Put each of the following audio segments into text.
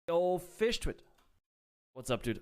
Yo, Fish Twit. What's up, dude?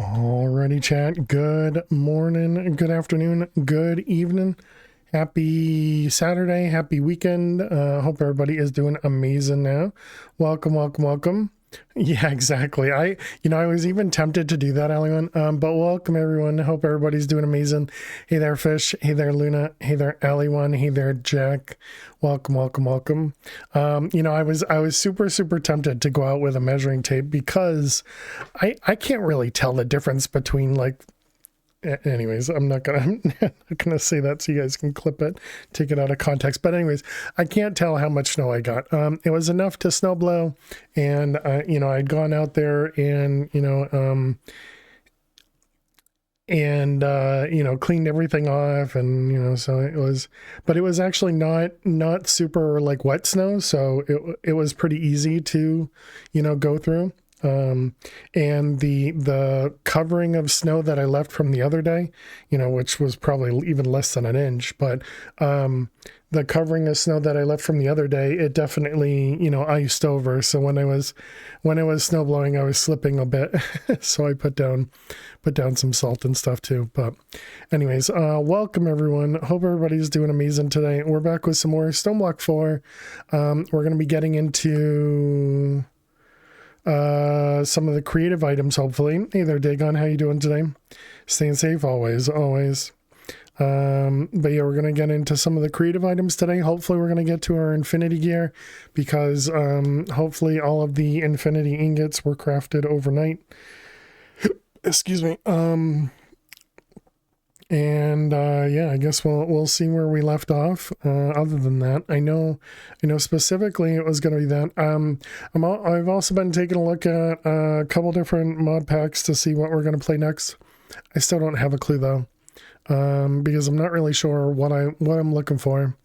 Alrighty, chat. Good morning, good afternoon, good evening. Happy Saturday, happy weekend. Hope everybody is doing amazing now. Welcome, welcome, welcome. Yeah, exactly. I was even tempted to do that, Alan. But welcome everyone. Hope everybody's doing amazing. Hey there, Fish. Hey there, Luna. Hey there, Ali1. Hey there, Jack. Welcome, welcome, welcome. I was super, super tempted to go out with a measuring tape because I can't really tell the difference between anyways, I'm not gonna say that so you guys can clip it, take it out of context. But anyways, I can't tell how much snow I got. It was enough to snow blow, and I'd gone out there and cleaned everything off, and so it was, but it was actually not super like wet snow, so it was pretty easy to go through. And the covering of snow that I left from the other day, which was probably even less than an inch, but the covering of snow that I left from the other day, it definitely, iced over. So when I was snow blowing, I was slipping a bit. So I put down some salt and stuff too. But anyways, welcome everyone. Hope everybody's doing amazing today. We're back with some more Stoneblock 4. We're going to be getting into some of the creative items, hopefully. Hey there, Dagon, how you doing today? Staying safe always. But yeah, we're gonna get into some of the creative items today. Hopefully we're gonna get to our infinity gear, because hopefully all of the infinity ingots were crafted overnight. Excuse me. Yeah, I guess we'll see where we left off. Other than that, I know specifically it was going to be that. I've also been taking a look at a couple different mod packs to see what we're going to play next. I still don't have a clue though, because I'm not really sure what I'm looking for,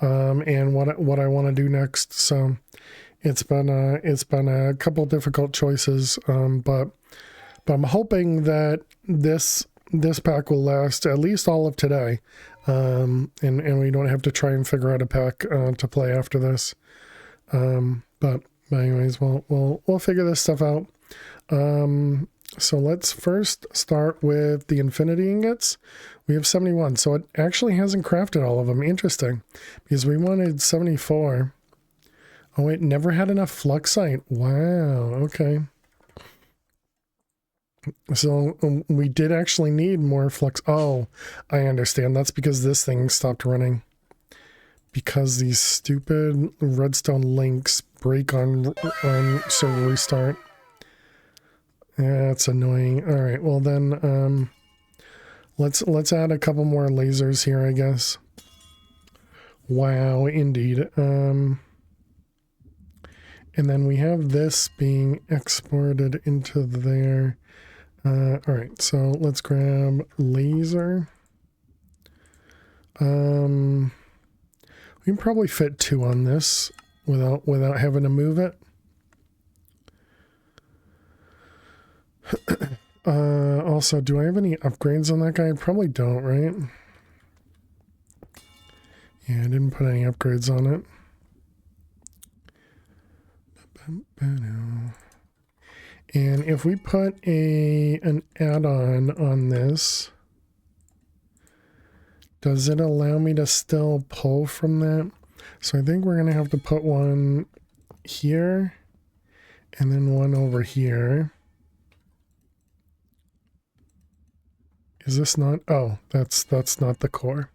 and what I want to do next. So it's been a couple difficult choices, but I'm hoping that this pack will last at least all of today, and we don't have to try and figure out a pack to play after this. But anyways, we'll figure this stuff out. So let's first start with the infinity ingots. We have 71, so it actually hasn't crafted all of them. Interesting, because we wanted 74. Oh, it never had enough fluxite. Wow, okay. So we did actually need more flux. Oh, I understand. That's because this thing stopped running. Because these stupid redstone links break on server restart. Yeah, that's annoying. All right, well then, let's add a couple more lasers here, I guess. Wow, indeed. And then we have this being exported into there. All right, so let's grab laser. We can probably fit 2 on this without having to move it. Also, do I have any upgrades on that guy? I probably don't, right? Yeah, I didn't put any upgrades on it. And if we put an add-on on this, does it allow me to still pull from that? So I think we're going to have to put one here and then one over here. Is this not? Oh, that's not the core.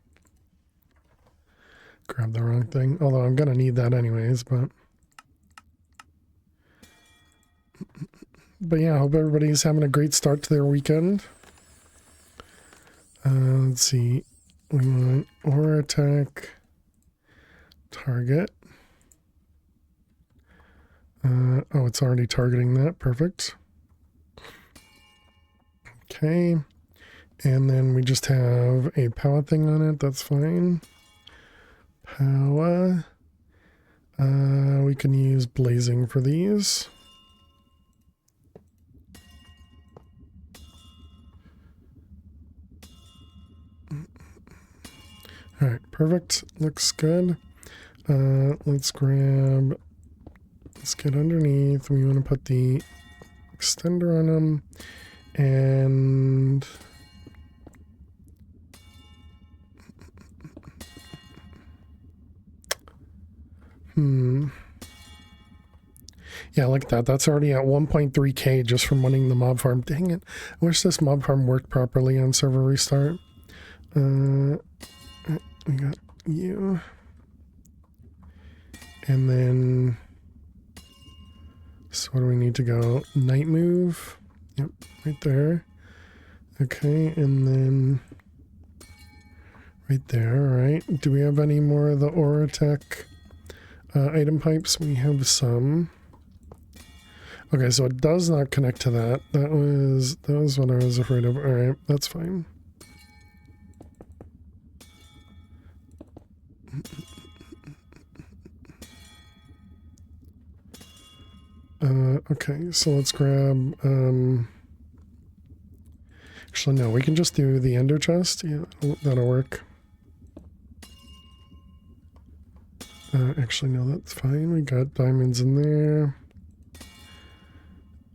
Grab the wrong thing. Although I'm going to need that anyways, but yeah, I hope everybody's having a great start to their weekend. Let's see. We want aura attack target. Oh, it's already targeting that. Perfect. Okay. And then we just have a power thing on it. That's fine. Power. We can use blazing for these. All right, perfect. Looks good. Let's get underneath. We want to put the extender on them. And yeah, look at that. That's already at 1.3k just from running the mob farm. Dang it. I wish this mob farm worked properly on server restart. We got you. And then, so where do we need to go? Night move. Yep, right there. Okay, and then right there, all right. Do we have any more of the Aurotech item pipes? We have some. Okay, so it does not connect to that. That was what I was afraid of. All right, that's fine. Okay, so let's grab, actually no, we can just do the ender chest. Yeah, that'll work. Actually no, that's fine. We got diamonds in there.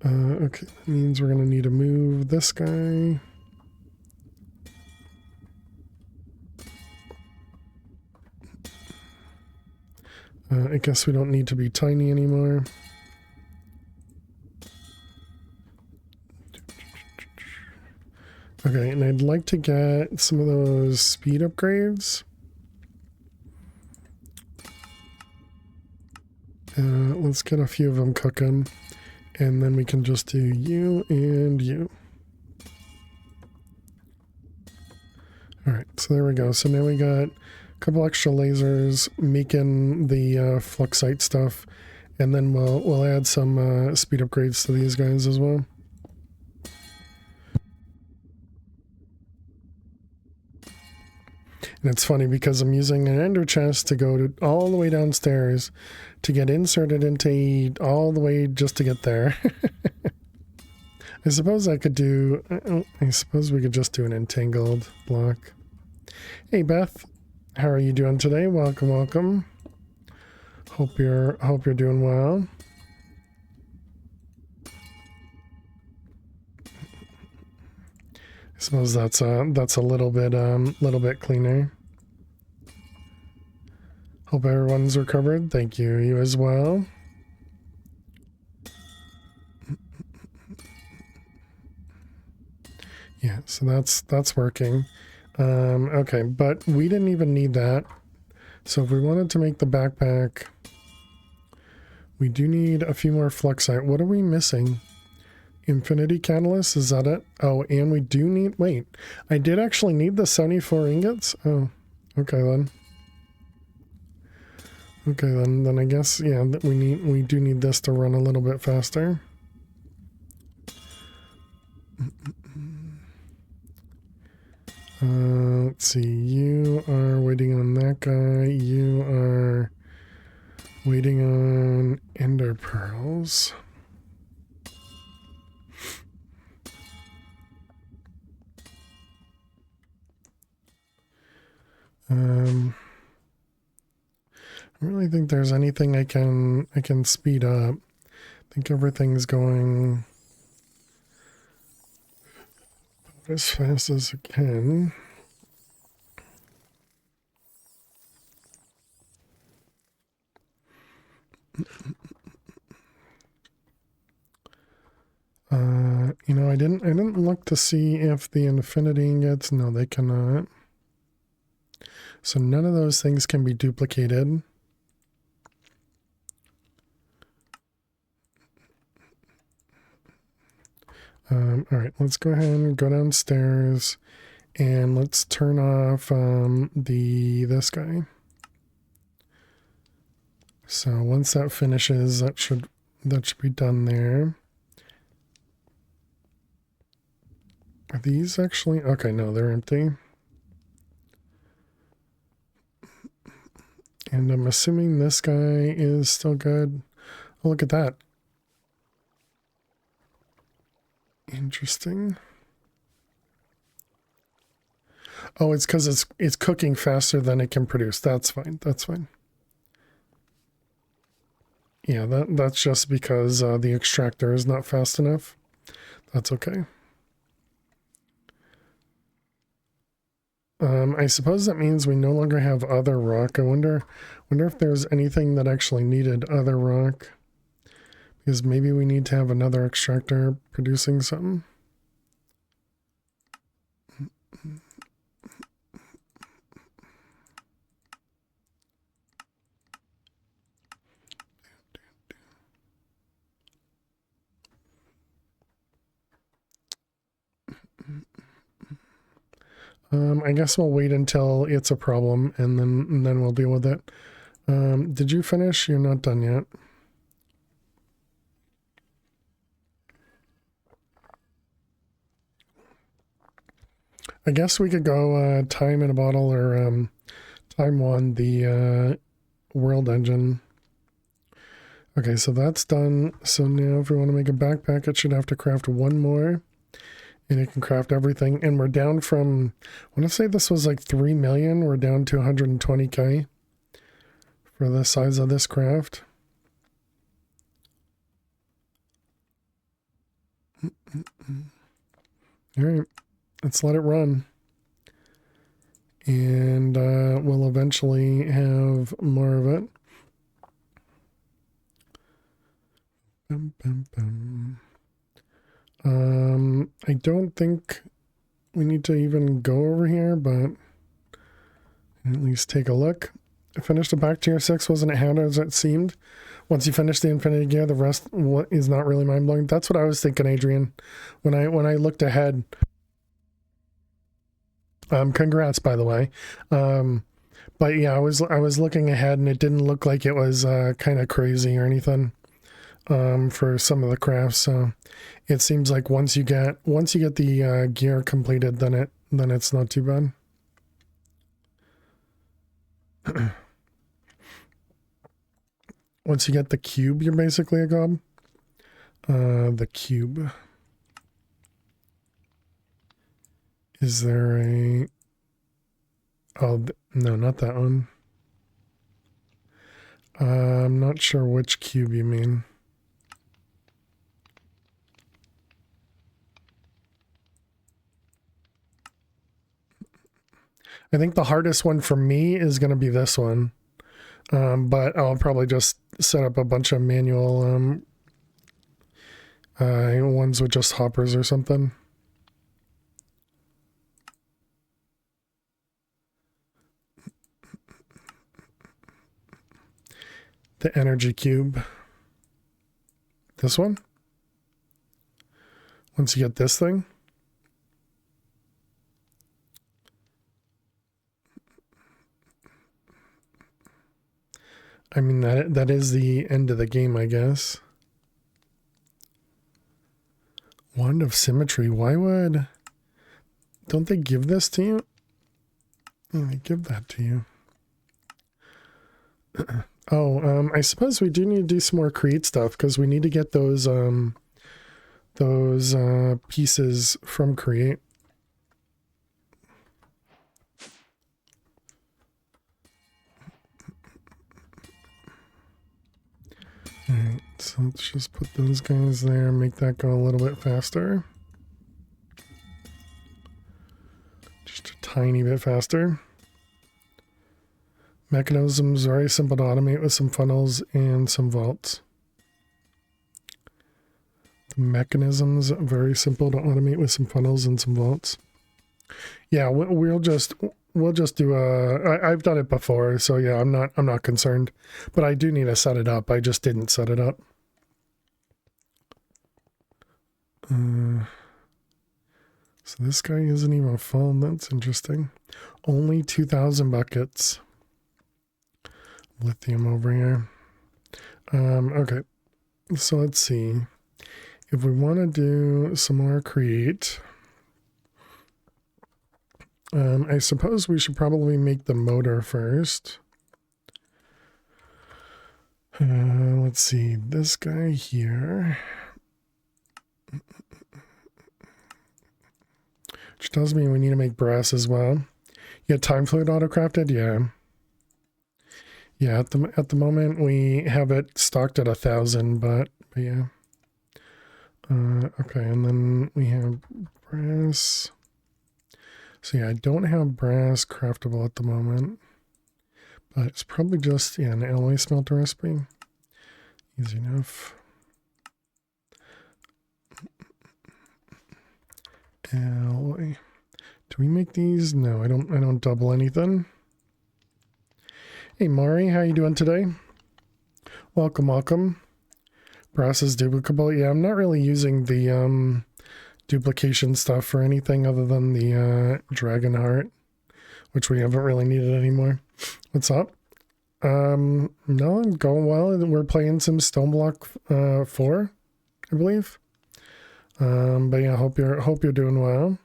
Okay, that means we're gonna need to move this guy. I guess we don't need to be tiny anymore. Okay, and I'd like to get some of those speed upgrades. Let's get a few of them cooking, and then we can just do you and you. Alright, so there we go. So now we got a couple extra lasers making the fluxite stuff, and then we'll add some speed upgrades to these guys as well. And it's funny because I'm using an ender chest to go to all the way downstairs to get inserted into all the way just to get there. I suppose I could do, I suppose we could just do an entangled block. Hey Beth, how are you doing today? Welcome, welcome. Hope you're doing well. I suppose that's a little bit cleaner. Hope everyone's recovered. Thank you. You as well. Yeah, so that's working. Okay, but we didn't even need that. So if we wanted to make the backpack, we do need a few more fluxite. What are we missing? Infinity Catalyst, is that it? Oh, and we do need, wait, I did actually need the 74 ingots? Oh, okay then. Okay then I guess, yeah, we do need this to run a little bit faster. Let's see, you are waiting on that guy, you are waiting on ender pearls. I don't really think there's anything I can speed up. I think everything's going as fast as it can. You know, I didn't look to see if the infinity ingots, no, they cannot. So none of those things can be duplicated. All right, let's go ahead and go downstairs and let's turn off this guy. So once that finishes, that should be done there. Are these actually? Okay, no, they're empty. And I'm assuming this guy is still good. Oh, look at that. Interesting. Oh, it's because it's cooking faster than it can produce. That's fine. That's fine. Yeah, that's just because the extractor is not fast enough. That's okay. I suppose that means we no longer have other rock. I wonder if there's anything that actually needed other rock. Because maybe we need to have another extractor producing something. I guess we'll wait until it's a problem and then we'll deal with it. Did you finish? You're not done yet. I guess we could go time in a bottle or time one, the world engine. Okay, so that's done. So now if we want to make a backpack, it should have to craft one more. And it can craft everything. And we're down from, I want to say this was like 3 million. We're down to 120k for the size of this craft. All right, let's let it run. And we'll eventually have more of it. Bum, bum, bum. I don't think we need to even go over here, but at least take a look. I finished the back tier 6, wasn't it hard as it seemed? Once you finish the Infinity Gear, the rest is not really mind-blowing. That's what I was thinking, Adrian, when I looked ahead. Congrats, by the way. But yeah, I was looking ahead, and it didn't look like it was kind of crazy or anything for some of the crafts. So it seems like once you get the gear completed, then it's not too bad. Once you get the cube, you're basically a god. The cube. Is there a... Oh, no, not that one. I'm not sure which cube you mean. I think the hardest one for me is going to be this one. But I'll probably just set up a bunch of manual ones with just hoppers or something. The energy cube. This one? Once you get this thing. I mean, that is the end of the game, I guess. Wand of Symmetry. Why would... Don't they give this to you? Yeah, they give that to you. Oh, I suppose we do need to do some more create stuff because we need to get those pieces from create. Alright, so let's just put those guys there and make that go a little bit faster. Just a tiny bit faster. Mechanisms very simple to automate with some funnels and some vaults. The mechanisms very simple to automate with some funnels and some vaults. Yeah, we'll just do I've done it before, so yeah, I'm not concerned. But I do need to set it up. I just didn't set it up. So this guy isn't even full. That's interesting. Only 2,000 buckets. Lithium over here. Okay, so let's see. If we want to do some more create, I suppose we should probably make the motor first. Let's see, this guy here. Which tells me we need to make brass as well. Yeah, time fluid auto-crafted, yeah. Yeah, at the moment we have it stocked at 1,000, but yeah. Okay, and then we have brass. So yeah, I don't have brass craftable at the moment, but it's probably just, yeah, an alloy smelter recipe. Easy enough. Alloy. Do we make these? No, I don't double anything. Hey Mari, how you doing today? Welcome, welcome. Brass is duplicable. Yeah, I'm not really using the duplication stuff for anything other than the dragon heart, which we haven't really needed anymore. What's up? No, I'm going well. We're playing some Stoneblock 4, I believe. But yeah, hope you're doing well.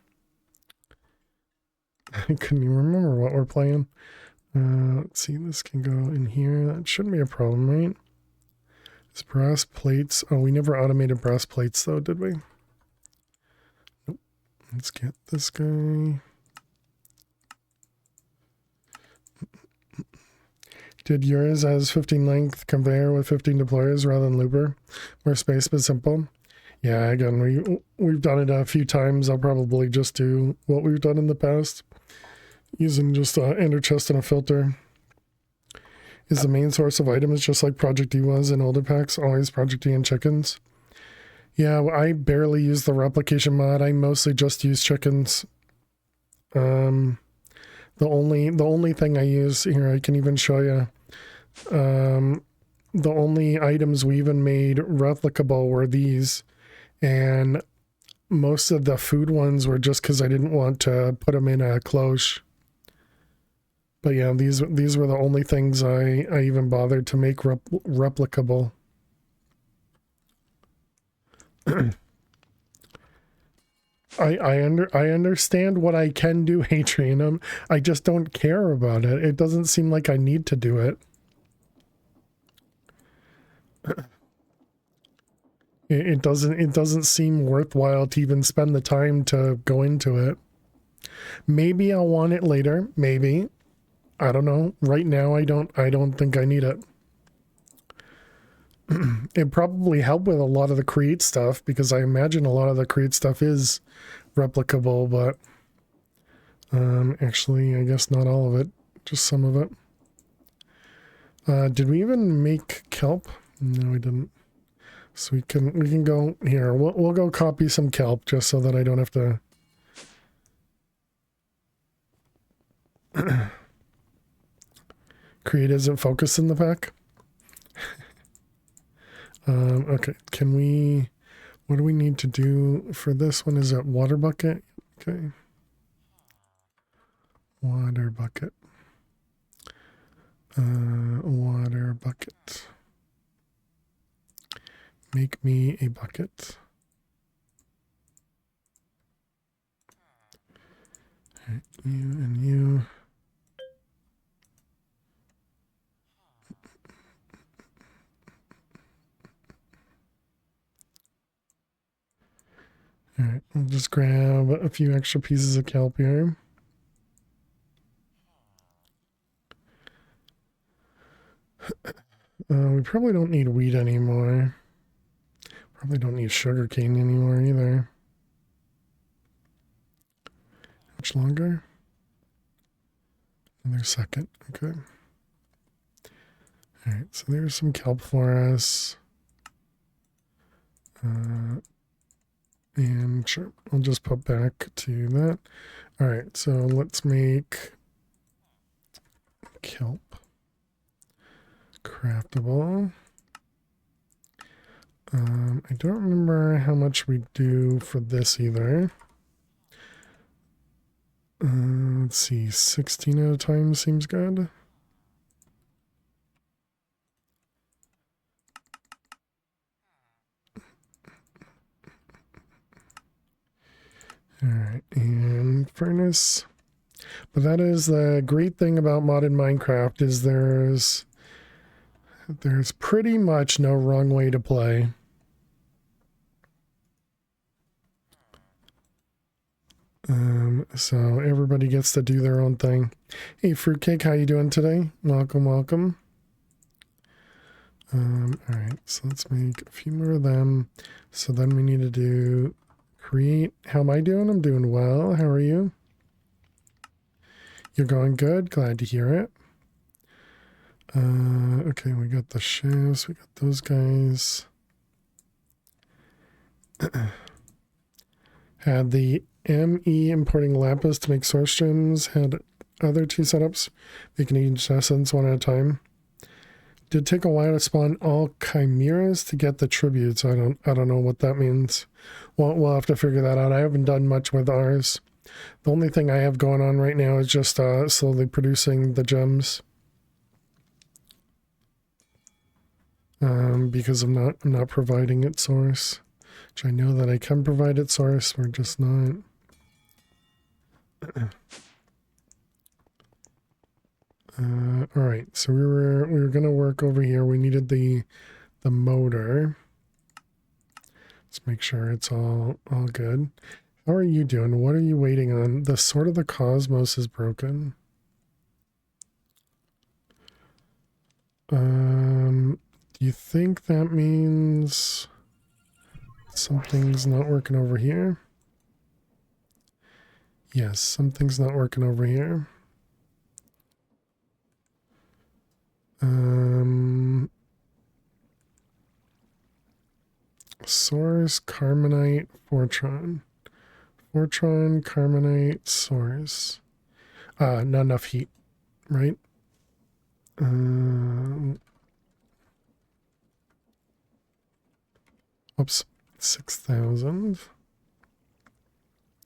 I couldn't even remember what we're playing. Let's see, this can go in here. That shouldn't be a problem, right? It's brass plates. Oh, we never automated brass plates though, did we? Nope. Let's get this guy. Did yours as 15 length conveyor with 15 deployers rather than looper? More space but simple? Yeah, again, we've done it a few times. I'll probably just do what we've done in the past, using just an ender chest and a filter. Is the main source of items just like Project D was in older packs, always Project D and chickens? Yeah, I barely use the replication mod. I mostly just use chickens. The only thing I use here, I can even show you. The only items we even made replicable were these, and most of the food ones were just because I didn't want to put them in a cloche. But yeah, these were the only things I even bothered to make replicable. I understand what I can do, Hadrian. I just don't care about it. It doesn't seem like I need to do it. It doesn't seem worthwhile to even spend the time to go into it. Maybe I'll want it later. Maybe. I don't know. Right now I don't think I need it. It probably helped with a lot of the create stuff, because I imagine a lot of the create stuff is replicable, but actually I guess not all of it, just some of it. Did we even make kelp? No, we didn't. So we can go here. We'll go copy some kelp just so that I don't have to. Create isn't focused in the pack. Okay, can we? What do we need to do for this one? Is it water bucket? Okay. Water bucket. Water bucket. Make me a bucket. All right, you and you. All right, we'll just grab a few extra pieces of kelp here. We probably don't need wheat anymore. Probably don't need sugarcane anymore either. Much longer? Another second. Okay. All right, so there's some kelp for us. And sure, I'll just put back to that. All right, so let's make kelp craftable. I don't remember how much we do for this either. Let's see, 16 at a time seems good. All right, and furnace. But that is the great thing about modded Minecraft, is there's pretty much no wrong way to play. So everybody gets to do their own thing. Hey, Fruitcake, how you doing today? Welcome, welcome. All right, so let's make a few more of them. So then we need to do create. How am I doing? I'm doing well. How are you? You're going good? Glad to hear it. Okay, we got the shafts, we got those guys. Had the ME importing lapis to make source gems, had other two setups. They can each essence one at a time. Did take a while to spawn all chimeras to get the tributes. I don't know what that means. We'll have to figure that out. I haven't done much with ours. The only thing I have going on right now is just slowly producing the gems. Because I'm not providing it source. Which I know that I can provide it source, we're just not. Alright, so we were gonna work over here. We needed the motor. Let's make sure it's all good. How are you doing? What are you waiting on? The Sword of the Cosmos is broken. Do you think that means something's not working over here? Yes, something's not working over here. Source, Carmenite, Fortron. Fortron, Carmenite, Source. Not enough heat, right? Oops, 6,000.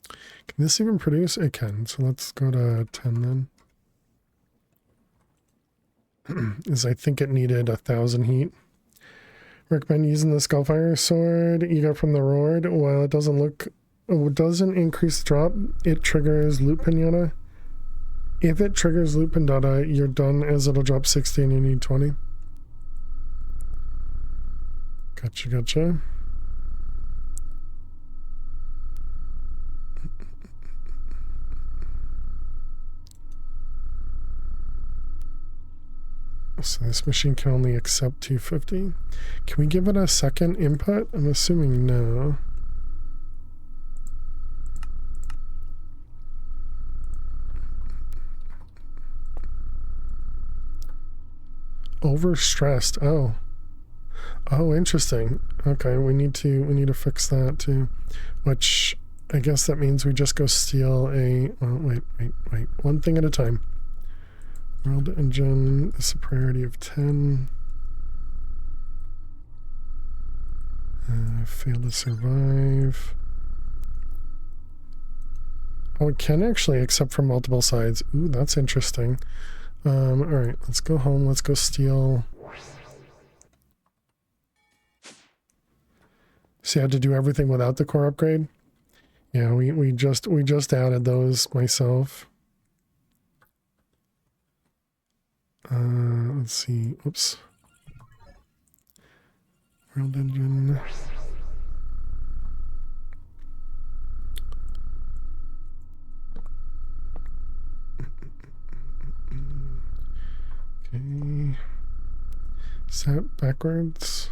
Can this even produce? It can, so let's go to 10 then. Is I think it needed 1,000 heat. Recommend using the Skullfire sword you got from the Roared. While it doesn't increase the drop, it triggers Loot Pinata. If it triggers Loot Pinata, you're done, as it'll drop 60 and you need 20. Gotcha. So this machine can only accept 250. Can we give it a second input? I'm assuming no. Overstressed. Oh, interesting. Okay, we need to fix that too. Which I guess that means we just go steal a. Oh, wait. One thing at a time. World engine is a priority of 10. Fail to survive. Oh, it can actually accept from multiple sides. Ooh, that's interesting. Alright, let's go home. Let's go steal. So you had to do everything without the core upgrade? Yeah, we just added those myself. Let's see. Oops. World engine. Okay. Set backwards.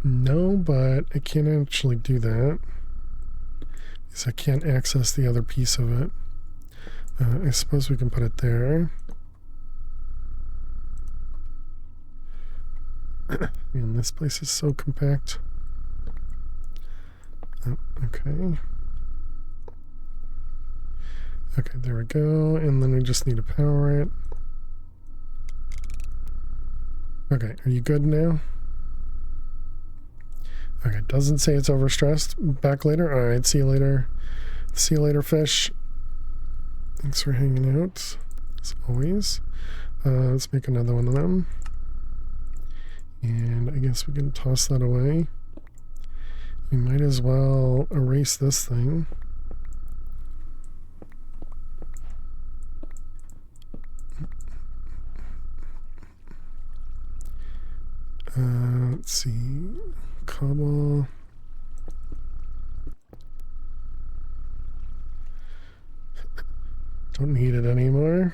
No, but I can't actually do that because I can't access the other piece of it. I suppose we can put it there. Man, this place is so compact. Oh, okay. Okay, there we go. And then we just need to power it. Okay, are you good now? Okay, doesn't say it's overstressed. Back later? Alright, see you later. See you later, fish. Thanks for hanging out, as always. Let's make another one of them. And I guess we can toss that away. We might as well erase this thing. Let's see. Cobble. Don't need it anymore.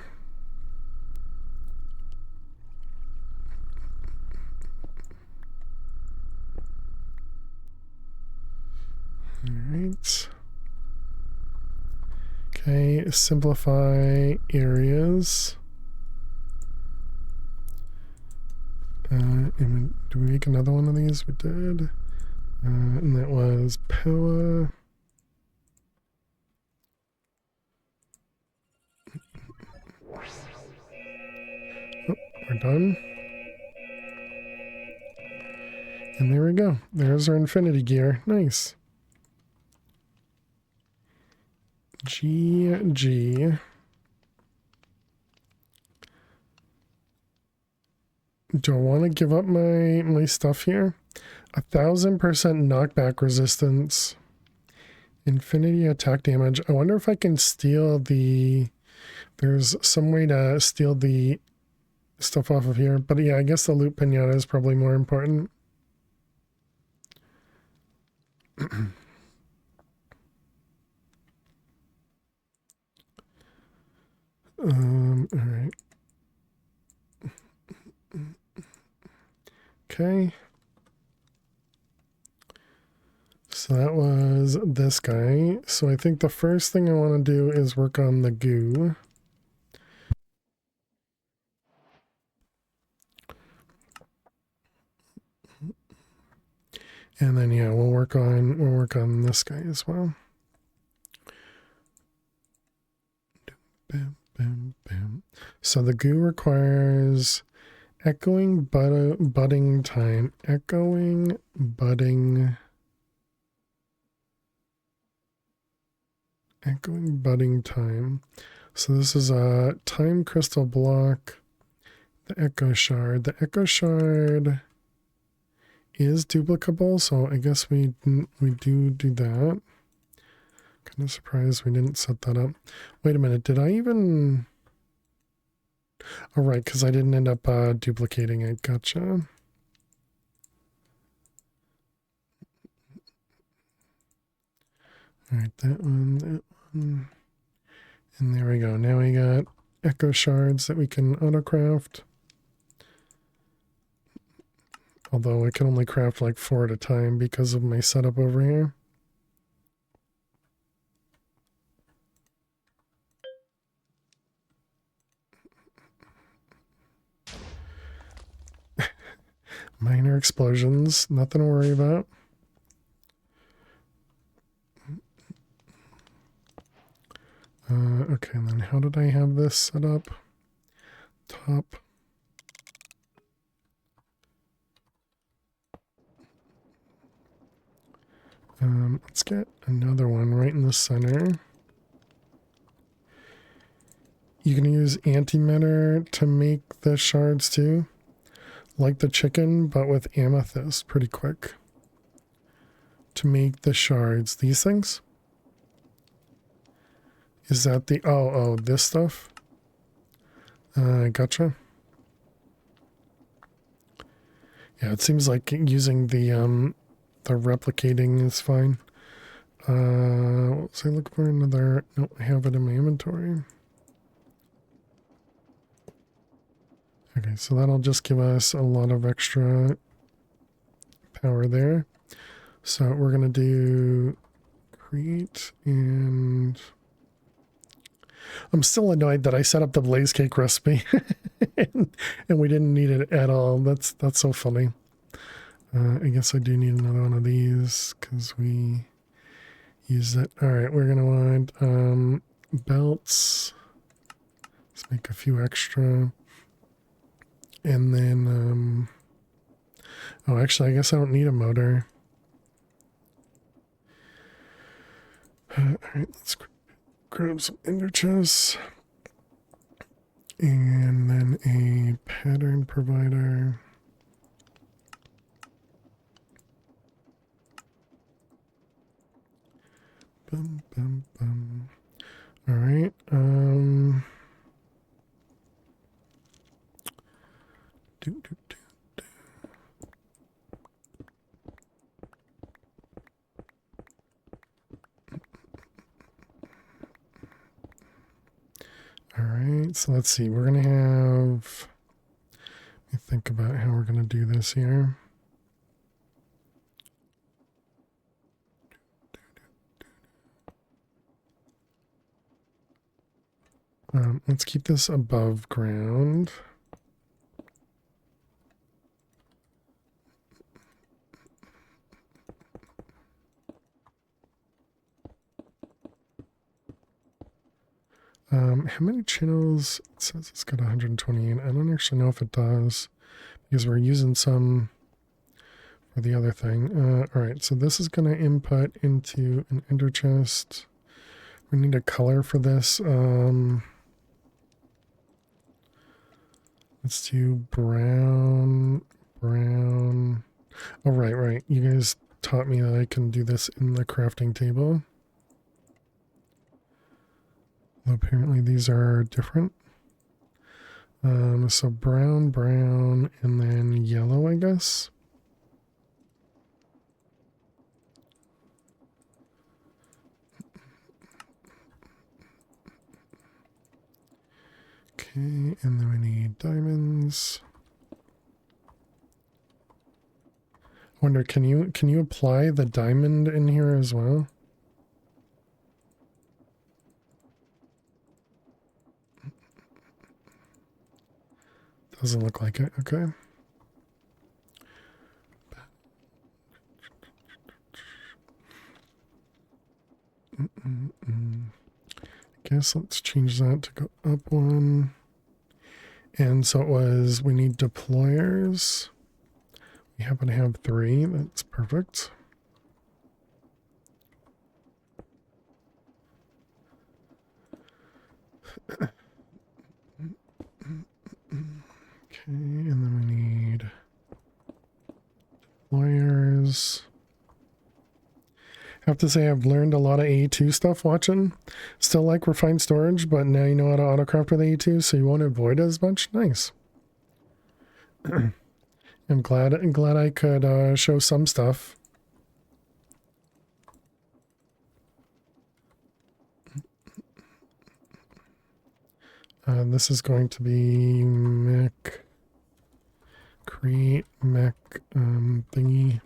Alright. Okay, Okay, simplify areas. And do we make another one of these? We did. And that was power. Oh, we're done. And there we go. There's our infinity gear. Nice. G. Do I want to give up my stuff here? 1000% knockback resistance. Infinity attack damage. I wonder if I can steal the... There's some way to steal the stuff off of here. But yeah, I guess the loot pinata is probably more important. Alright. Okay. So that was this guy. So I think the first thing I want to do is work on the goo. And then yeah, we'll work on this guy as well. Bam, bam, bam. So the goo requires echoing budding time. Echoing budding time. So this is a time crystal block. The echo shard. The echo shard is duplicable, so I guess we do that. Kind of surprised we didn't set that up. Wait a minute, did I even... Oh, right, because I didn't end up duplicating it. Gotcha. Alright, that one. And there we go. Now we got echo shards that we can auto-craft. Although I can only craft like 4 at a time because of my setup over here. Minor explosions, nothing to worry about. Okay, and then how did I have this set up? Top. Let's get another one right in the center. You can use antimatter to make the shards too. Like the chicken, but with amethyst. Pretty quick. To make the shards. These things? Is that the... Oh, this stuff? Gotcha. Yeah, it seems like using the replicating is fine. What was I looking for? Another... No, I have it in my inventory. Okay, so that'll just give us a lot of extra power there. So we're going to do create, and I'm still annoyed that I set up the blaze cake recipe and we didn't need it at all. That's so funny. I guess I do need another one of these because we used it. All right, we're going to want belts. Let's make a few extra. And then, oh, actually, I guess I don't need a motor. All right, let's grab some ender chests. And then a pattern provider. Bum, bum, bum. All right, All right, so let's see. We're going to have... Let me think about how we're going to do this here. Let's keep this above ground. How many channels? It says it's got 128. I don't actually know if it does because we're using some for the other thing. All right, so this is going to input into an ender chest. We need a color for this. Let's do brown, brown. Oh, right. You guys taught me that I can do this in the crafting table. Apparently these are different. So brown, brown, and then yellow, I guess. Okay, and then we need diamonds. I wonder, can you apply the diamond in here as well? Doesn't look like it. Okay. Guess let's change that to go up one. And so it was, we need deployers. We happen to have 3. That's perfect. Okay, and then we need deployers. I have to say I've learned a lot of AE2 stuff watching. Still like refined storage, but now you know how to autocraft with AE2, so you won't avoid as much. Nice. I'm glad I could show some stuff. This is going to be mech create mech thingy.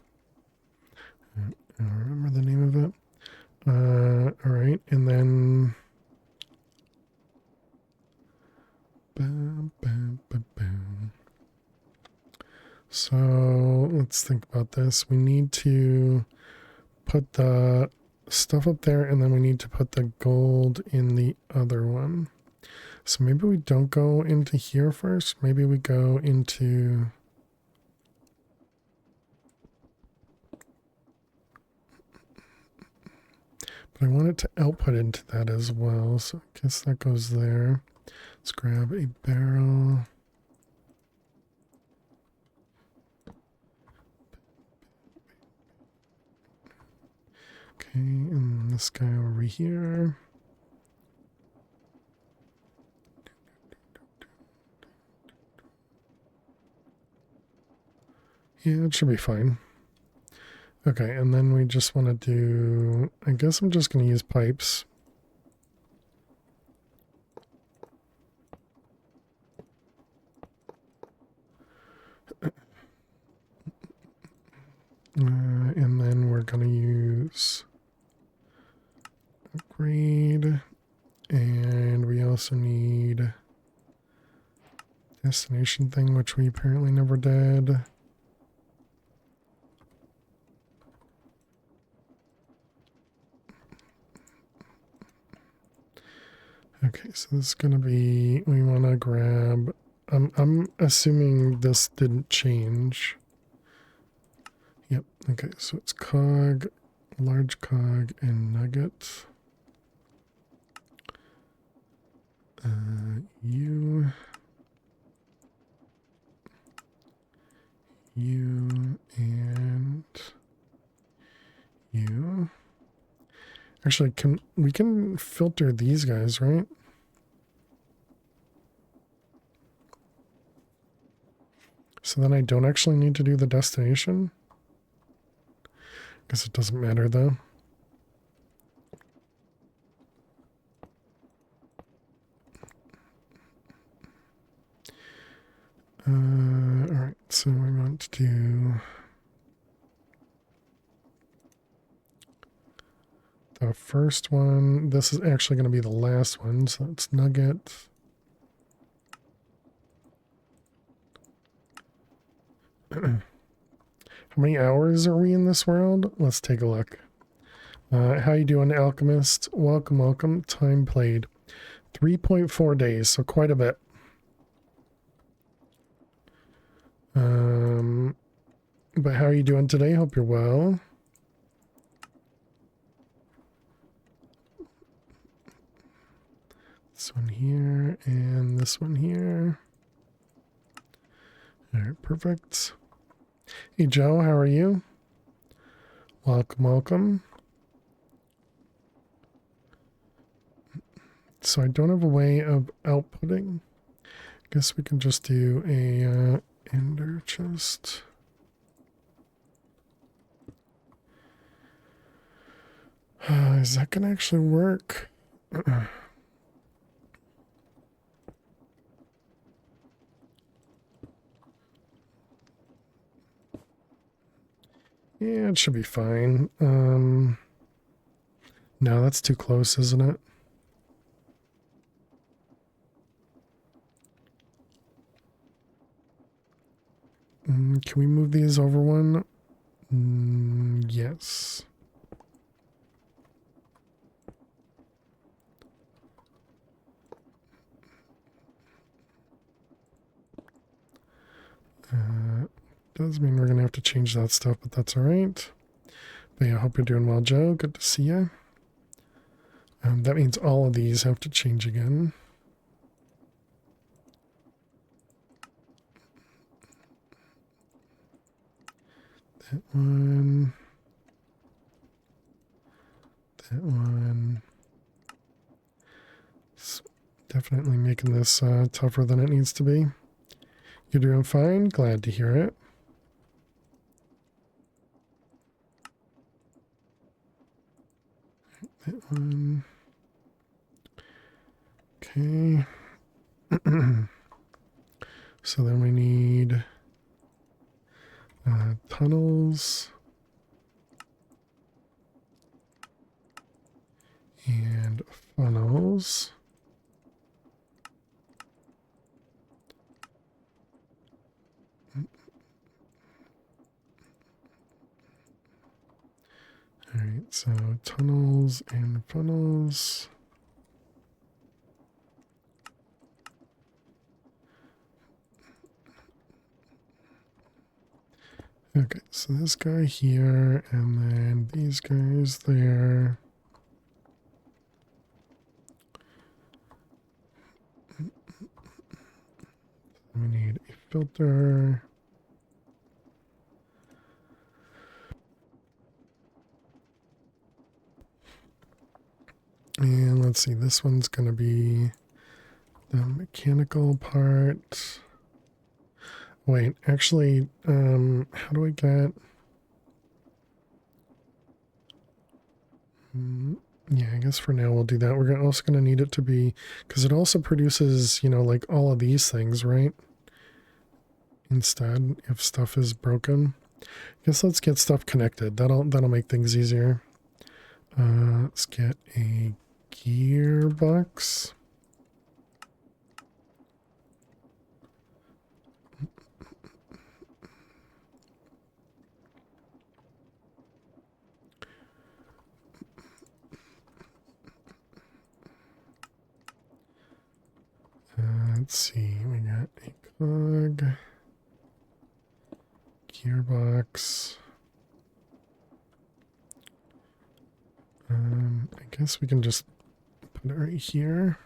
I don't remember the name of it. All right, and then so let's think about this. We need to put the stuff up there, and then we need to put the gold in the other one. So maybe we don't go into here first. Maybe we go into... But I want it to output into that as well. So I guess that goes there. Let's grab a barrel. Okay, and this guy over here. Yeah, it should be fine. Okay, and then we just want to do... I guess I'm just going to use pipes. And then we're going to use upgrade, and we also need destination thing, which we apparently never did. Okay, so this is going to be, we want to grab, I'm assuming this didn't change. Yep, okay, so it's cog, large cog, and nugget. You, and you. Actually, we can filter these guys, right? So then I don't actually need to do the destination. Guess it doesn't matter though. Alright, so we want to do the first one. This is actually going to be the last one, so it's nugget. How many hours are we in this world? Let's take a look. How you doing, Alchemist? Welcome, welcome. Time played. 3.4 days, so quite a bit. But how are you doing today? Hope you're well. This one here and this one here. All right, perfect. Hey, Joe, how are you? Welcome, welcome. So I don't have a way of outputting. Guess we can just do a ender chest. Is that gonna actually work? Yeah, it should be fine. No, that's too close, isn't it? Can we move these over one? Yes. Does mean we're gonna have to change that stuff, but that's all right. But yeah, I hope you're doing well, Joe. Good to see you. That means all of these have to change again. That one. That one. It's definitely making this tougher than it needs to be. You're doing fine. Glad to hear it. That one. Okay. So then we need tunnels and funnels. All right, so tunnels and funnels. Okay, so this guy here, and then these guys there. We need a filter. And let's see, this one's going to be the mechanical part. Wait, actually, how do I get... yeah, I guess for now we'll do that. We're also going to need it to be... Because it also produces, you know, like all of these things, right? Instead, if stuff is broken. I guess let's get stuff connected. That'll make things easier. Let's get a gearbox. Let's see, we got a cog, gearbox. I guess we can just put it right here.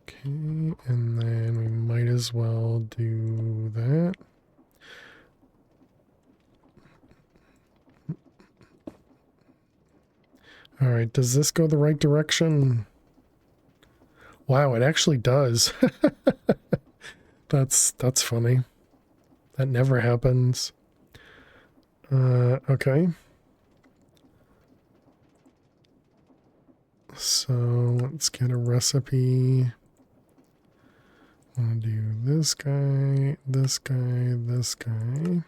Okay, and then we might as well do that. All right, does this go the right direction? Wow, it actually does. That's funny. That never happens. Okay. So let's get a recipe. Want to do this guy, this guy, this guy.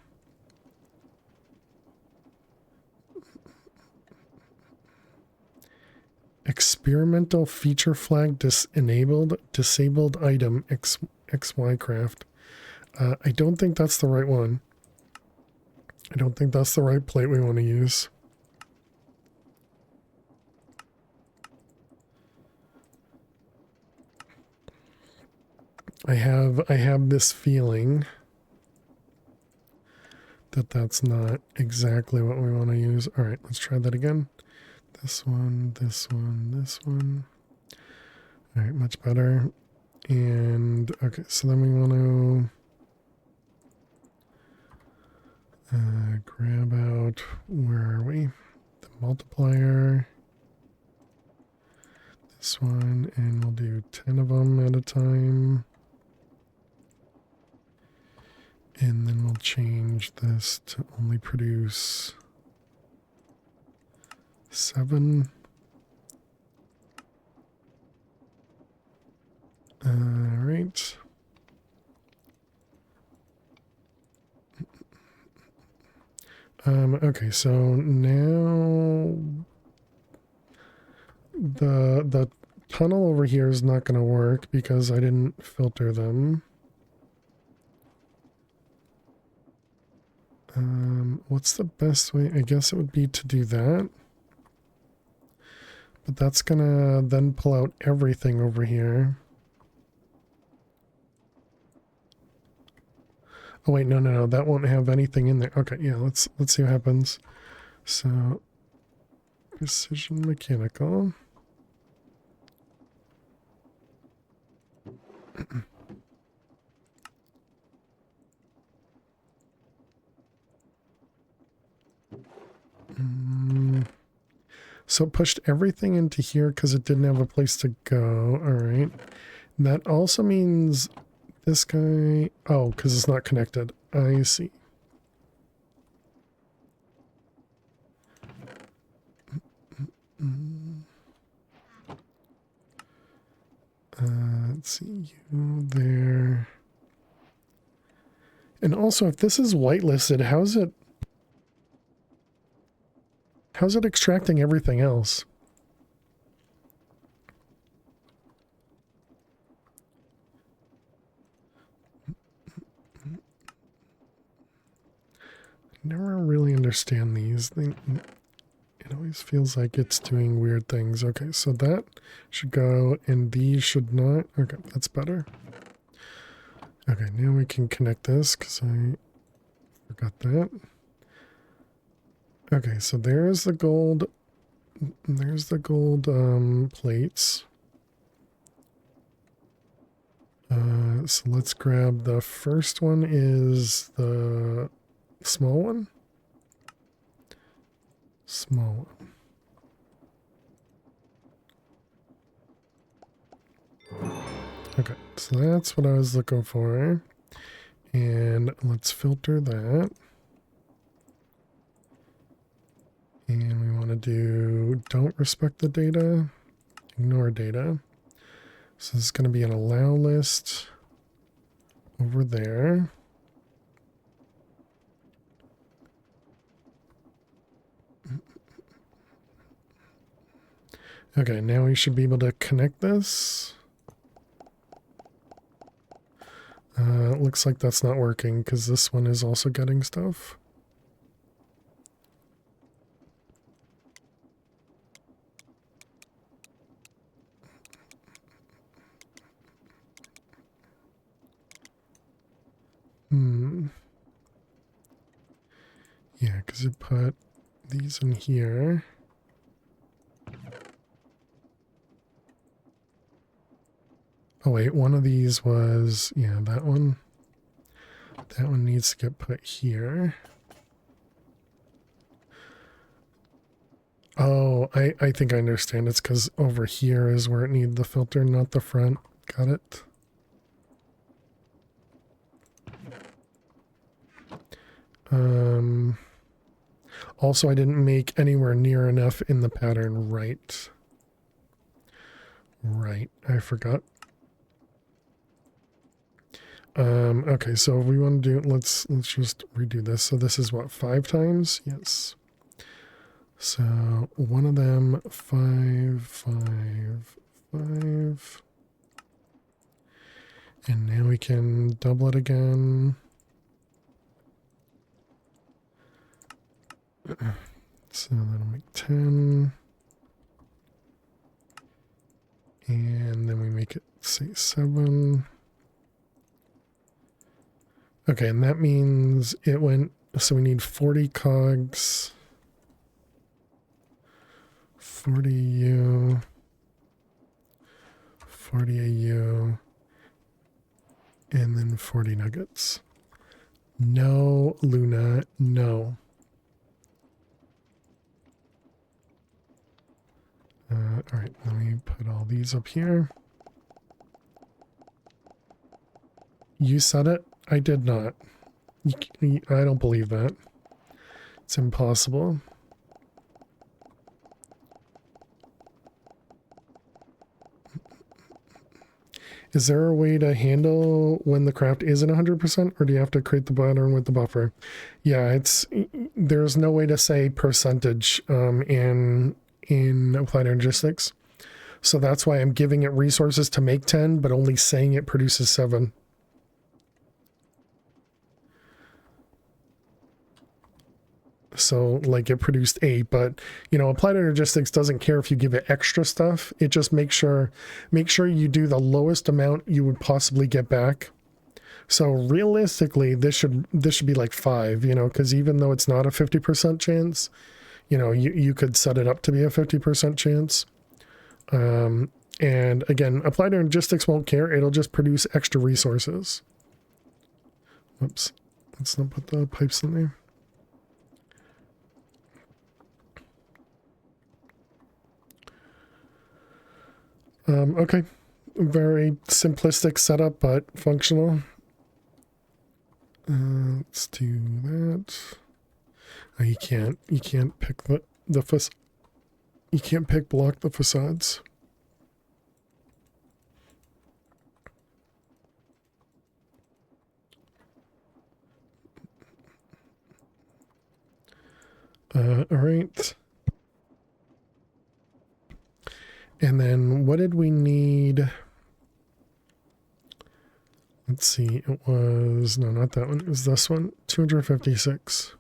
Experimental feature flag disabled item XY craft. I don't think that's the right one. I don't think that's the right plate we want to use. I have this feeling that that's not exactly what we want to use. All right, let's try that again. This one, this one, this one. All right, much better. And okay, so then we want to grab out, where are we? The multiplier. This one, and we'll do 10 of them at a time. And then we'll change this to only produce 7. All right. Okay, so now the tunnel over here is not going to work because I didn't filter them. What's the best way? I guess it would be to do that. But that's gonna then pull out everything over here. Oh wait, no, that won't have anything in there. Okay, yeah, let's see what happens. So, precision mechanical. So it pushed everything into here because it didn't have a place to go. All right. That also means this guy... Oh, because it's not connected. I see. Let's see, you there. And also, if this is whitelisted, how's it extracting everything else? I never really understand these. It always feels like it's doing weird things. Okay, so that should go, and these should not. Okay, that's better. Okay, now we can connect this, because I forgot that. Okay, so there's the gold. There's the gold plates. So let's grab the first one is the small one. Small one. Okay, so that's what I was looking for. And let's filter that. And we want to do don't respect the data, ignore data. So this is going to be an allow list over there. Okay, now we should be able to connect this. It looks like that's not working because this one is also getting stuff. Yeah, because it put these in here. Oh wait, one of these was, yeah, that one. That one needs to get put here. Oh, I think I understand. It's because over here is where it needs the filter, not the front. Got it. Also, I didn't make anywhere near enough in the pattern right. Right, I forgot. Okay, so if we want to do, let's just redo this. So this is what, 5 times? Yes. So one of them, 5, 5, 5. And now we can double it again. So that'll make 10. And then we make it, say, 7. Okay, and that means it went, so we need 40 cogs, 40 U, 40 AU, and then 40 nuggets. No, Luna, no. All right, let me put all these up here. You said it? I did not. I don't believe that. It's impossible. Is there a way to handle when the craft isn't 100%, or do you have to create the pattern with the buffer? Yeah, there's no way to say percentage in applied logistics. So that's why I'm giving it resources to make 10, but only saying it produces 7. So like it produced 8, but you know, applied logistics doesn't care if you give it extra stuff. It just makes sure you do the lowest amount you would possibly get back. So realistically, this should be like 5, you know, because even though it's not a 50% chance, you know, you could set it up to be a 50% chance. And again, applied logistics won't care. It'll just produce extra resources. Whoops. Let's not put the pipes in there. Okay, very simplistic setup, but functional. Let's do that. Oh, you can't pick you can't block the facades. All right. And then what did we need? Let's see, it was, no, not that one. It was this one, 256.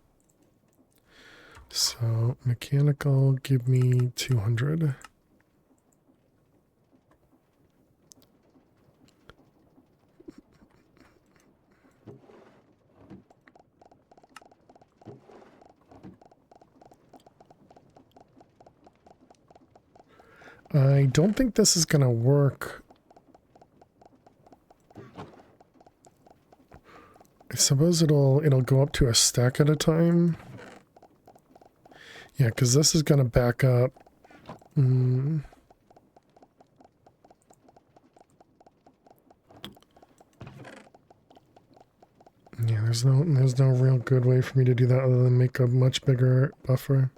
So mechanical, give me 200. I don't think this is going to work. I suppose it'll go up to a stack at a time. Yeah, because this is going to back up. Yeah, there's no real good way for me to do that other than make a much bigger buffer.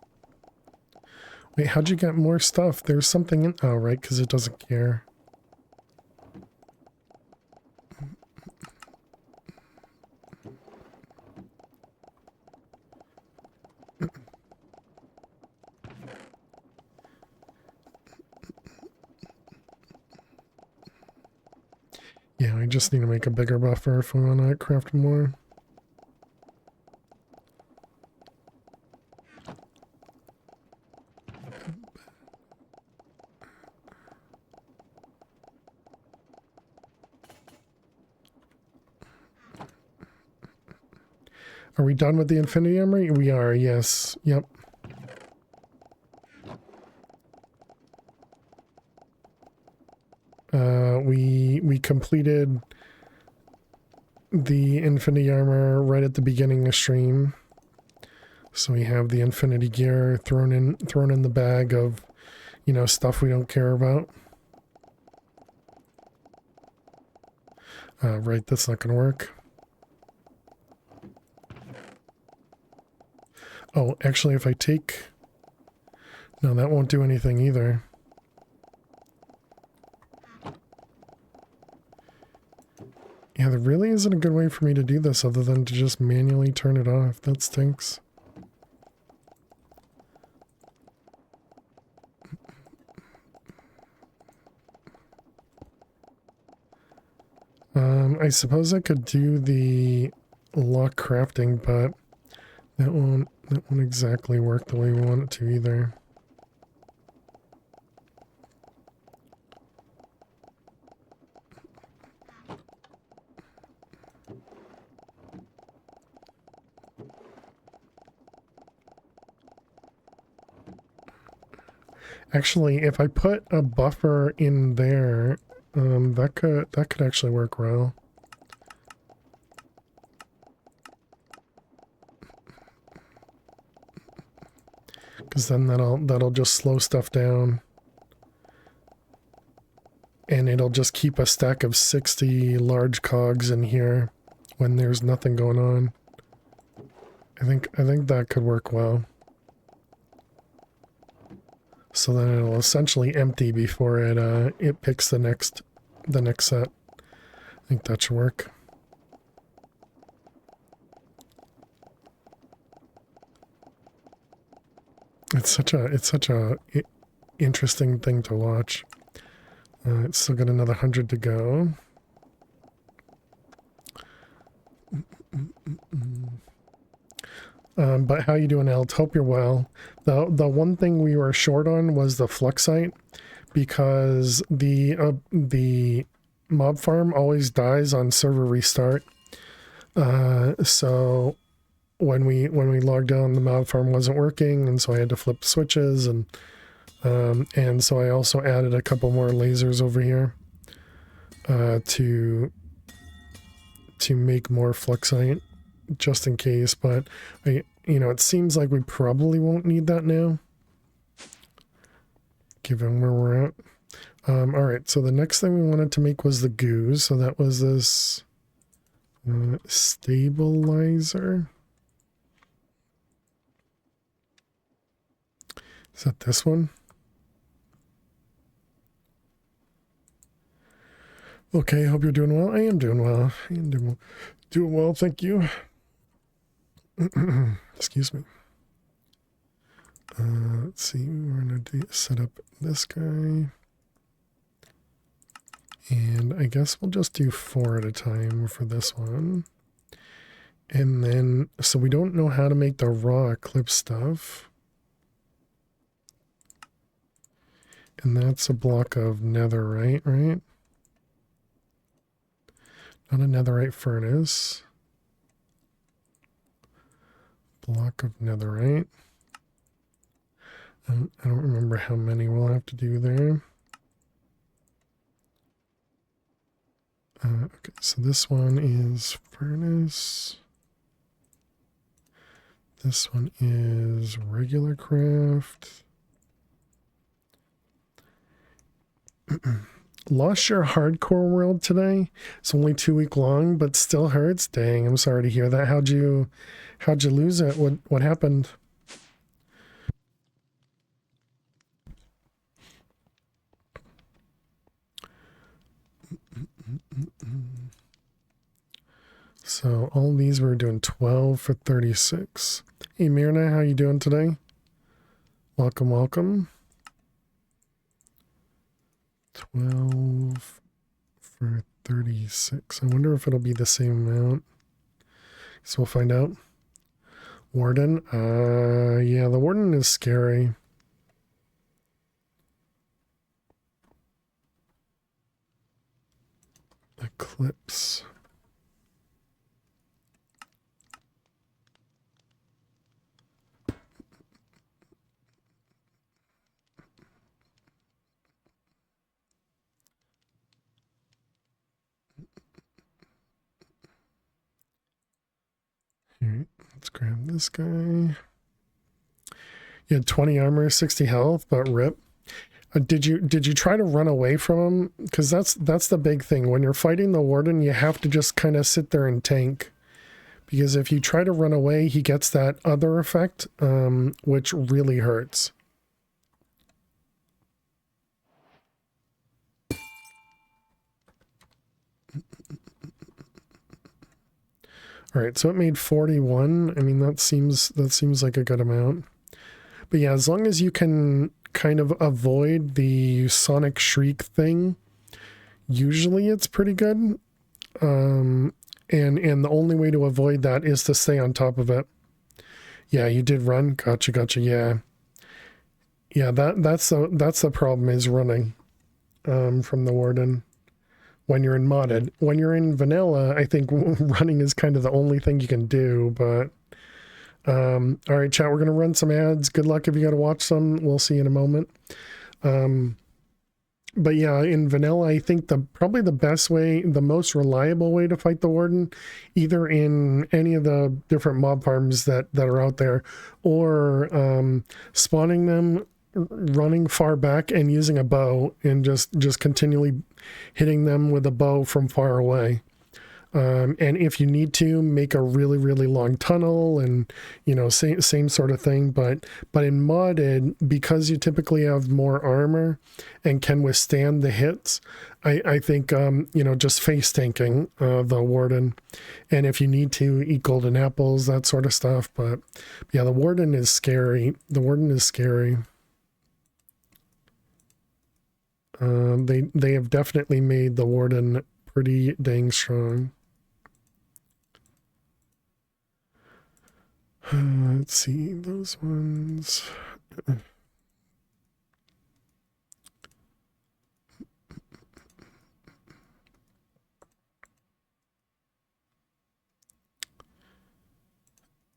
Wait, how'd you get more stuff? There's something in... Oh, right, because it doesn't care. Yeah, I just need to make a bigger buffer if we want to craft more. Are we done with the infinity armor? We are, yes. Yep. We completed the infinity armor right at the beginning of the stream. So we have the infinity gear thrown in the bag of, you know, stuff we don't care about. Right, that's not gonna work. Oh, actually, if I take... No, that won't do anything either. Yeah, there really isn't a good way for me to do this other than to just manually turn it off. That stinks. I suppose I could do the lock crafting, but that won't exactly work the way we want it to either. Actually, if I put a buffer in there, that could actually work well. Because then that'll just slow stuff down. And it'll just keep a stack of 60 large cogs in here when there's nothing going on. I think that could work well. So then it'll essentially empty before it picks the next set. I think that should work. It's such a interesting thing to watch. It's still got another 100 to go. But how you doing, Elt? Hope you're well. The one thing we were short on was the Fluxite, because the mob farm always dies on server restart. So when we logged on, the mob farm wasn't working, and so I had to flip switches, and so I also added a couple more lasers over here to make more Fluxite, just in case. But it seems like we probably won't need that now, given where we're at. All right, so the next thing we wanted to make was the goo. So that was this stabilizer. Is that this one? Okay, hope you're doing well. I am doing well. I am doing well, thank you. Excuse me. Let's see, we're going to set up this guy. And I guess we'll just do 4 at a time for this one. And then, so we don't know how to make the raw Eclipse stuff. And that's a block of netherite, right? Not a netherite furnace. Block of netherite. I don't remember how many we'll have to do there. Okay, so this one is furnace. This one is regular craft. Lost your hardcore world today? It's only 2 week long, but still hurts. Dang, I'm sorry to hear that. How'd you lose it? What happened? So all these we're doing 12 for 36. Hey Mirna, how you doing today? Welcome, welcome. 12 for 36. I wonder if it'll be the same amount. So we'll find out. Warden. Yeah, the Warden is scary. Eclipse. Alright, let's grab this guy. You had 20 armor, 60 health, but rip. Did you try to run away from him? Because that's the big thing. When you're fighting the Warden, you have to just kind of sit there and tank. Because if you try to run away, he gets that other effect, which really hurts. All right, so it made 41. I mean, that seems like a good amount. But yeah, as long as you can kind of avoid the sonic shriek thing, usually it's pretty good. And the only way to avoid that is to stay on top of it. Yeah, you did run. Gotcha. Yeah. Yeah, that's the problem is running from the warden when you're in modded. When you're in vanilla, I think running is kind of the only thing you can do, but all right, chat, we're going to run some ads. Good luck if you got to watch some. We'll see in a moment. But yeah, in vanilla, I think probably the best way, the most reliable way to fight the warden, either in any of the different mob farms that are out there, or spawning them, running far back and using a bow and just continually hitting them with a bow from far away. And if you need to, make a really, really long tunnel and, you know, same sort of thing. But in modded, because you typically have more armor and can withstand the hits, I think, you know, just face tanking the warden. And if you need to, eat golden apples, that sort of stuff. But yeah, the warden is scary. The warden is scary. They have definitely made the warden pretty dang strong. Let's see, those ones.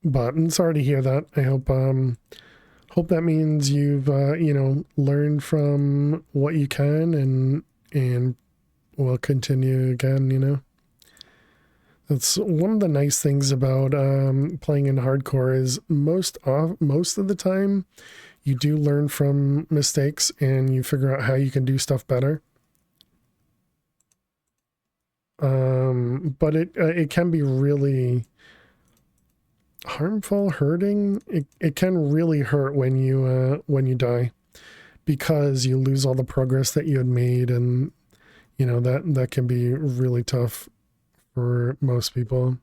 But I'm sorry to hear that. I hope that means you've you know, learned from what you can and will continue again, you know. That's one of the nice things about playing in hardcore is most of the time you do learn from mistakes and you figure out how you can do stuff better. But it can be really harmful, hurting. It can really hurt when you die, because you lose all the progress that you had made, and you know that can be really tough for most people.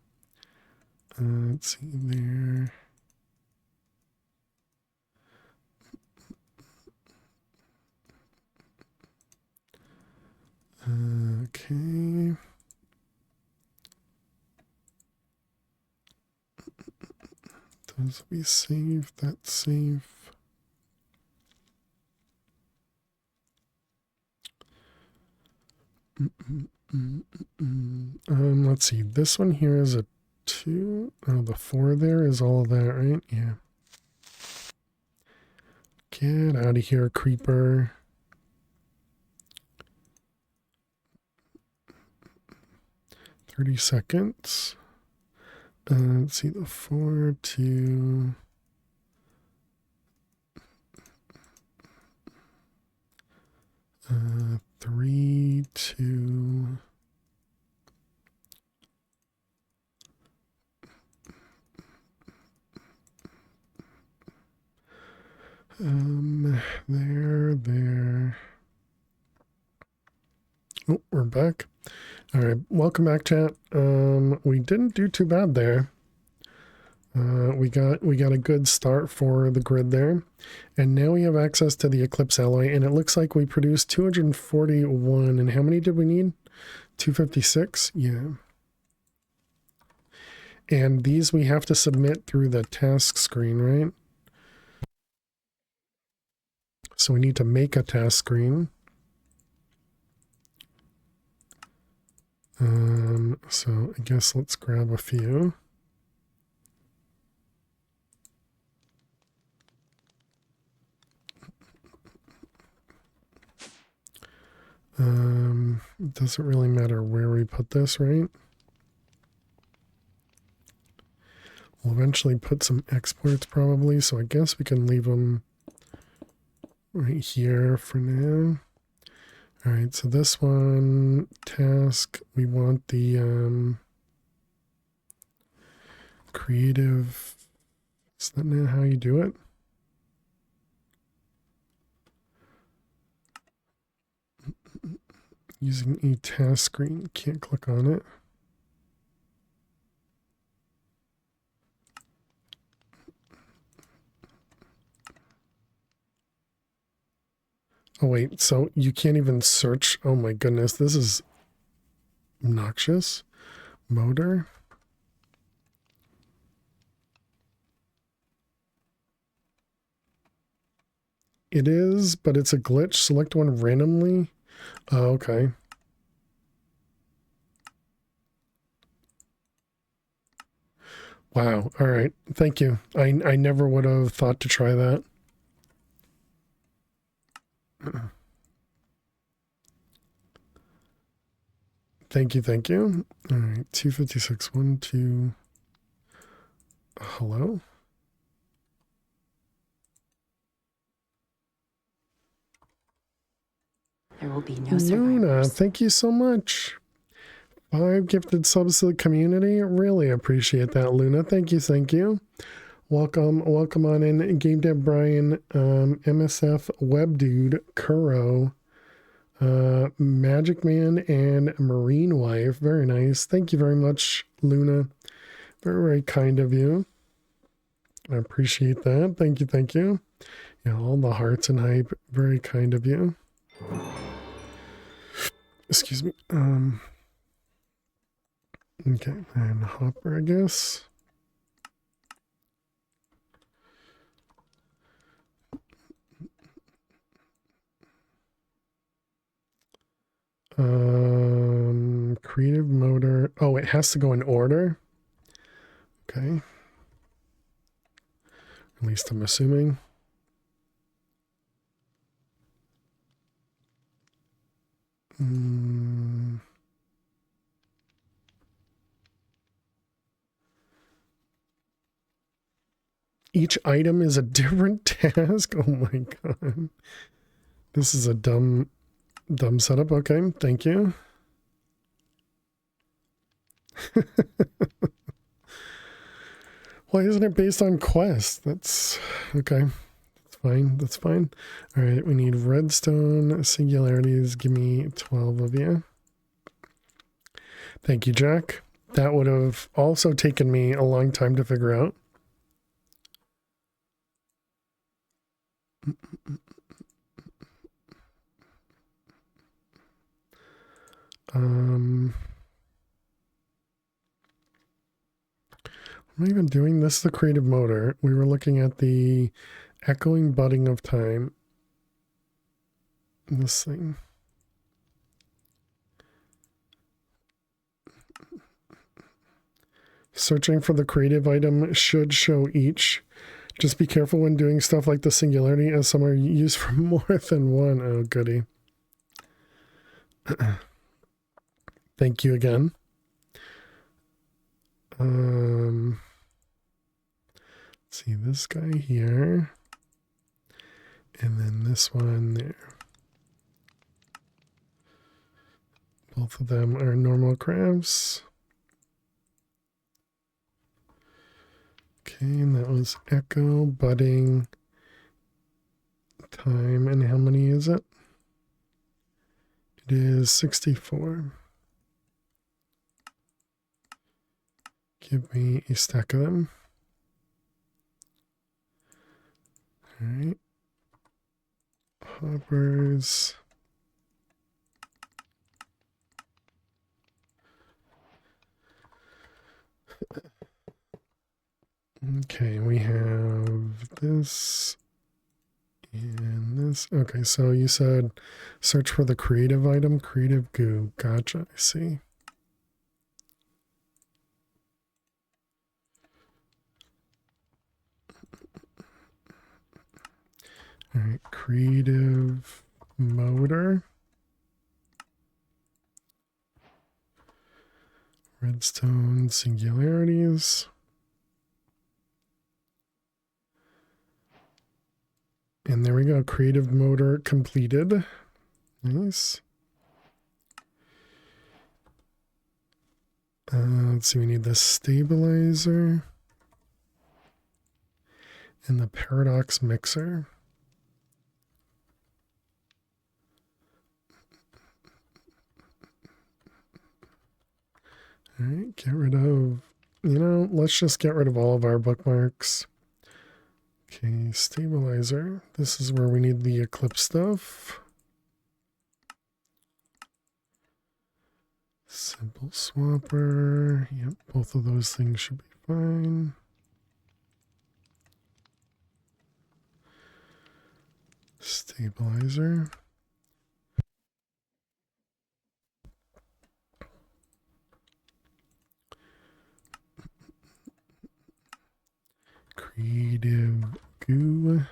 Let's see there. Okay. Does we save? That's safe. Let's see. This one here is a 2. Oh, the 4 there is all of that, right? Yeah. Get out of here, creeper. 30 seconds. Let's see, the 4, 2. Uh, 3, 2. There. Oh, we're back. All right, welcome back, chat. We didn't do too bad there. We got a good start for the grid there, and now we have access to the Eclipse alloy, and it looks like we produced 241. And how many did we need? 256. Yeah. And these we have to submit through the task screen, right? So we need to make a task screen. So I guess let's grab a few. It doesn't really matter where we put this, right? We'll eventually put some exports probably, so I guess we can leave them right here for now. All right, so this one, task, we want the creative. Is that not how you do it? Using a task screen, can't click on it. Oh wait, so you can't even search. Oh my goodness, this is obnoxious. Motor. It is, but it's a glitch. Select one randomly. Oh, okay. Wow. All right. Thank you. I never would have thought to try that. Thank you. Thank you. All right. 256. 1, 2. Hello? There will be no Luna, survivors. thank you so much. 5 gifted subs to the community. Really appreciate that, Luna. Thank you. Thank you. Welcome on in. Game Dev Brian, MSF Web Dude, Kuro, Magic Man, and Marine Wife. Very nice. Thank you very much, Luna. Very, very kind of you. I appreciate that. Thank you. Thank you. Yeah, all the hearts and hype. Very kind of you. Excuse me. Okay, and Hopper, I guess. Creative motor. Oh, it has to go in order. Okay. At least I'm assuming. Each item is a different task. Oh my god. This is a dumb setup. Okay, thank you. Why isn't it based on quest? That's okay. That's fine. That's fine. All right, we need redstone singularities. Give me 12 of you. Thank you, Jack. That would have also taken me a long time to figure out. I'm not even doing this. The creative motor. We were looking at the echoing budding of time. This thing. Searching for the creative item should show each. Just be careful when doing stuff like the singularity, as some are used for more than one. Oh, goody. Thank you again. Let's see this guy here. And then this one there. Both of them are normal crabs. Okay, and that was echo, budding, time, and how many is it? It is 64. Give me a stack of them. All right. Hoppers. Okay, we have this and this. Okay, so you said search for the creative item, creative goo. Gotcha, I see. All right, creative motor. Redstone singularities. And there we go. Creative motor completed. Nice. Let's see. We need the stabilizer and the paradox mixer. All right. Get rid of, let's just get rid of all of our bookmarks. Okay, stabilizer. This is where we need the eclipse stuff. Simple swapper. Yep, both of those things should be fine. Stabilizer. Creative goo.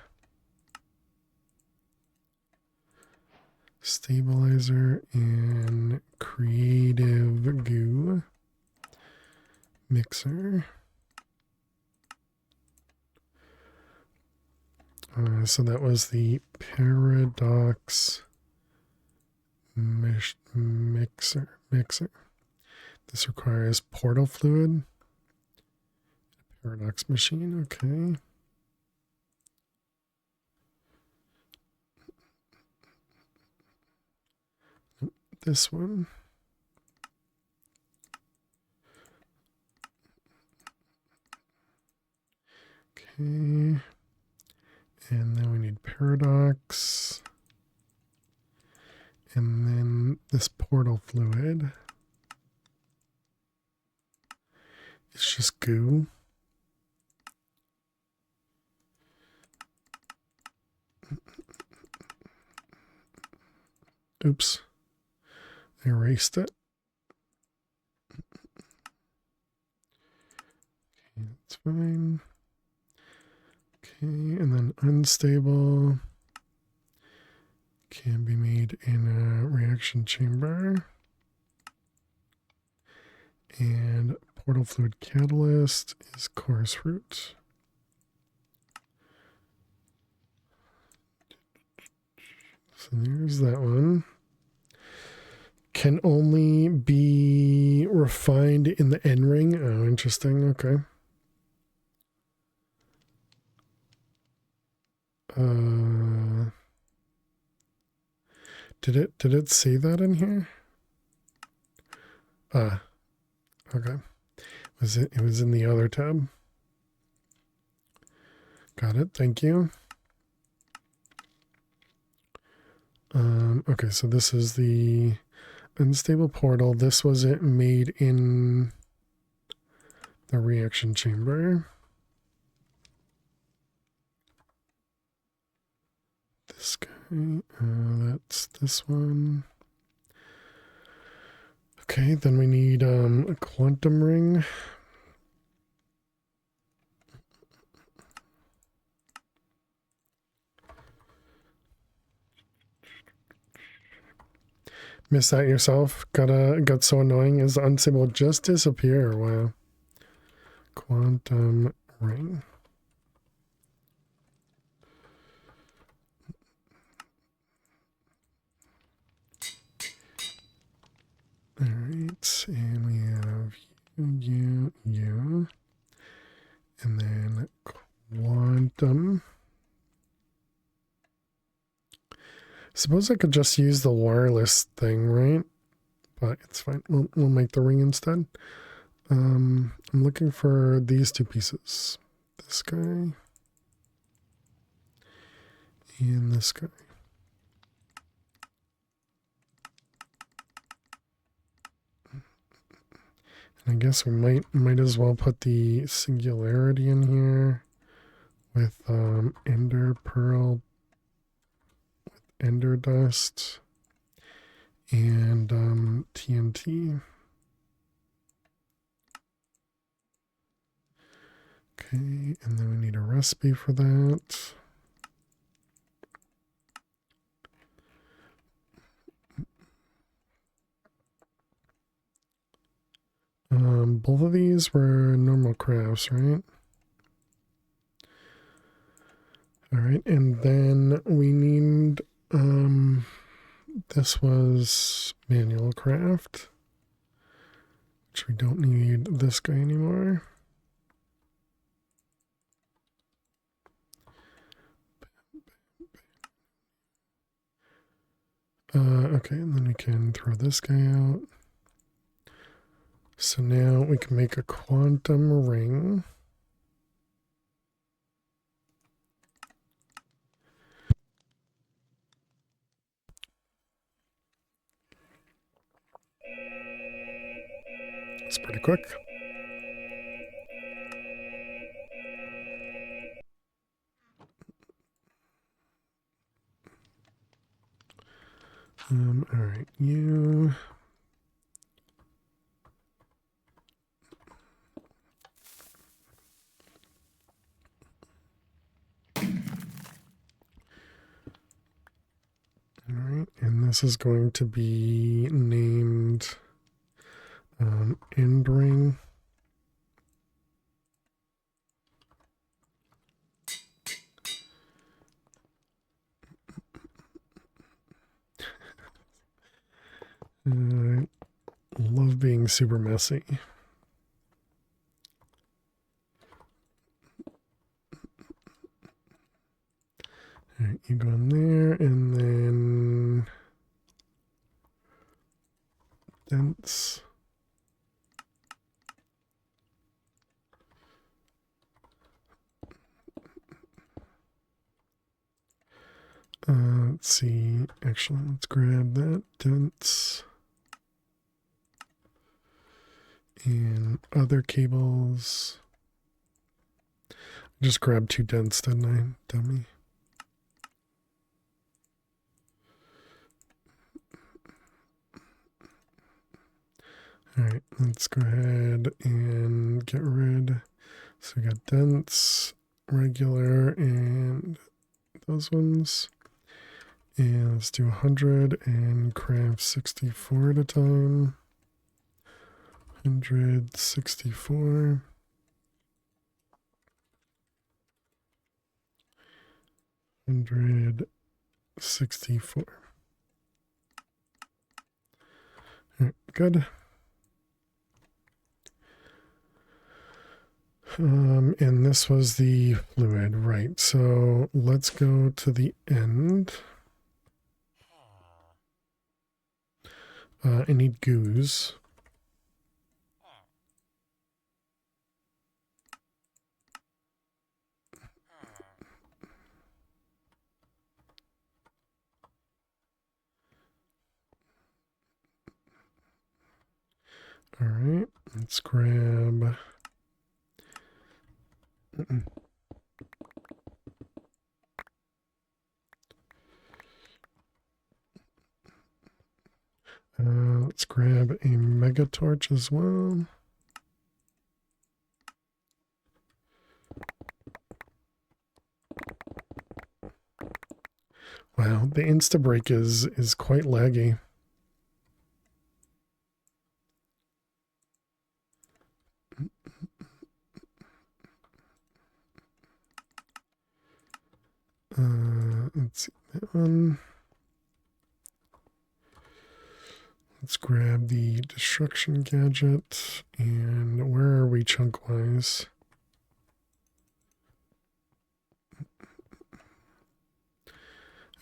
Stabilizer and creative goo. Mixer. So that was the paradox mixer. This requires portal fluid. Paradox machine, okay. This one. Okay. And then we need paradox. And then this portal fluid. It's just goo. Oops. I erased it. Okay, that's fine. Okay, and then unstable can be made in a reaction chamber. And portal fluid catalyst is coarse root. So there's that one. Can only be refined in the N ring. Oh, interesting. Okay. Did it say that in here? Okay. It was in the other tab. Got it. Thank you. Okay, so this is the unstable portal. This was it made in the reaction chamber. This guy, that's this one. Okay, then we need a quantum ring. Missed that yourself. Got so annoying. Is unstable just disappear? Wow. Quantum ring. All right, and we have you, and then quantum. Suppose I could just use the wireless thing, right? But it's fine. We'll make the ring instead. I'm looking for these two pieces. This guy and this guy. And I guess we might as well put the singularity in here with ender pearl, with ender dust, and TNT. Okay, and then we need a recipe for that. Both of these were normal crafts, right? All right, and then we need, this was manual craft, which we don't need this guy anymore. Okay, and then we can throw this guy out. So now we can make a quantum ring. pretty quick. All right, you. All right, and this is going to be named end ring. I love being super messy. All right, you go in there, and then dense. Let's see. Actually, let's grab that dense and other cables. Just grabbed 2 dents, didn't I, dummy? All right, let's go ahead and get rid. So we got dense, regular, and those ones. And let's do 100 and craft 64 at a time. 164. $164. All right, good. And this was the fluid, right? So let's go to the end. I need goos. All right, let's grab. Let's grab a mega torch as well. Wow, the insta break is quite laggy. Let's see that one. Let's grab the destruction gadget. And where are we chunk wise?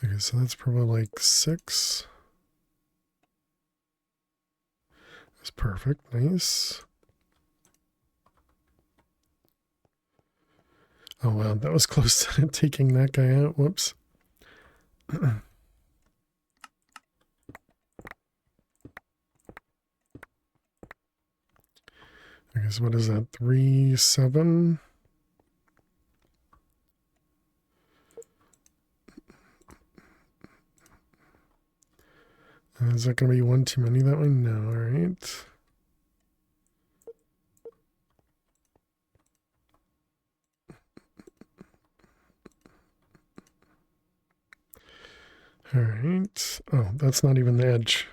Okay, so that's probably like 6. That's perfect. Nice. Oh wow, that was close to taking that guy out. Whoops. Okay, so what is that? 3, 7. Is that going to be one too many that way? No, all right. All right. Oh, that's not even the edge.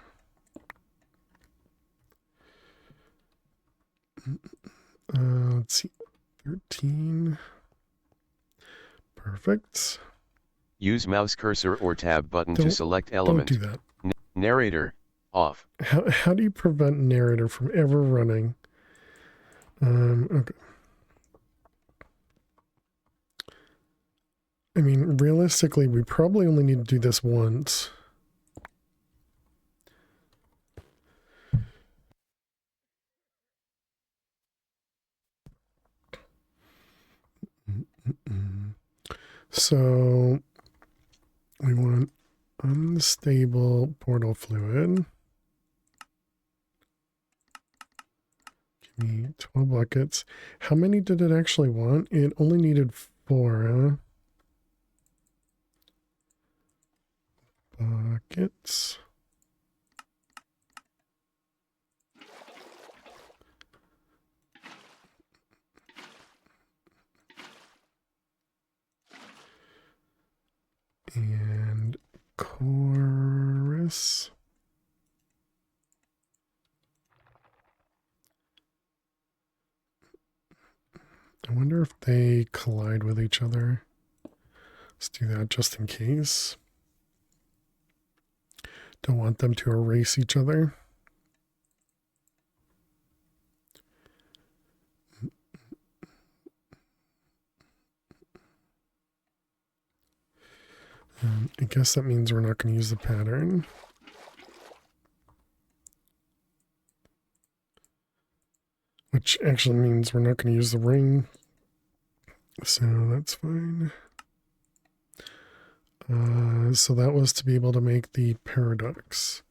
Let's see. 13. Perfect. Use mouse cursor or tab button to select element. Don't do that. Narrator, off. How do you prevent narrator from ever running? Okay. I mean, realistically, we probably only need to do this once. So we want unstable portal fluid. Give me 12 buckets. How many did it actually want? It only needed 4, buckets. And chorus. I wonder if they collide with each other. Let's do that just in case. Don't want them to erase each other. I guess that means we're not going to use the pattern. Which actually means we're not going to use the ring. So that's fine. So that was to be able to make the paradox.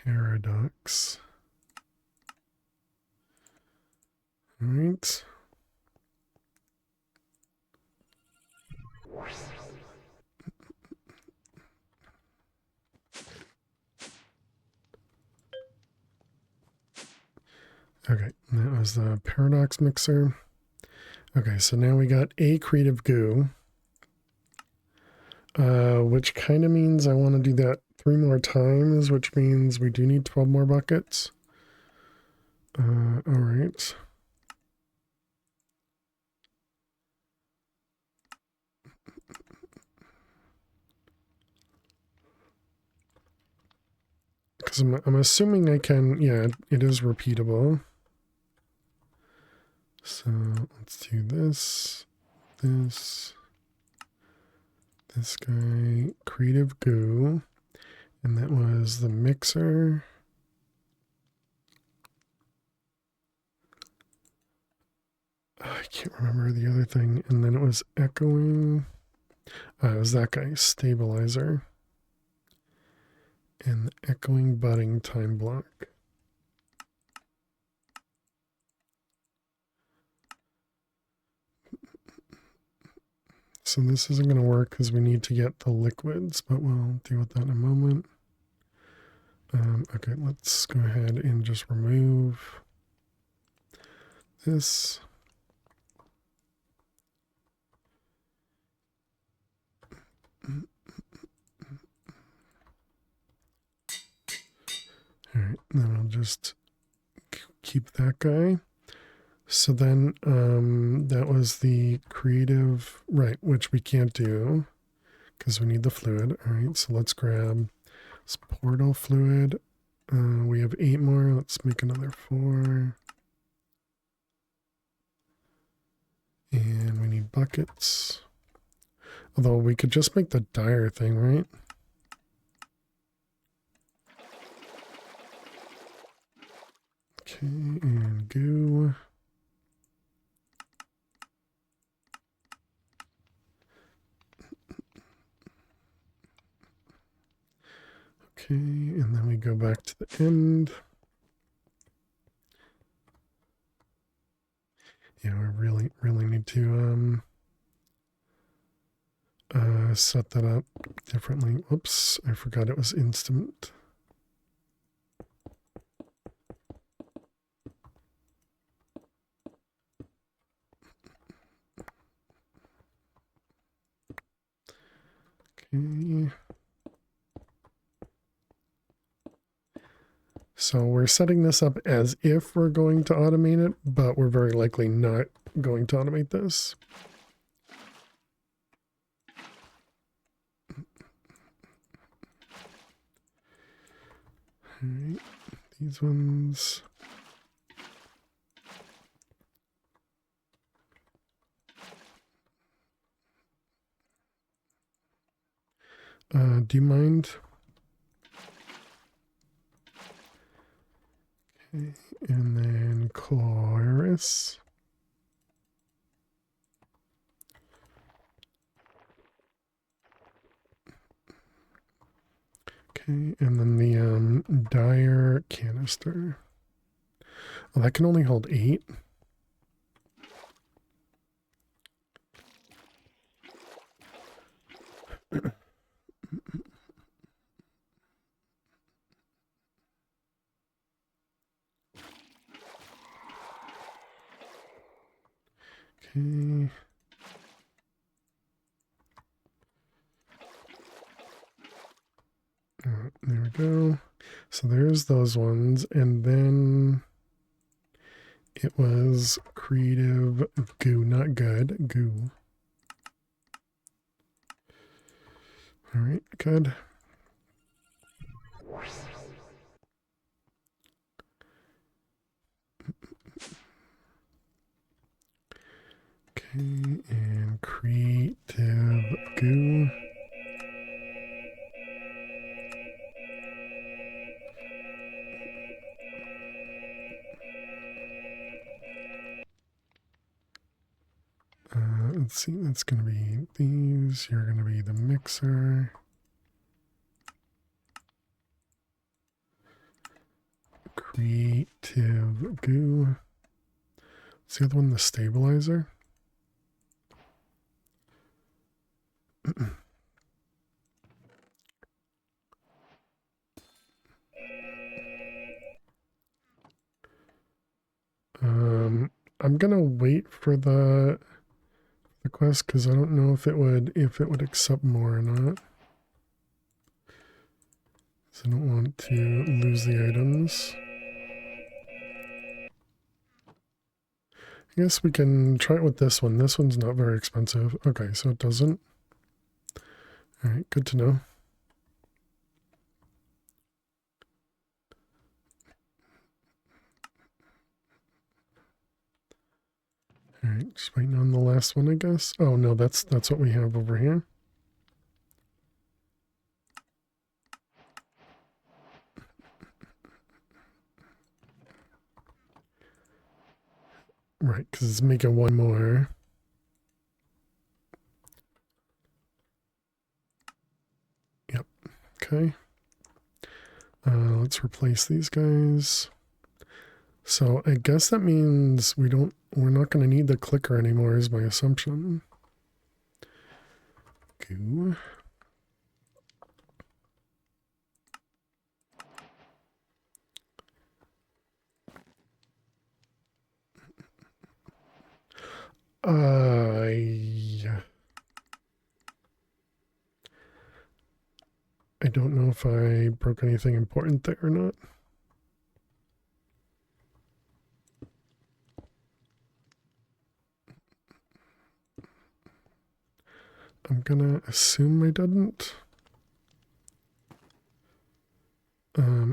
Paradox. All right. Okay, that was the paradox mixer. Okay, so now we got a creative goo, which kind of means I want to do that 3 more times, which means we do need 12 more buckets. All right. Because I'm assuming I can, yeah, it is repeatable. So let's do this, this guy, creative goo, and that was the mixer. I can't remember the other thing. And then it was echoing. It was that guy, stabilizer. And the echoing budding time block. So this isn't going to work because we need to get the liquids, but we'll deal with that in a moment. Okay, let's go ahead and just remove this. All right, then I'll just keep that guy. So then that was the creative, right, which we can't do because we need the fluid. All right, so let's grab this portal fluid. We have 8 more. Let's make another 4. And we need buckets. Although we could just make the dire thing, right? Okay, and goo. Okay, and then we go back to the end. Yeah, we really need to set that up differently. Whoops, I forgot it was instant. Okay. So we're setting this up as if we're going to automate it, but we're very likely not going to automate this. All right, these ones. Do you mind? Okay, and then chorus. Okay, and then the dyer canister. Oh, that can only hold 8. Okay. There we go. So there's those ones, and then it was creative goo, not good, goo. All right, good. Okay, and creative goo. Let's see, that's going to be these. You're going to be the mixer. Creative goo. What's the other one? The stabilizer. I'm gonna wait for the quest because I don't know if it would accept more or not. So I don't want to lose the items. I guess we can try it with this one. This one's not very expensive. Okay, so it doesn't. All right, good to know. All right, just waiting on the last one, I guess. Oh no, that's what we have over here. Right, because it's making one more. Yep. Okay. Let's replace these guys. So I guess that means we're not going to need the clicker anymore is my assumption. Goo. I don't know if I broke anything important there or not. I'm gonna assume I didn't.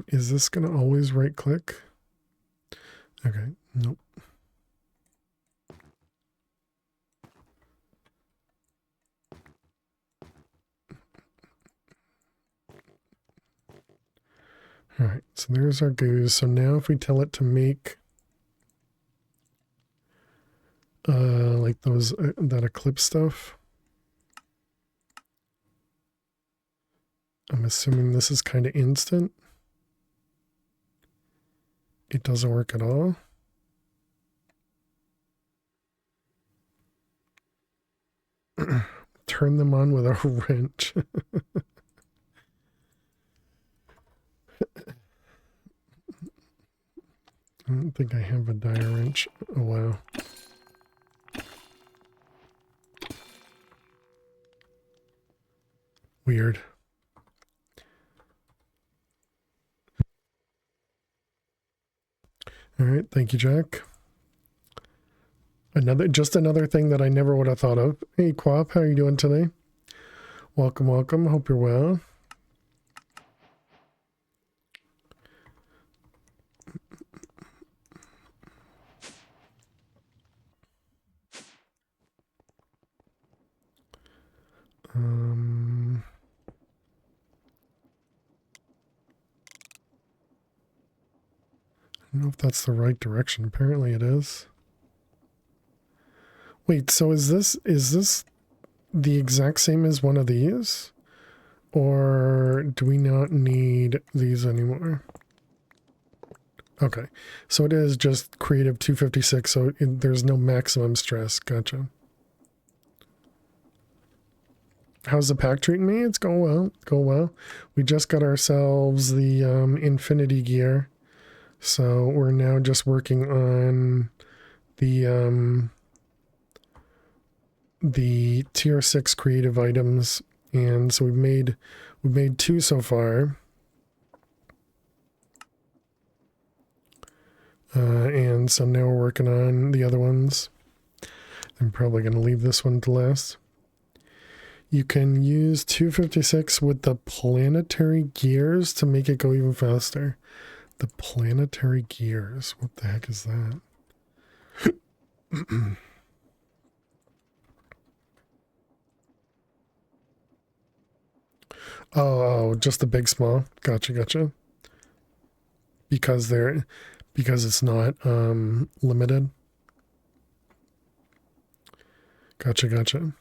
Is this gonna always right click? Okay, nope. All right, so there's our goose. So now if we tell it to make like those that eclipse stuff, I'm assuming this is kind of instant. It doesn't work at all. Turn them on with a wrench. I don't think I have a dyer wrench. Oh, wow. Weird. All right, thank you, Jack. Just another thing that I never would have thought of. Hey, Quap, how are you doing today? Welcome, welcome. Hope you're well. I don't know if that's the right direction. Apparently it is. Wait, so is this the exact same as one of these? or do we not need these anymore? Okay, so it is just creative 256, so there's no maximum stress. Gotcha. How's the pack treating me? It's going well. Going well. We just got ourselves the infinity gear, so we're now just working on the tier 6 creative items, and so we've made 2 so far. And so now we're working on the other ones. I'm probably going to leave this one to last. You can use 256 with the planetary gears to make it go even faster. The planetary gears. What the heck is that? Oh, just the big small. Gotcha. Because it's not limited. Gotcha.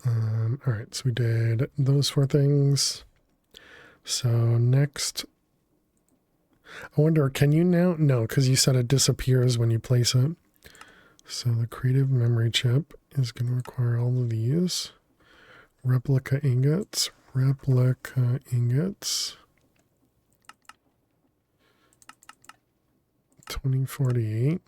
All right, so we did those 4 things. So next, I wonder, can you now? No, because you said it disappears when you place it. So the creative memory chip is going to require all of these. Replica ingots. 2048.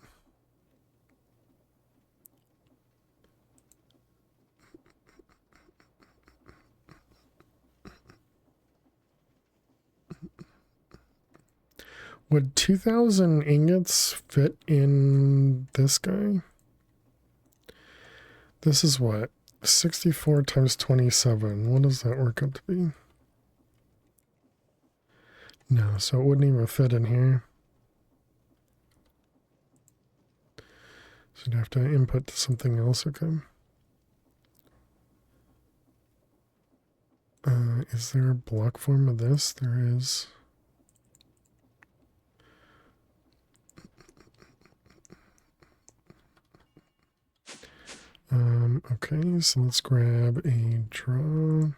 Would 2,000 ingots fit in this guy? This is what? 64 times 27. What does that work out to be? No, so it wouldn't even fit in here. So you'd have to input to something else, okay. Is there a block form of this? There is. Okay, so let's grab a draw.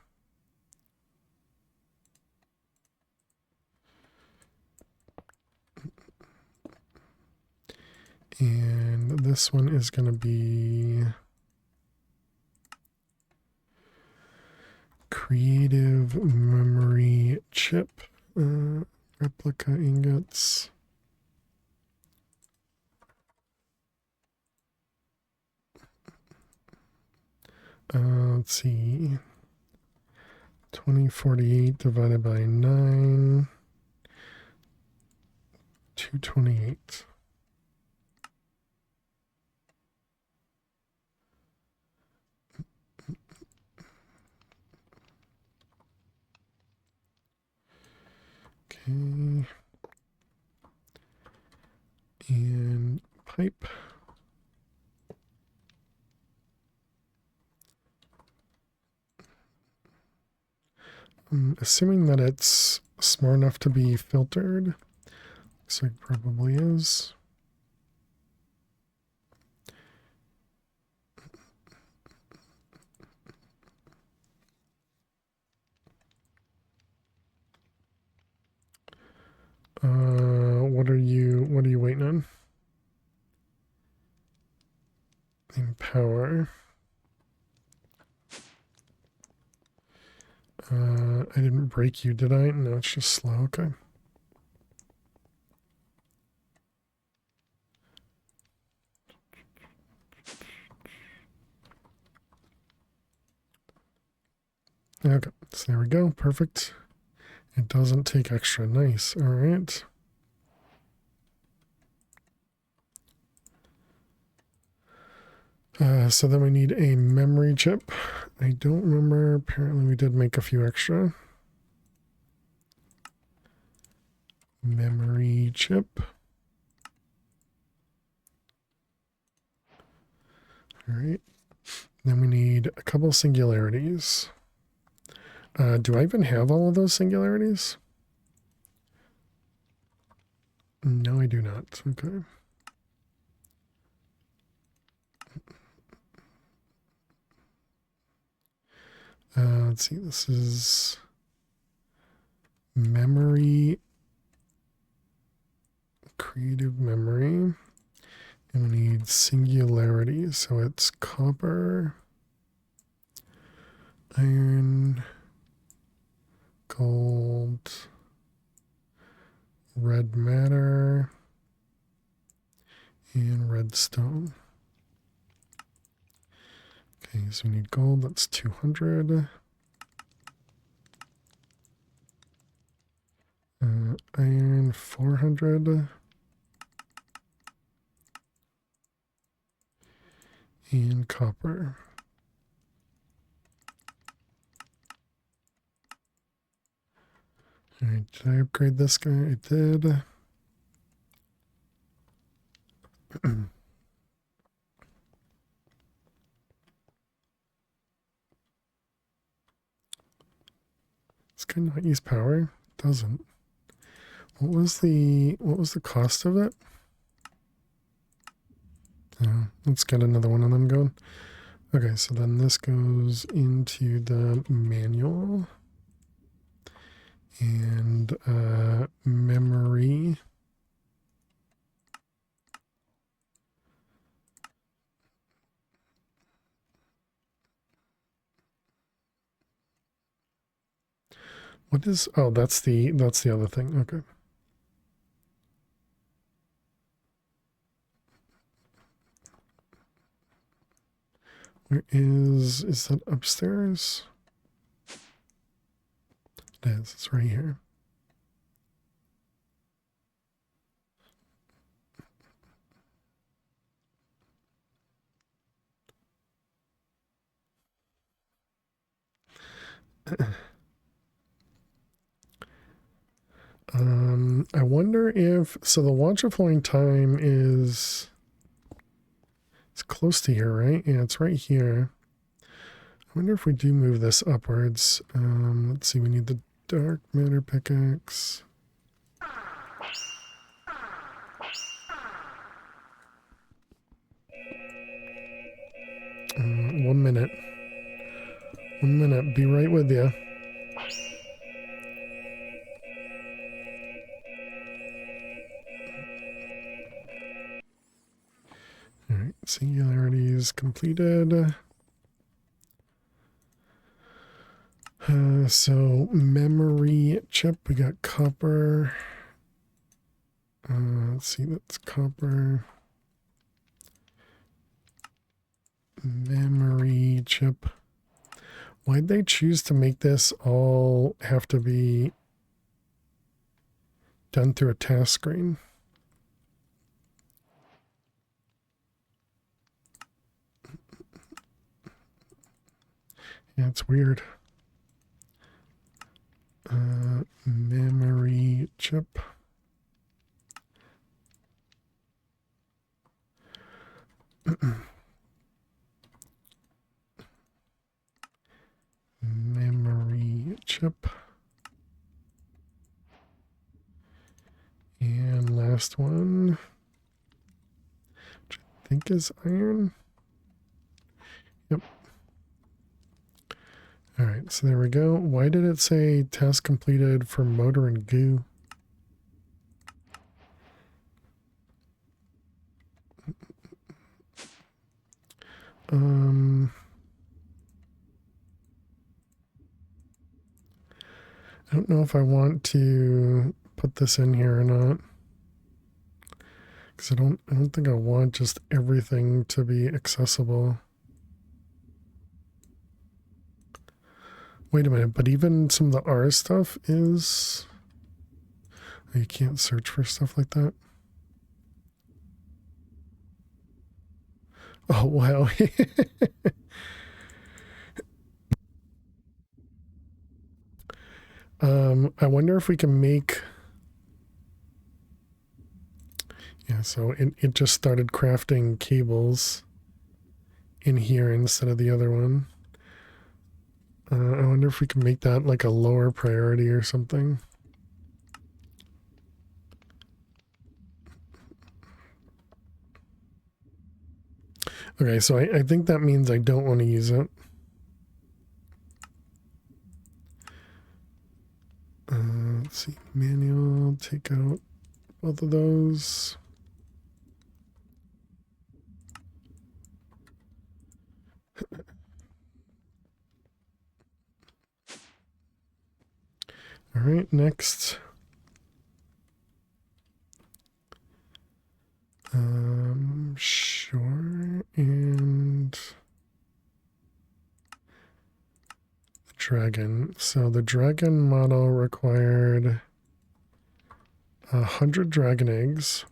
And this one is going to be creative memory chip, replica ingots. Let's see, 2048 divided by 9, 228. Okay. And pipe. I'm assuming that it's smart enough to be filtered. Looks like it probably is. What are you waiting on? In power. I didn't break you, did I? No, it's just slow. Okay. Okay, so there we go. Perfect. It doesn't take extra. Nice. All right. So then we need a memory chip. I don't remember. Apparently we did make a few extra. Memory chip. All right. Then we need a couple singularities. Do I even have all of those singularities? No, I do not. Okay. Let's see, this is memory, creative memory, and we need singularity. So it's copper, iron, gold, red matter, and redstone. Okay, so we need gold, that's 200. Iron, 400. And copper. Alright, did I upgrade this guy? I did. This guy not use power? It doesn't. What was the cost of it? Let's get another one of them going. Okay, so then this goes into the manual and memory. What is, oh, that's the other thing. Okay. Where is that upstairs? It is, it's right here. I wonder if, so the launcher flowing time is, it's close to here, right? Yeah, it's right here. I wonder if we do move this upwards. Let's see, we need the dark matter pickaxe. 1 minute. 1 minute, be right with you. Alright, singularity is completed. So memory chip, we got copper. Let's see, that's copper. Memory chip. Why'd they choose to make this all have to be done through a task screen? Yeah, it's weird. Memory chip. Memory chip. And last one, which I think is iron. Yep. All right, so there we go. Why did it say task completed for motor and goo? I don't know if I want to put this in here or not, because I don't think I want just everything to be accessible. Wait a minute, but even some of the R stuff is, oh, you can't search for stuff like that. Oh wow. I wonder if we can make, yeah, so it just started crafting cables in here instead of the other one. I wonder if we can make that like a lower priority or something. Okay, so I think that means I don't want to use it. see, manual, take out both of those. All right, next. Sure, and the dragon. So the dragon model required 100 dragon eggs.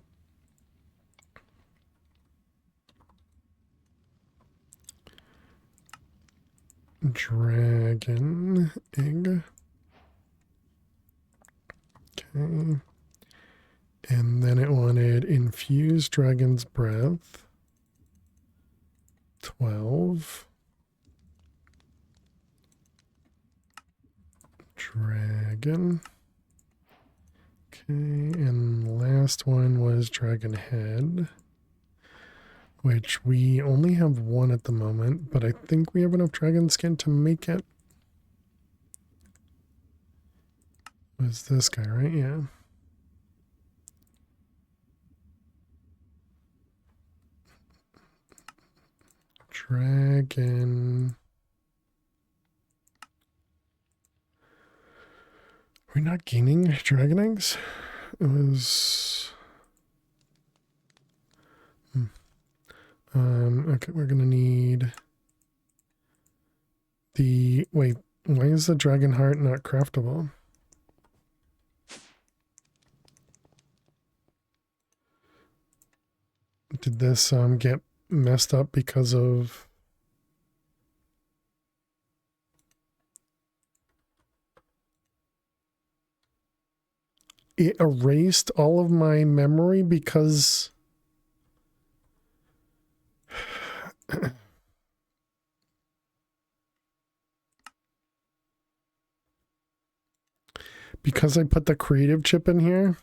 Dragon egg. Okay. And then it wanted infused dragon's breath. 12. Dragon. Okay, and the last one was dragon head, which we only have one at the moment, but I think we have enough dragon skin to make it. Was this guy, right? Yeah. Dragon. We're not gaining dragon eggs? It was... okay, we're gonna need the... Wait, why is the dragon heart not craftable? Did this get messed up because of... It erased all of my memory because... because I put the creative chip in here.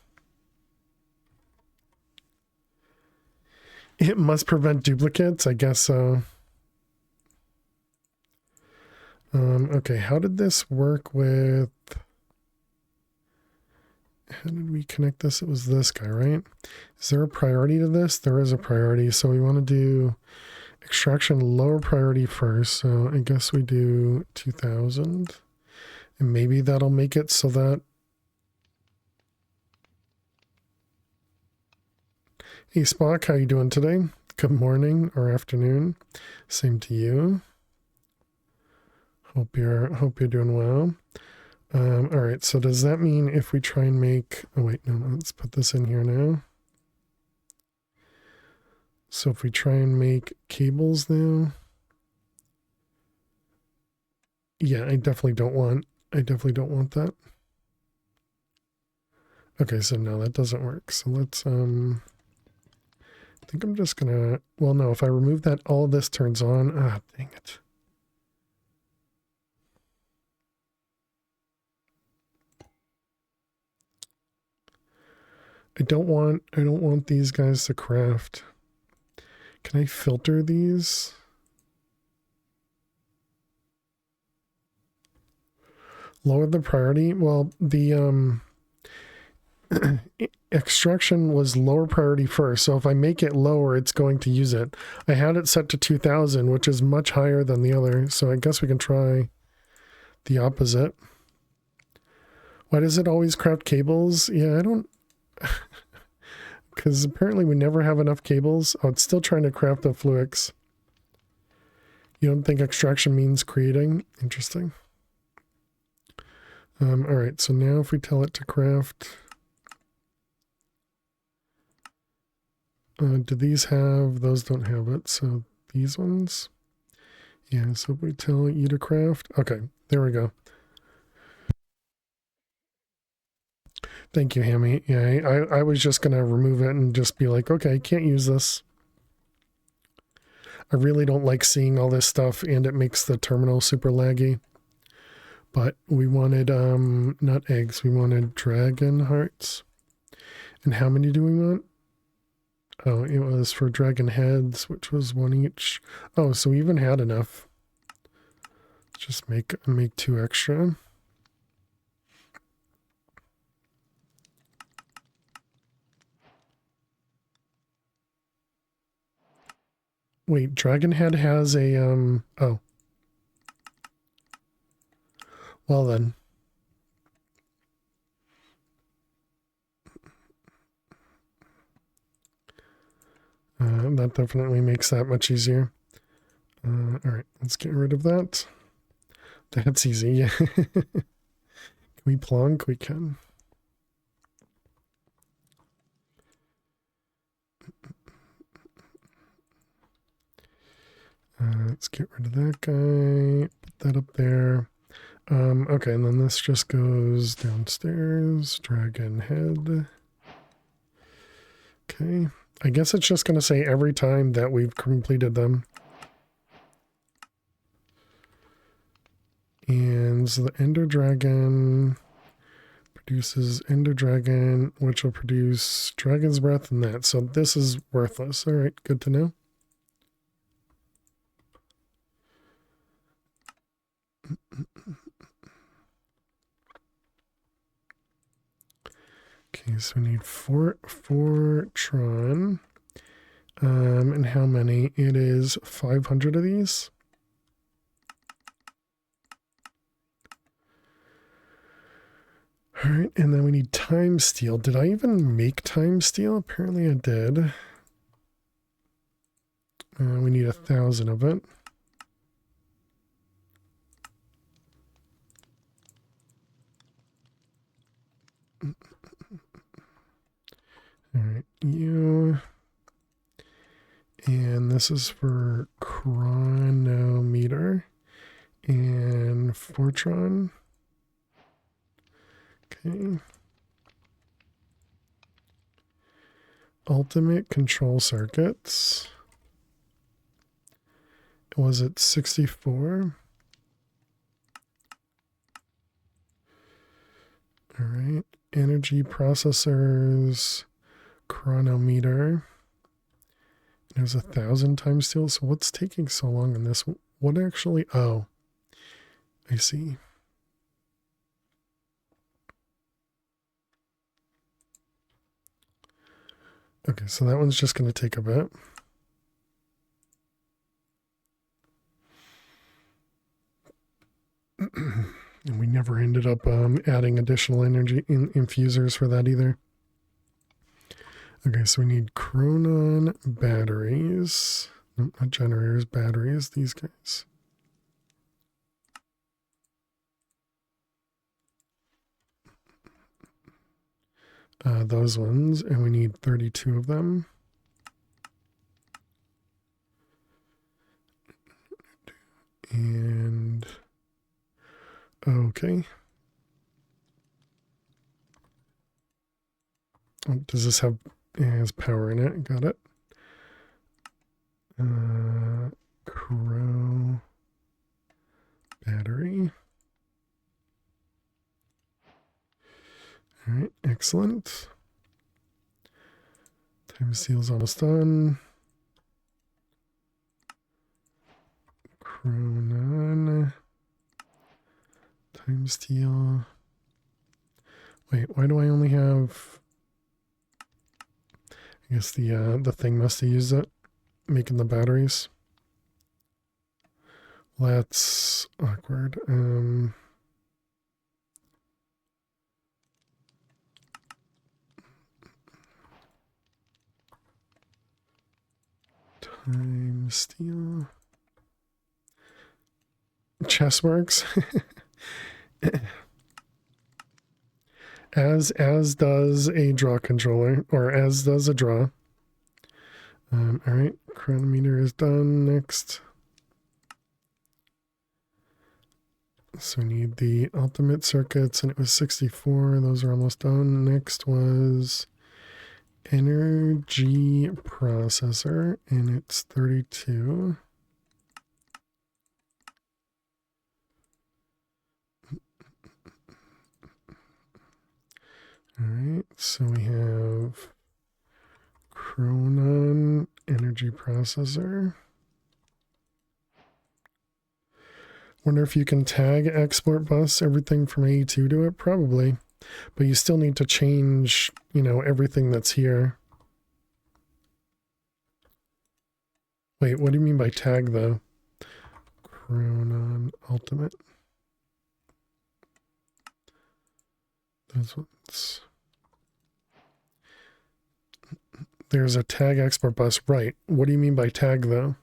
It must prevent duplicates, I guess so. Okay, how did this work with... How did we connect this? It was this guy, right? Is there a priority to this? There is a priority. So we want to do extraction lower priority first. So I guess we do 2000. And maybe that'll make it so that... Hey Spock, how you doing today? Good morning or afternoon. Same to you. Hope you're doing well. All right, so does that mean if we try and make... Oh, wait, no, let's put this in here now. So if we try and make cables now... Yeah, I definitely don't want that. Okay, so no, that doesn't work. So let's... I think I'm just gonna... Well, no, if I remove that, all of this turns on. Ah, dang it. I don't want these guys to craft. Can I filter these? Lower the priority? Well, the extraction was lower priority first. So if I make it lower, it's going to use it. I had it set to 2000, which is much higher than the other. So I guess we can try the opposite. Why does it always craft cables? Yeah, I don't... Because apparently we never have enough cables. Oh, it's still trying to craft the Fluix. You don't think extraction means creating? Interesting. All right, so now if we tell it to craft... do these have... Those don't have it, so these ones? Yeah, so if we tell you to craft... Okay, there we go. Thank you, Hammy. Yeah, I was just going to remove it and just be like, okay, can't use this. I really don't like seeing all this stuff, and it makes the terminal super laggy. But we wanted, not eggs, we wanted dragon hearts. And how many do we want? Oh, it was for dragon heads, which was one each. Oh, so we even had enough. Just make 2 extra. wait, Dragonhead has a, oh. Well then. That definitely makes that much easier. Alright, let's get rid of that. That's easy, yeah. Can we plonk? We can. Let's get rid of that guy. Put that up there. Okay, and then this just goes downstairs. Dragon head. Okay. I guess it's just going to say every time that we've completed them. And so the Ender Dragon produces Ender Dragon, which will produce Dragon's Breath and that. So this is worthless. All right, good to know. Okay, so we need four Tron. And how many? It is 500 of these. All right, and then we need Time Steel. Did I even make Time Steel? Apparently I did. We need 1,000 of it. All right, you. And this is for chronometer and Fortron. Okay. Ultimate control circuits. Was it 64? All right. Energy processors, chronometer. There's 1,000 Time Steel. So what's taking so long in this? What actually? Oh, I see. Okay, so that one's just going to take a bit. And we never ended up adding additional energy infusers for that either. Okay, so we need Chronon batteries. Nope, not generators, batteries, these guys. Those ones, and we need 32 of them. And okay. Oh, does this have, it has power in it? Got it. Crow battery. All right, excellent. Time Steel's almost done. Chronon. Time Steel. Wait, why do I only have? I guess the thing must have used it, making the batteries. Well, that's awkward. Time Steel. Chess works. as does a draw controller, or as does a draw. All right, chronometer is done. Next, so we need the ultimate circuits, and it was 64. Those are almost done. Next was energy processor, and it's 32. All right, so we have Chronon energy processor. Wonder if you can tag export bus everything from A2 to it? Probably. But you still need to change, you know, everything that's here. Wait, what do you mean by tag though? Chronon Ultimate. Those ones. There's a tag export bus, right? What do you mean by tag though?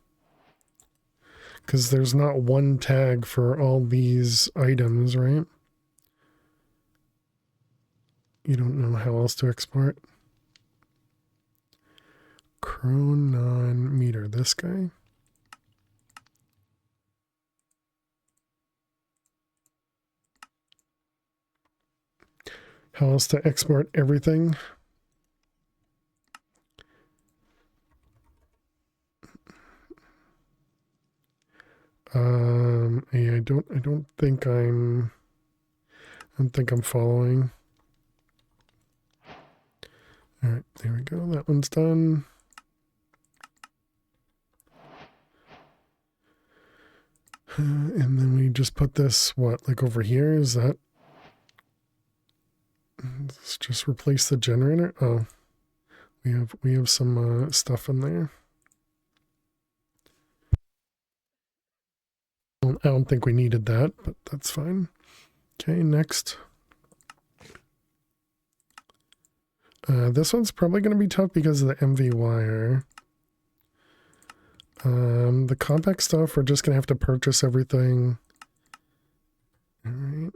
Because there's not one tag for all these items, right? You don't know how else to export. Chronon meter, this guy. How else to export everything? Yeah, I don't think I'm following. All right, there we go. That one's done. And then we just put this, what, like over here? Is that? Let's just replace the generator. Oh, we have some stuff in there. I don't think we needed that, but that's fine. Okay, next. This one's probably going to be tough because of the MV wire. The compact stuff, we're just going to have to purchase everything. All right.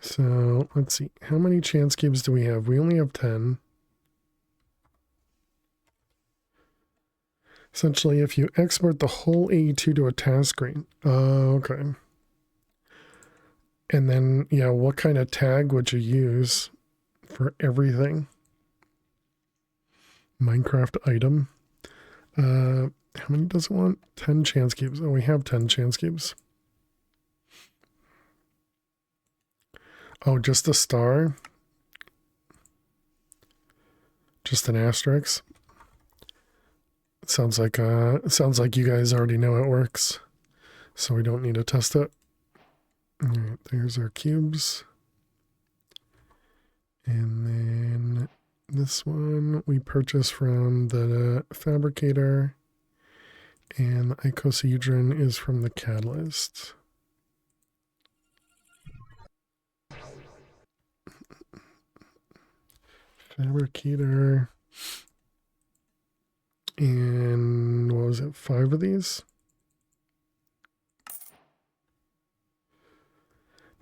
So let's see. How many chance cubes do we have? We only have 10. Essentially, if you export the whole AE2 to a task screen. Okay. And then, yeah, what kind of tag would you use for everything? Minecraft item. How many does it want? 10 chance cubes. Oh, we have 10 chance cubes. Oh, just a star? Just an asterisk? Sounds like you guys already know it works, so we don't need to test it. All right, there's our cubes. And then this one we purchased from the fabricator, and the icosahedron is from the catalyst. Fabricator. And what was it, 5 of these?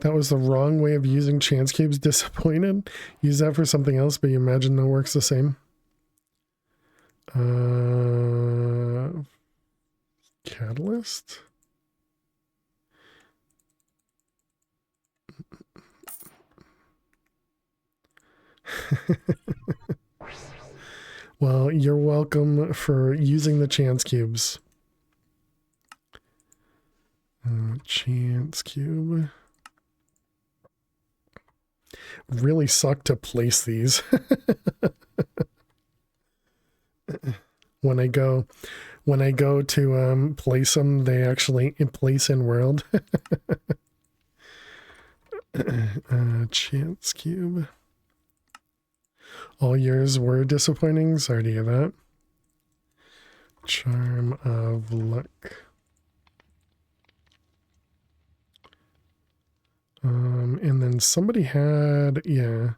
That was the wrong way of using chance cubes. Disappointed. Use that for something else, but you imagine that works the same. Catalyst? Well, you're welcome for using the chance cubes. Chance cube. Really suck to place these. When I go to place them, they actually place in world. Chance cube. All yours were disappointing. Sorry to hear that. Charm of luck. And then somebody had, yeah,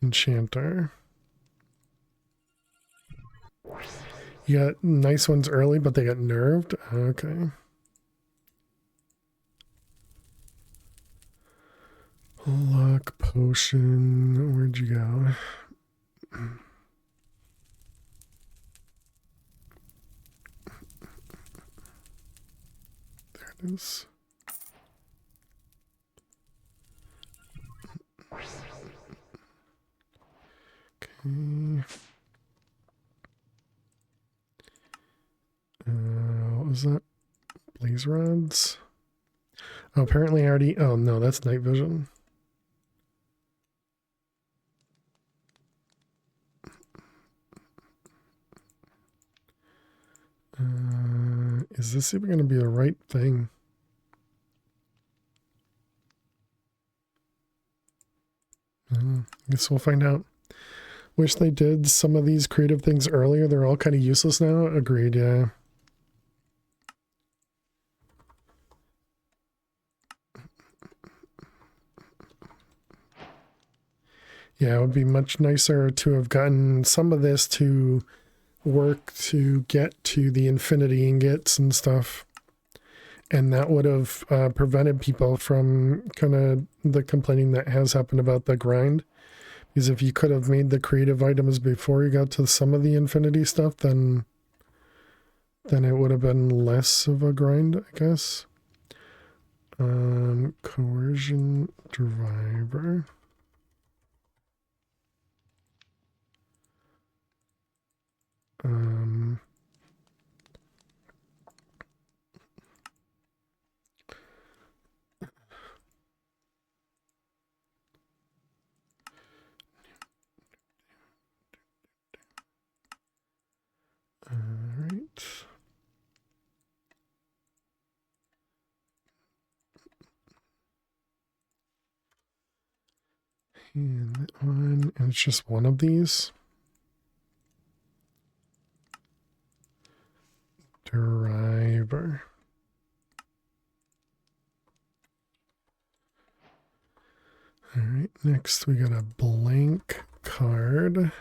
enchanter. You got nice ones early, but they got nerfed. Okay. Luck potion. Where'd you go? There it is. Okay. What was that? Blaze rods. Oh, apparently I already. Oh no, that's night vision. Is this even going to be the right thing? I guess we'll find out. Wish they did some of these creative things earlier. They're all kind of useless now. Agreed, yeah. Yeah, it would be much nicer to have gotten some of this to work to get to the infinity ingots and stuff. And that would have prevented people from kind of the complaining that has happened about the grind. Because if you could have made the creative items before you got to some of the infinity stuff, then it would have been less of a grind, I guess. Coercion driver. All right. And that one, and it's just one of these. Driver. All right, next we got a blank card.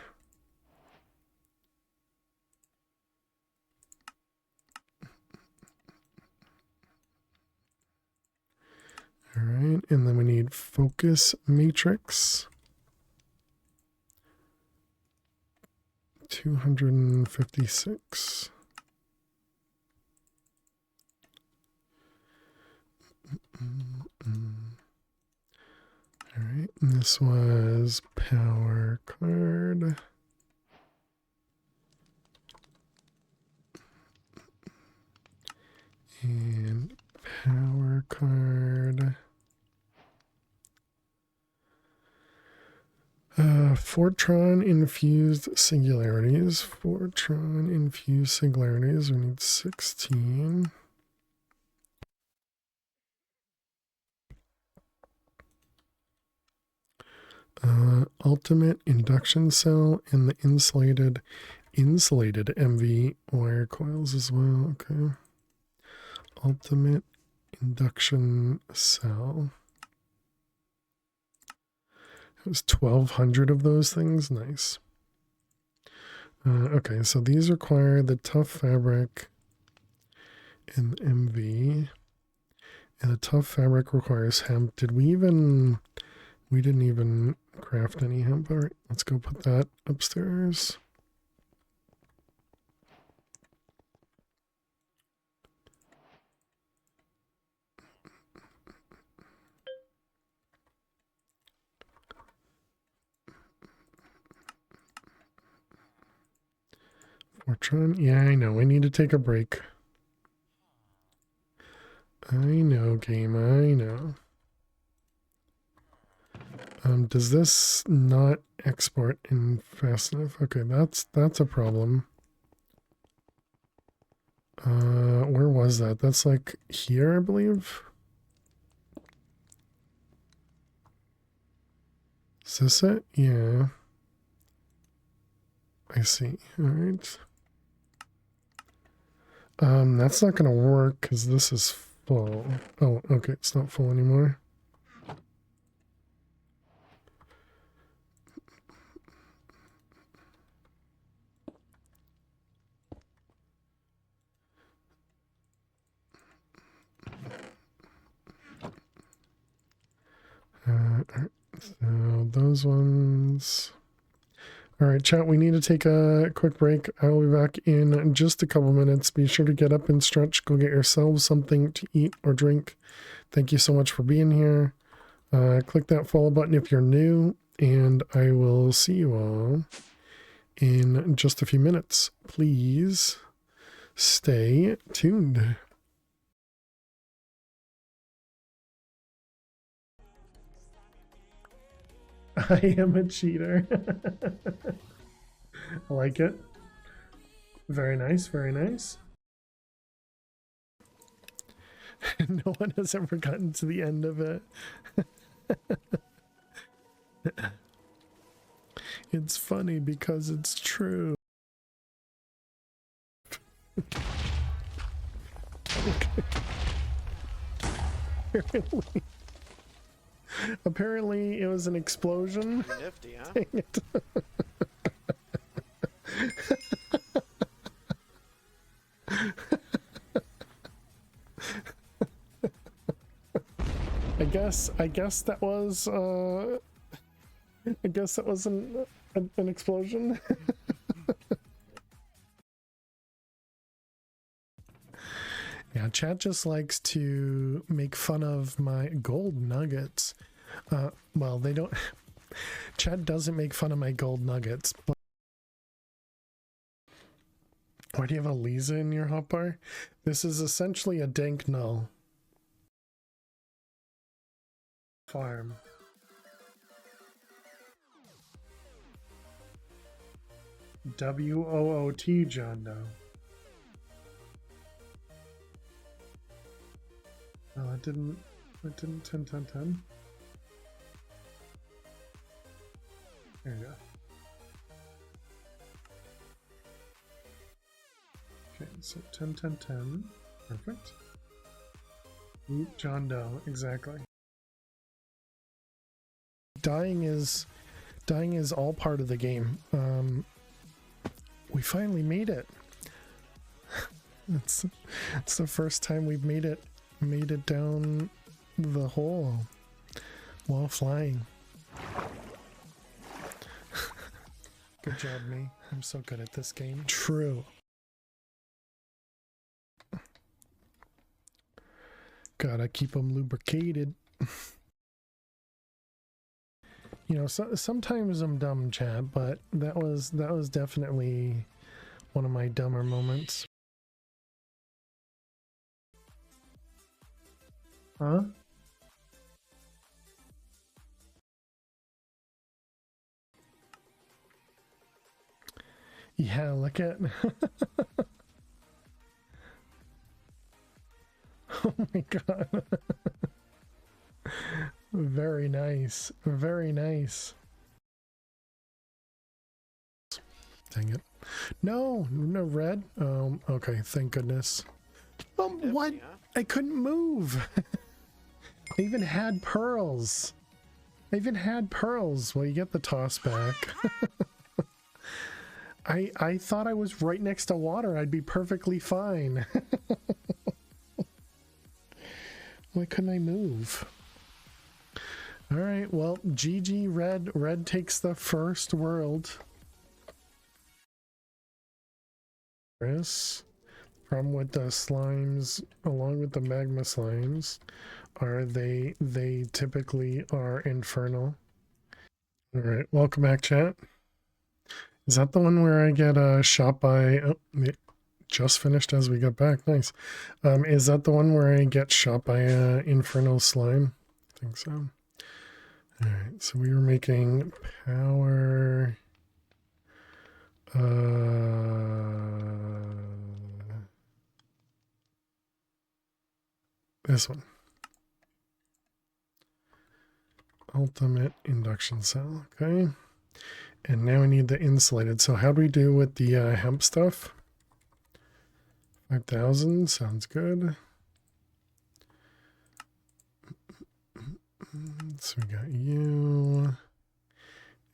All right, and then we need focus matrix. 256. All right, and this was power card. And power card. Fortron infused singularities. Fortron infused singularities. We need 16. Ultimate induction cell and the insulated MV wire coils as well. Okay. Ultimate induction cell. It was 1,200 of those things. Nice. Okay, so these require the tough fabric and the MV. And the tough fabric requires hemp. Did we even... We didn't even craft any hemp. All right, let's go put that upstairs. Fortron? Yeah, I know. I need to take a break. I know, game. I know. Does this not export in fast enough? Okay, that's a problem. Where was that? That's like here, I believe. Is this it? Yeah. I see. All right. That's not gonna work because this is full. Oh, okay, it's not full anymore. So those ones. All right, chat, we need to take a quick break. I will be back in just a couple minutes. Be sure to get up and stretch. Go get yourselves something to eat or drink. Thank you so much for being here. Click that follow button if you're new, and I will see you all in just a few minutes. Please stay tuned. I am a cheater. I like it. Very nice, very nice. No one has ever gotten to the end of it. It's funny because it's true. Apparently, apparently it was an explosion. Nifty, huh? Dang it. I guess that was I guess that was an explosion. Yeah, chat just likes to make fun of my gold nuggets. Well, they don't. Chat doesn't make fun of my gold nuggets. But why do you have a Lisa in your hotbar? This is essentially a dank null. Farm. WOOT, John Doe. Oh, it didn't 10, 10, 10. There you go. Okay, so 10, 10, 10. Perfect. Ooh, John Doe, exactly. Dying is all part of the game. We finally made it. It's the first time we've made it down the hole while flying. Good job, me. I'm so good at this game. True. Gotta keep them lubricated. You know, sometimes I'm dumb, Chad, but that was definitely one of my dumber moments. Huh? Yeah, look at... Oh my god. Very nice. Very nice. Dang it. No red. Okay, thank goodness. What? Huh? I couldn't move. I even had pearls. Well, you get the toss back. I thought I was right next to water. I'd be perfectly fine. Why couldn't I move? All right, well, GG red. Red takes the first world. Chris, problem with the slimes, along with the magma slimes, are they typically are infernal. All right, welcome back, chat. Is that the one where I get shot by? Oh, it just finished as we got back. Nice. Is that the one where I get shot by a infernal slime? I think so. All right, so we were making power. This one. Ultimate induction cell. Okay. And now we need the insulated. So how do we do with the hemp stuff? 5,000 sounds good. So we got you,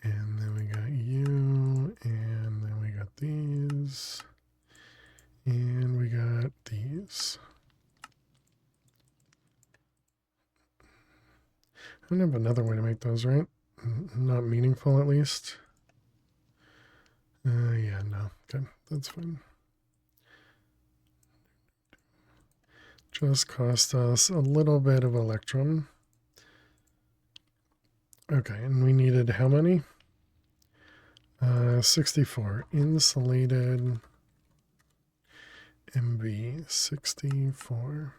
and then we got you, and then we got these, and we got these. I don't have another way to make those, right? Not meaningful, at least. Yeah, no. Okay, that's fine. Just cost us a little bit of electrum. Okay, and we needed how many? 64. Insulated MB 64.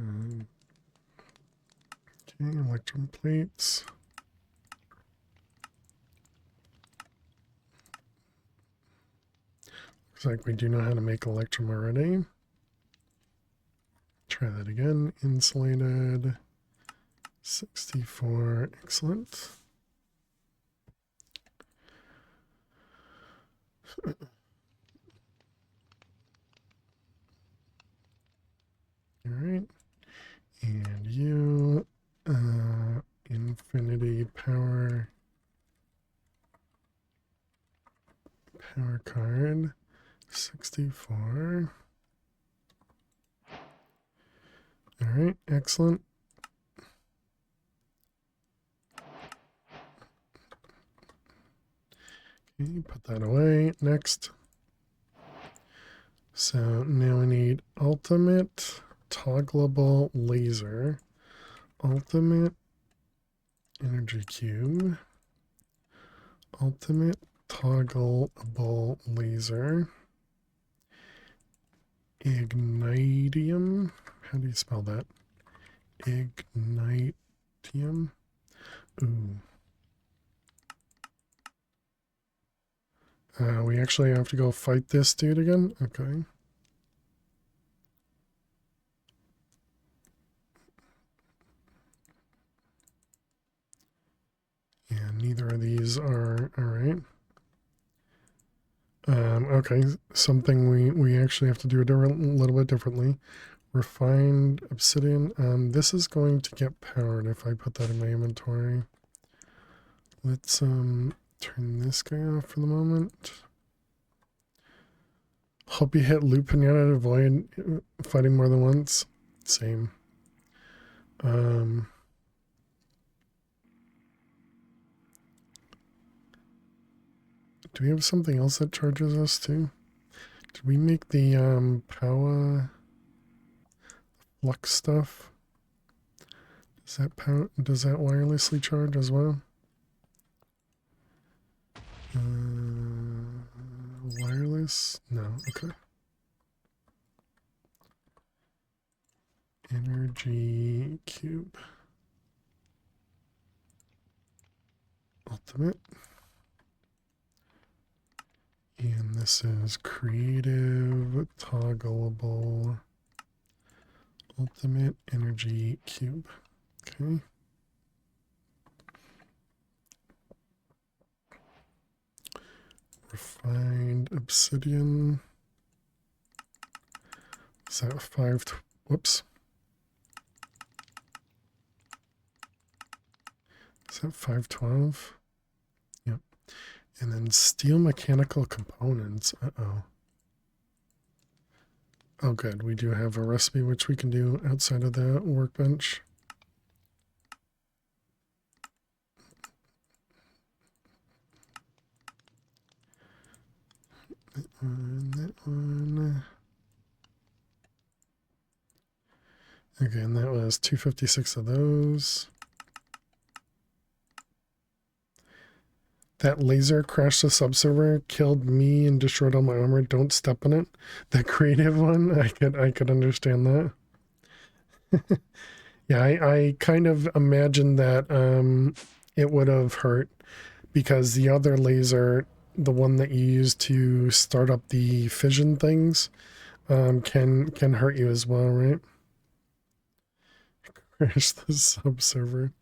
Okay, electrum plates. Looks like we do know how to make electrum already. Try that again. Insulated 64. Excellent. All right. And you, infinity power card, 64. All right, excellent. Okay, put that away. Next. So now we need ultimate toggleable laser, ultimate energy cube, ultimate toggleable laser, ignitium. How do you spell that? Ignitium. Ooh. We actually have to go fight this dude again? Okay. Yeah, neither of these are alright. Okay, something we actually have to do a little bit differently. Refined obsidian. This is going to get powered if I put that in my inventory. Let's turn this guy off for the moment. Hope you hit loop pinata to avoid fighting more than once. Same. Do we have something else that charges us too? Did we make the power flux stuff? Does that wirelessly charge as well? Wireless? No, okay. Energy cube. Ultimate. And this is creative toggleable ultimate energy cube. Okay. Refined obsidian. Is that whoops. Is that 512? Yep. And then steel mechanical components. Uh-oh. Oh, good. We do have a recipe which we can do outside of the workbench. That one. Okay, and that was 256 of those. That laser crashed the subserver, killed me, and destroyed all my armor. Don't step on it. The creative one, I could understand that. Yeah, I kind of imagined that it would have hurt because the other laser, the one that you use to start up the fission things, can hurt you as well, right? Crash the subserver.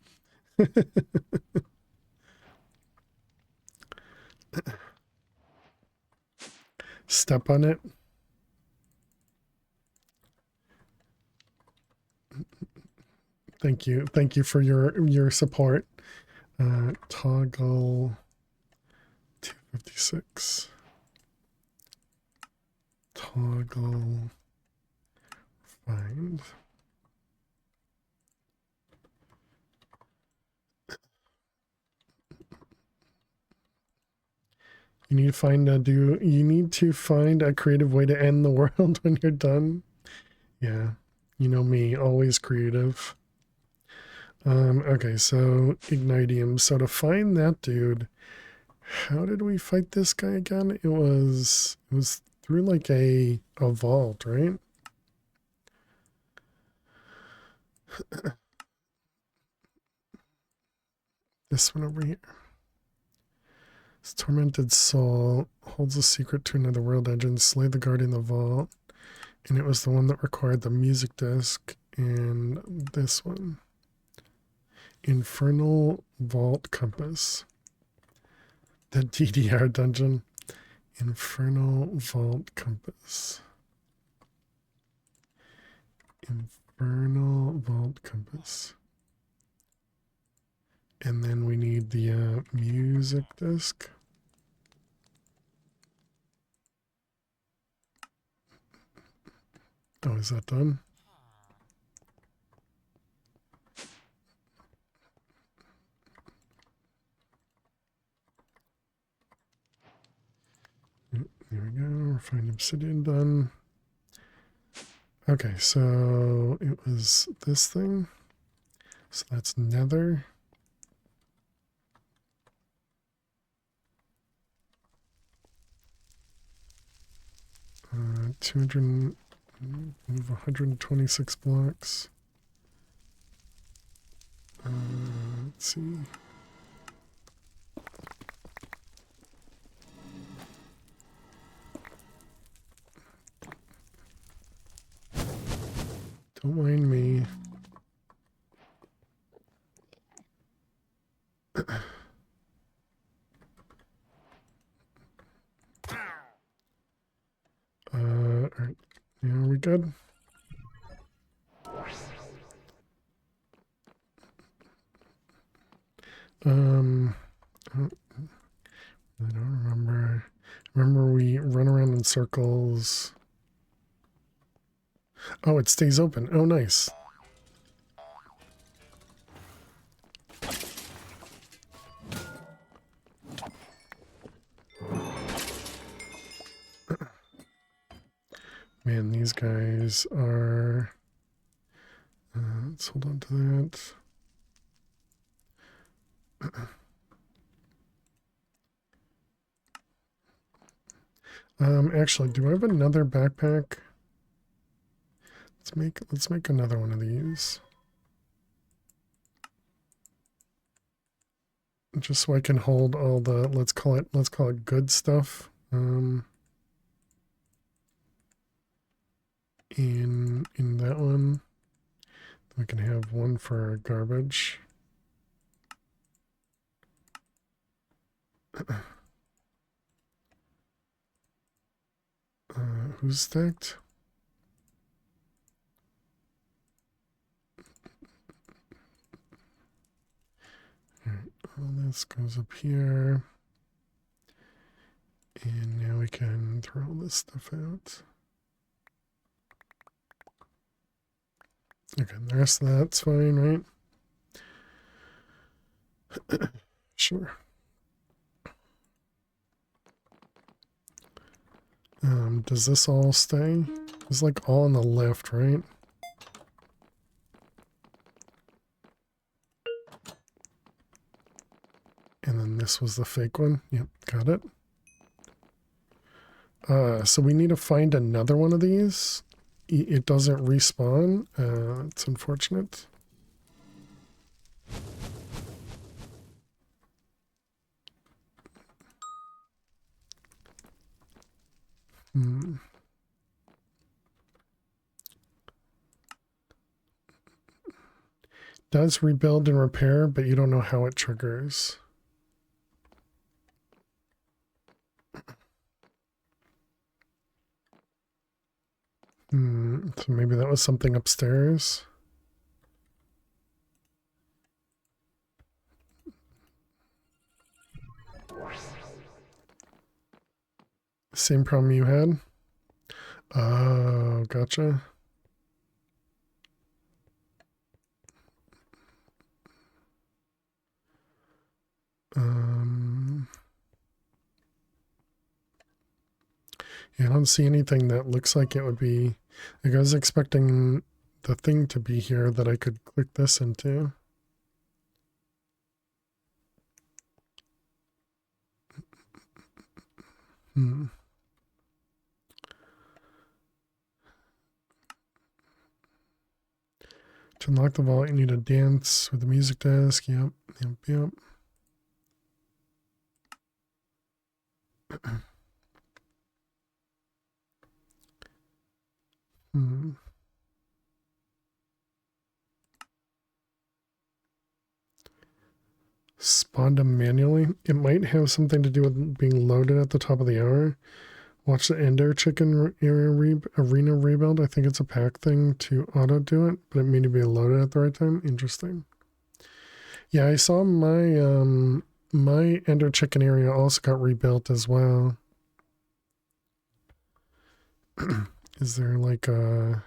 Step on it. Thank you for your support. Toggle 256. Toggle find. You need to find a creative way to end the world when you're done. Yeah, you know me, always creative. Okay, so ignitium. So to find that dude, how did we fight this guy again? It was through like a vault, right? This one over here. This tormented soul holds a secret to another world engine. Slay the guardian of the vault. And it was the one that required the music disc and this one. Infernal Vault Compass. The DDR dungeon. Infernal Vault Compass. Infernal Vault Compass. And then we need the music disc. Oh, is that done? There we go. Refined obsidian done. Okay, so it was this thing. So that's nether. 200, move 126 blocks. Let's see. Don't mind me. Alright. Yeah, are we good? I don't remember. Remember we run around in circles. Oh, it stays open. Oh, nice. Man, these guys are... let's hold on to that. Actually, do I have another backpack? Let's make another one of these. Just so I can hold all the, let's call it good stuff. In that one. We can have one for garbage. Who's stacked? Alright, all this goes up here. And now we can throw all this stuff out. Okay, the rest of that's fine, right? Sure. Does this all stay? It's like all on the left, right? And then this was the fake one. Yep, got it. So we need to find another one of these. It doesn't respawn. It's unfortunate. Does rebuild and repair, but you don't know how it triggers. So maybe that was something upstairs. Same problem you had? Oh, gotcha. Yeah, I don't see anything that looks like it would be... Like I was expecting the thing to be here that I could click this into. To unlock the vault, you need to dance with the music desk. Yep. Spawned them manually. It might have something to do with being loaded at the top of the hour. Watch the Ender Chicken Arena rebuild. I think it's a pack thing to auto do it, but it may be loaded at the right time. Interesting. Yeah, I saw my my Ender Chicken area also got rebuilt as well. Is there like an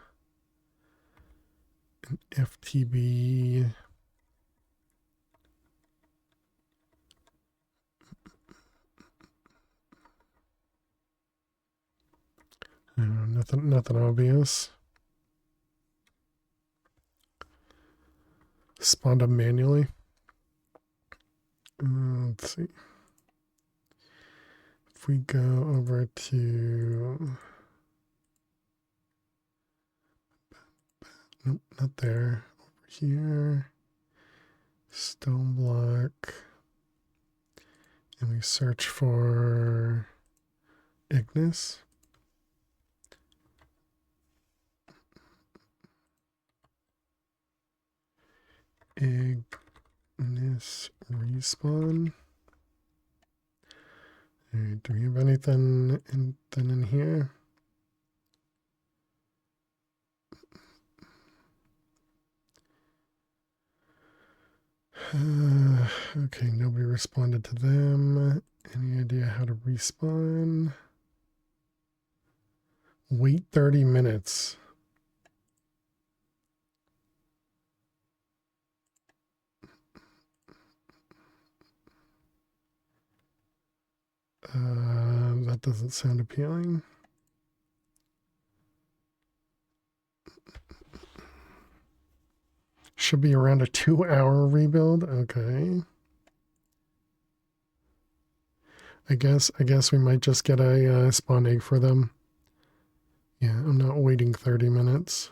FTB? Nothing obvious. Spawned them manually. Let's see. If we go over to... Nope, not there. Over here. Stoneblock. And we search for Ignis. Ignis respawn. Alright, do we have anything in here? Okay, nobody responded to them. Any idea how to respawn? Wait 30 minutes. That doesn't sound appealing. Should be around a 2-hour rebuild. Okay. I guess we might just get a spawn egg for them. Yeah, I'm not waiting 30 minutes.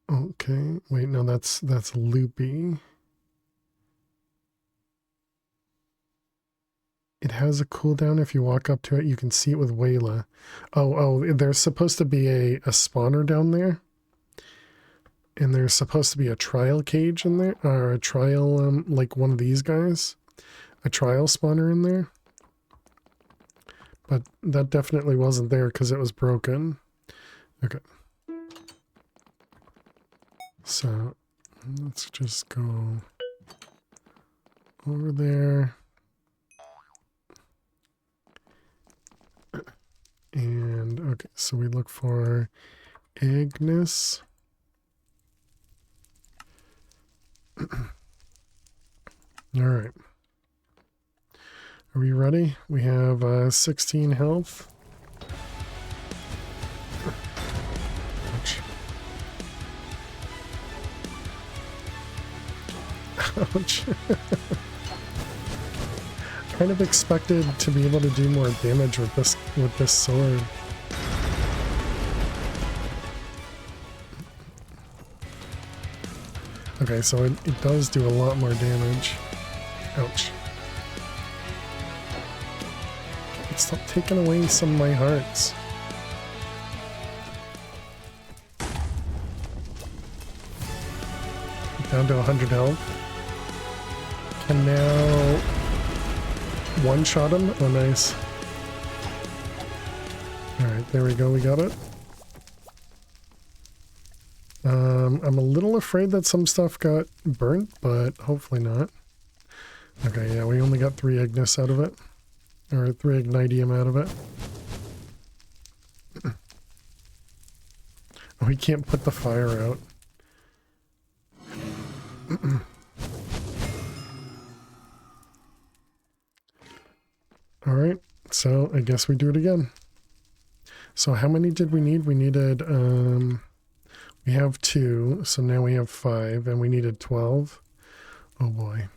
Okay. Wait, no, that's loopy. It has a cooldown. If you walk up to it, you can see it with Wayla. Oh, there's supposed to be a spawner down there. And there's supposed to be a trial cage in there, or a trial, like one of these guys. A trial spawner in there. But that definitely wasn't there because it was broken. Okay. So, let's just go over there. And, okay, so we look for Ignis. All right. Are we ready? We have 16 health. Ouch. Ouch. Kind of expected to be able to do more damage with this sword. Okay, so it does do a lot more damage. Ouch. Stop taking away some of my hearts. Down to 100 health. Can now one-shot him. Oh, nice. Alright, there we go. We got it. I'm a little afraid that some stuff got burnt, but hopefully not. Okay, yeah, we only got 3 Ignis out of it. Or 3 Ignitium out of it. Oh, we can't put the fire out. Alright, so I guess we do it again. So how many did we need? We needed, we have 2, so now we have 5, and we needed 12. Oh boy.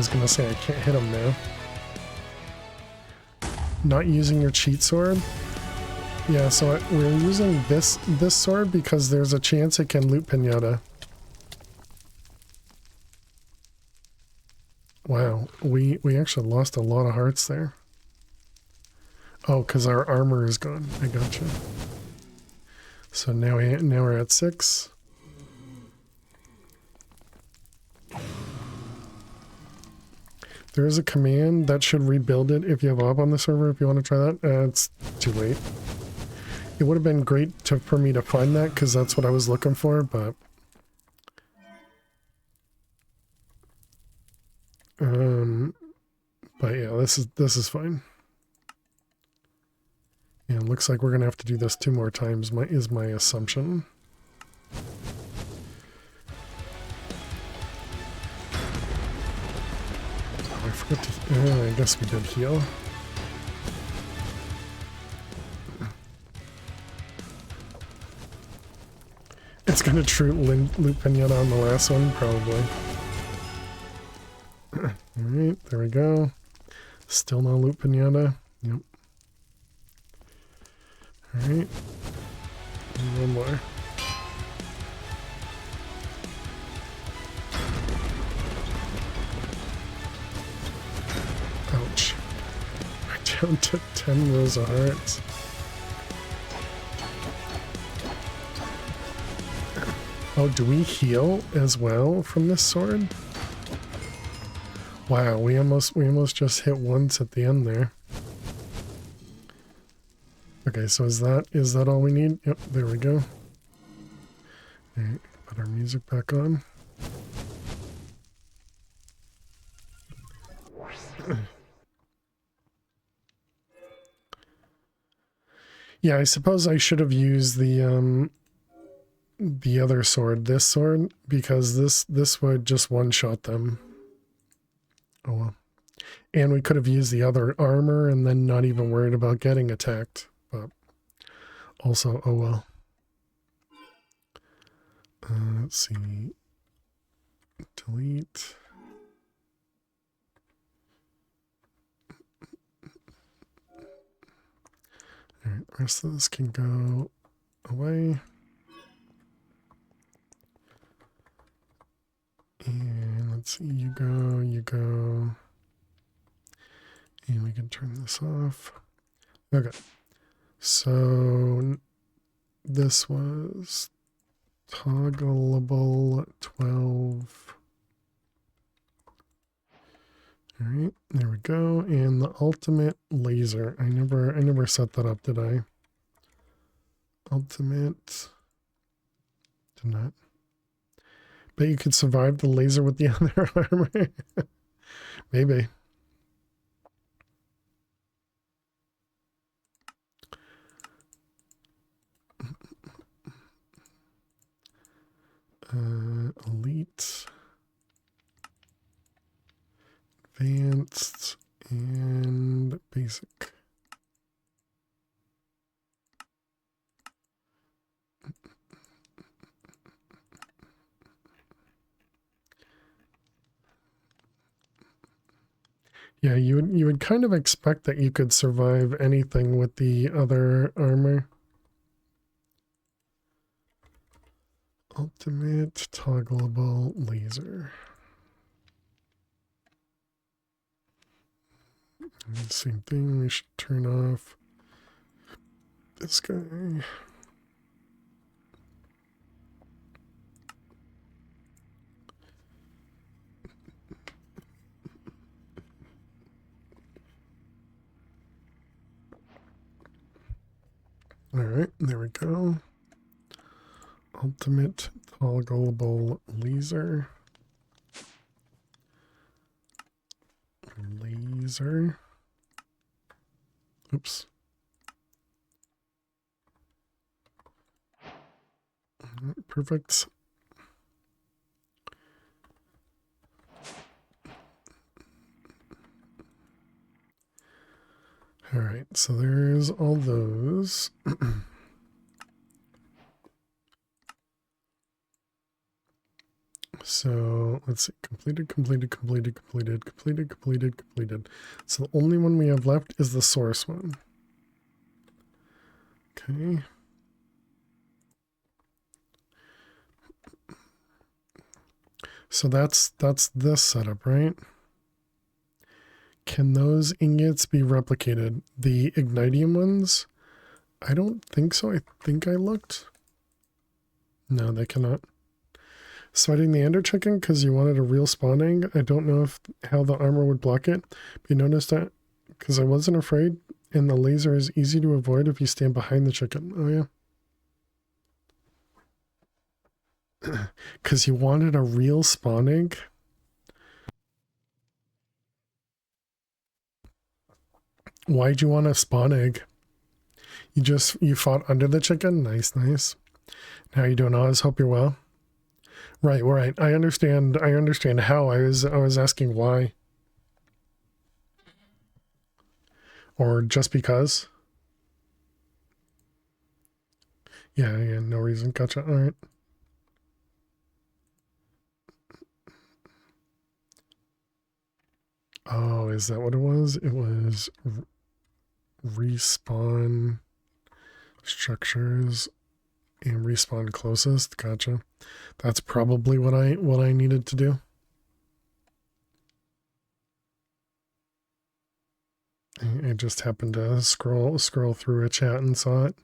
was gonna say I can't hit him now. Not using your cheat sword? Yeah, so we're using this sword because there's a chance it can loot Pinata. Wow, we actually lost a lot of hearts there. Oh, because our armor is gone. I gotcha. So now we're at 6. There is a command that should rebuild it if you have op on the server, if you want to try that. It's too late. It would have been great for me to find that, because that's what I was looking for, but... But yeah, this is fine. Yeah, it looks like we're going to have to do this 2 more times, is my assumption. Oh, I forgot to... I guess we did heal. It's going to loot Pinata on the last one, probably. Alright, there we go. Still no loot Pinata. Yep. Alright. One more. Ouch. We're down to 10 rows of hearts. Oh, do we heal as well from this sword? Wow, we almost just hit once at the end there. Okay, so is that all we need? Yep, there we go. Alright, put our music back on. Yeah, I suppose I should have used the other sword, this sword, because this would just one-shot them. Oh well. And we could have used the other armor and then not even worried about getting attacked, but also, oh well. Let's see. Delete. Alright, the rest of this can go away. And let's see, you go. And we can turn this off. Okay. So this was toggleable 12. Alright, there we go. And the ultimate laser. I never set that up, did I? Ultimate. Did not. Bet you could survive the laser with the other armor. Maybe. Elite. Advanced. And basic. Yeah, you would kind of expect that you could survive anything with the other armor. Ultimate toggleable laser. And same thing, we should turn off this guy. Alright, there we go. Ultimate toggleable laser. Laser. Oops. Perfect. All right, so there's all those. So let's see, completed. So the only one we have left is the source one. Okay. So that's this setup, right? Can those ingots be replicated? The ignitium ones? I don't think so. I think I looked. No, they cannot. Sweating the ender chicken because you wanted a real spawning. I don't know how the armor would block it. But you noticed that because I wasn't afraid, and the laser is easy to avoid if you stand behind the chicken. Oh yeah. Because you wanted a real spawning. Why'd you want a spawn egg? You fought under the chicken? Nice. How you doing, Oz? Hope you're well. Right. I understand how. I was asking why. Or just because? Yeah, no reason. Gotcha. All right. Oh, is that what it was? It was respawn structures and respawn closest. Gotcha. That's probably what I needed to do. I just happened to scroll through a chat and saw it.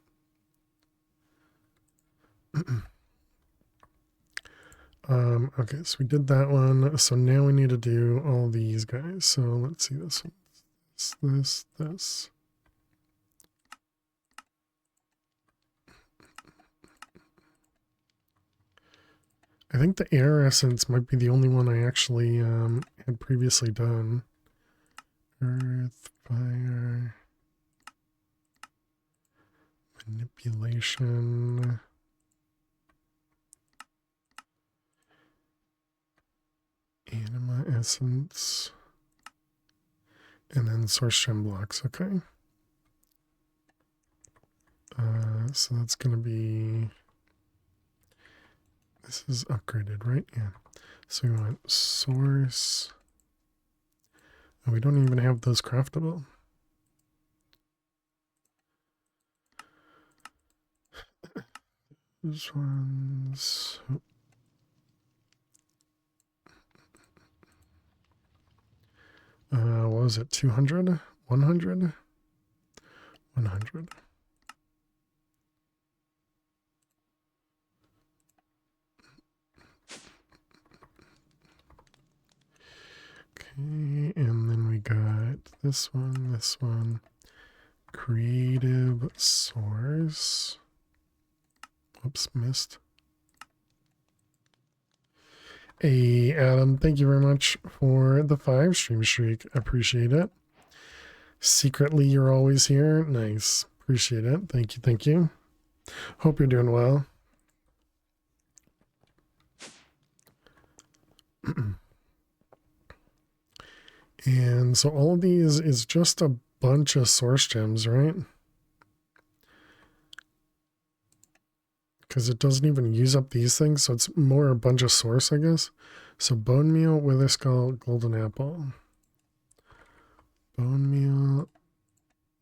Okay, so we did that one. So now we need to do all these guys. So let's see this one. This. I think the air essence might be the only one I actually had previously done. Earth, fire, manipulation. Anima essence. And then source gem blocks, okay. So that's gonna be, this is upgraded, right? Yeah. So we want source. Oh, we don't even have those craftable. This one's, what was it? 200? 100? 100. Okay, and then we got this one, creative source. Oops, missed. Hey, Adam, thank you very much for the 5 stream streak. Appreciate it. Secretly, you're always here. Nice. Appreciate it. Thank you. Hope you're doing well. And so all of these is just a bunch of source gems, right? Because it doesn't even use up these things, so it's more a bunch of source, I guess. So bone meal, wither skull, golden apple. Bone meal,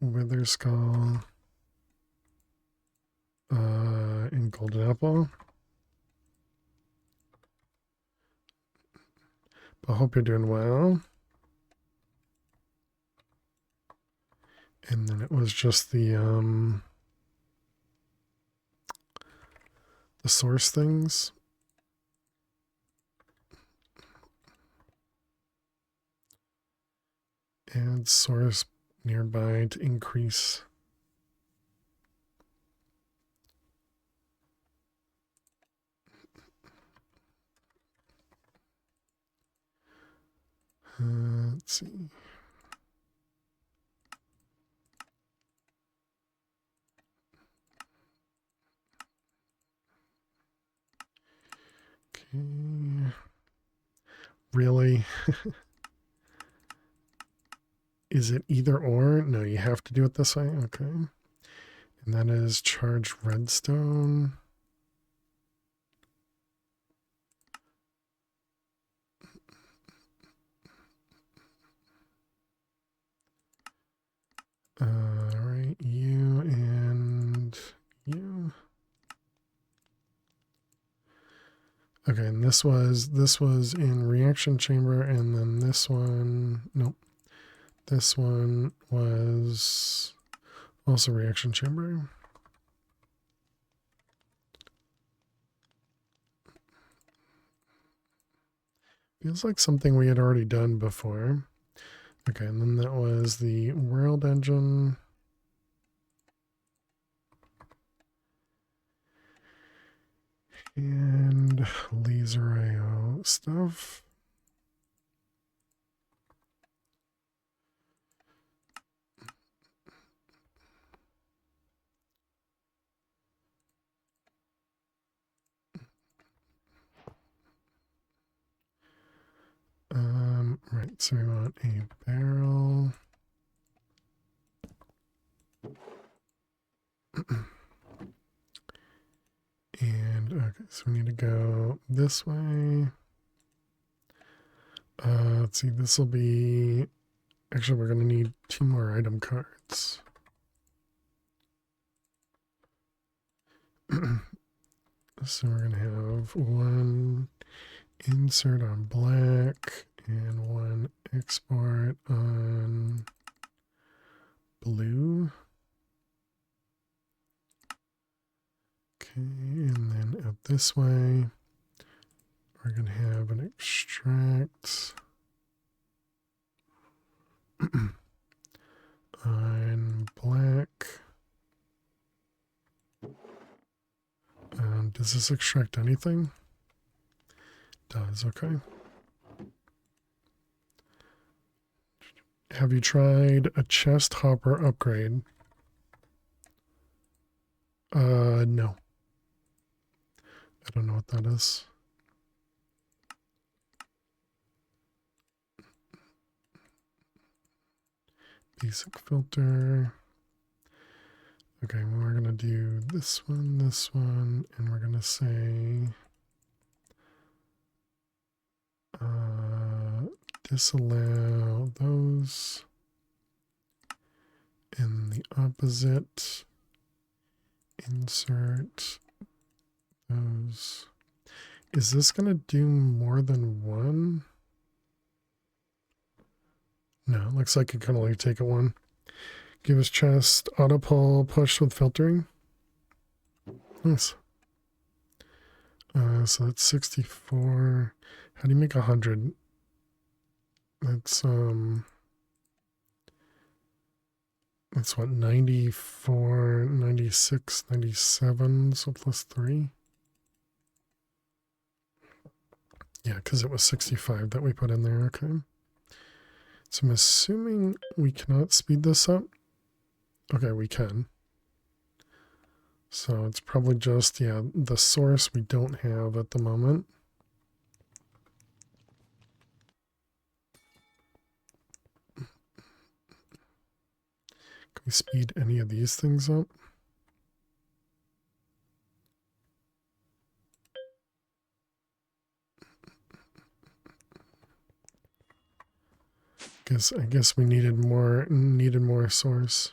wither skull, and golden apple. I hope you're doing well. And then it was just the source things. Add source nearby to increase. Let's see. Okay. Really? Is it either or? No, you have to do it this way. Okay. And that is charged redstone. you and you. Okay, and this was in reaction chamber, and then this one, nope. This one was also reaction chamber. Feels like something we had already done before. Okay, and then that was the world engine. And laser IO stuff. Right, so we want a barrel. And okay, so we need to go this way. Let's see, this will be, actually we're gonna need 2 more item cards. So we're gonna have 1 insert on black and 1 export on blue. Okay, and then out this way, we're going to have an extract on black. Does this extract anything? Does, okay. Have you tried a chest hopper upgrade? No. I don't know what that is. Basic filter. Okay, well, we're going to do this one, and we're going to say disallow those. And the opposite, insert those. Is this going to do more than one? No, it looks like it can only take it one. Give us chest, auto pull, push with filtering. Nice. So that's 64. How do you make 100? That's what, 94, 96, 97, so plus 3. Yeah, because it was 65 that we put in there, okay. So I'm assuming we cannot speed this up. Okay, we can. So it's probably just, yeah, the source we don't have at the moment. Can we speed any of these things up? I guess we needed more source.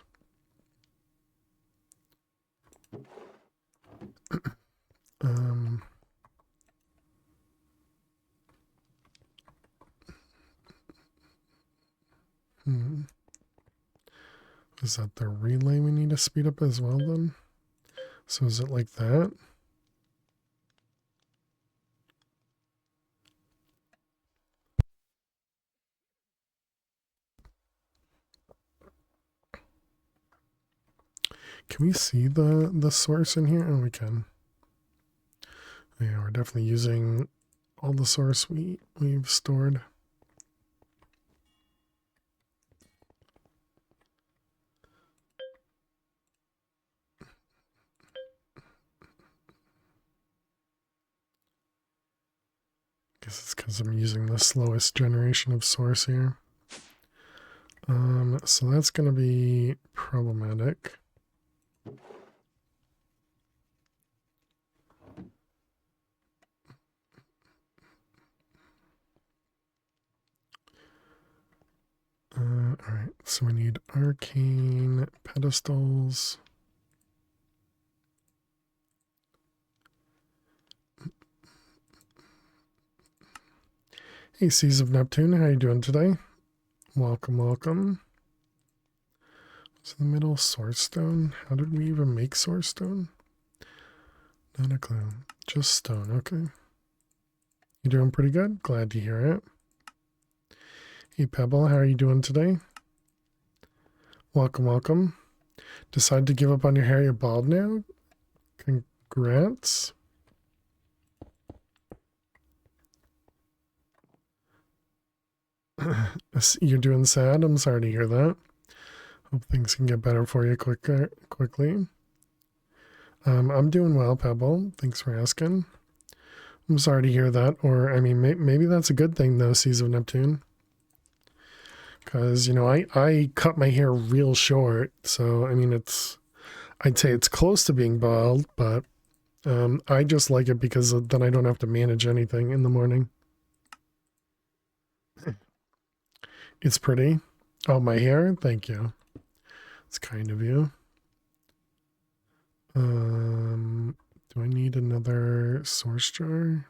Is that the relay we need to speed up as well then? So is it like that? Can we see the source in here? Oh, we can. Yeah, we're definitely using all the source we've stored. Guess it's because I'm using the slowest generation of source here. So that's going to be problematic. All right, So we need arcane pedestals. Hey, Seas of Neptune, how you doing today? Welcome, welcome. What's in the middle? Source stone? How did we even make source stone? Not a clue. Just stone, okay. You doing pretty good? Glad to hear it. Hey, Pebble, how are you doing today? Welcome, welcome. Decide to give up on your hair, you're bald now? Congrats. You're doing sad? I'm sorry to hear that. Hope things can get better for you quickly. I'm doing well, Pebble. Thanks for asking. I'm sorry to hear that. Or, I mean, maybe that's a good thing, though, Seas of Neptune. Because, you know, I cut my hair real short. So, I mean, I'd say it's close to being bald, but I just like it because then I don't have to manage anything in the morning. It's pretty. Oh, my hair? Thank you. It's kind of you. Do I need another source jar?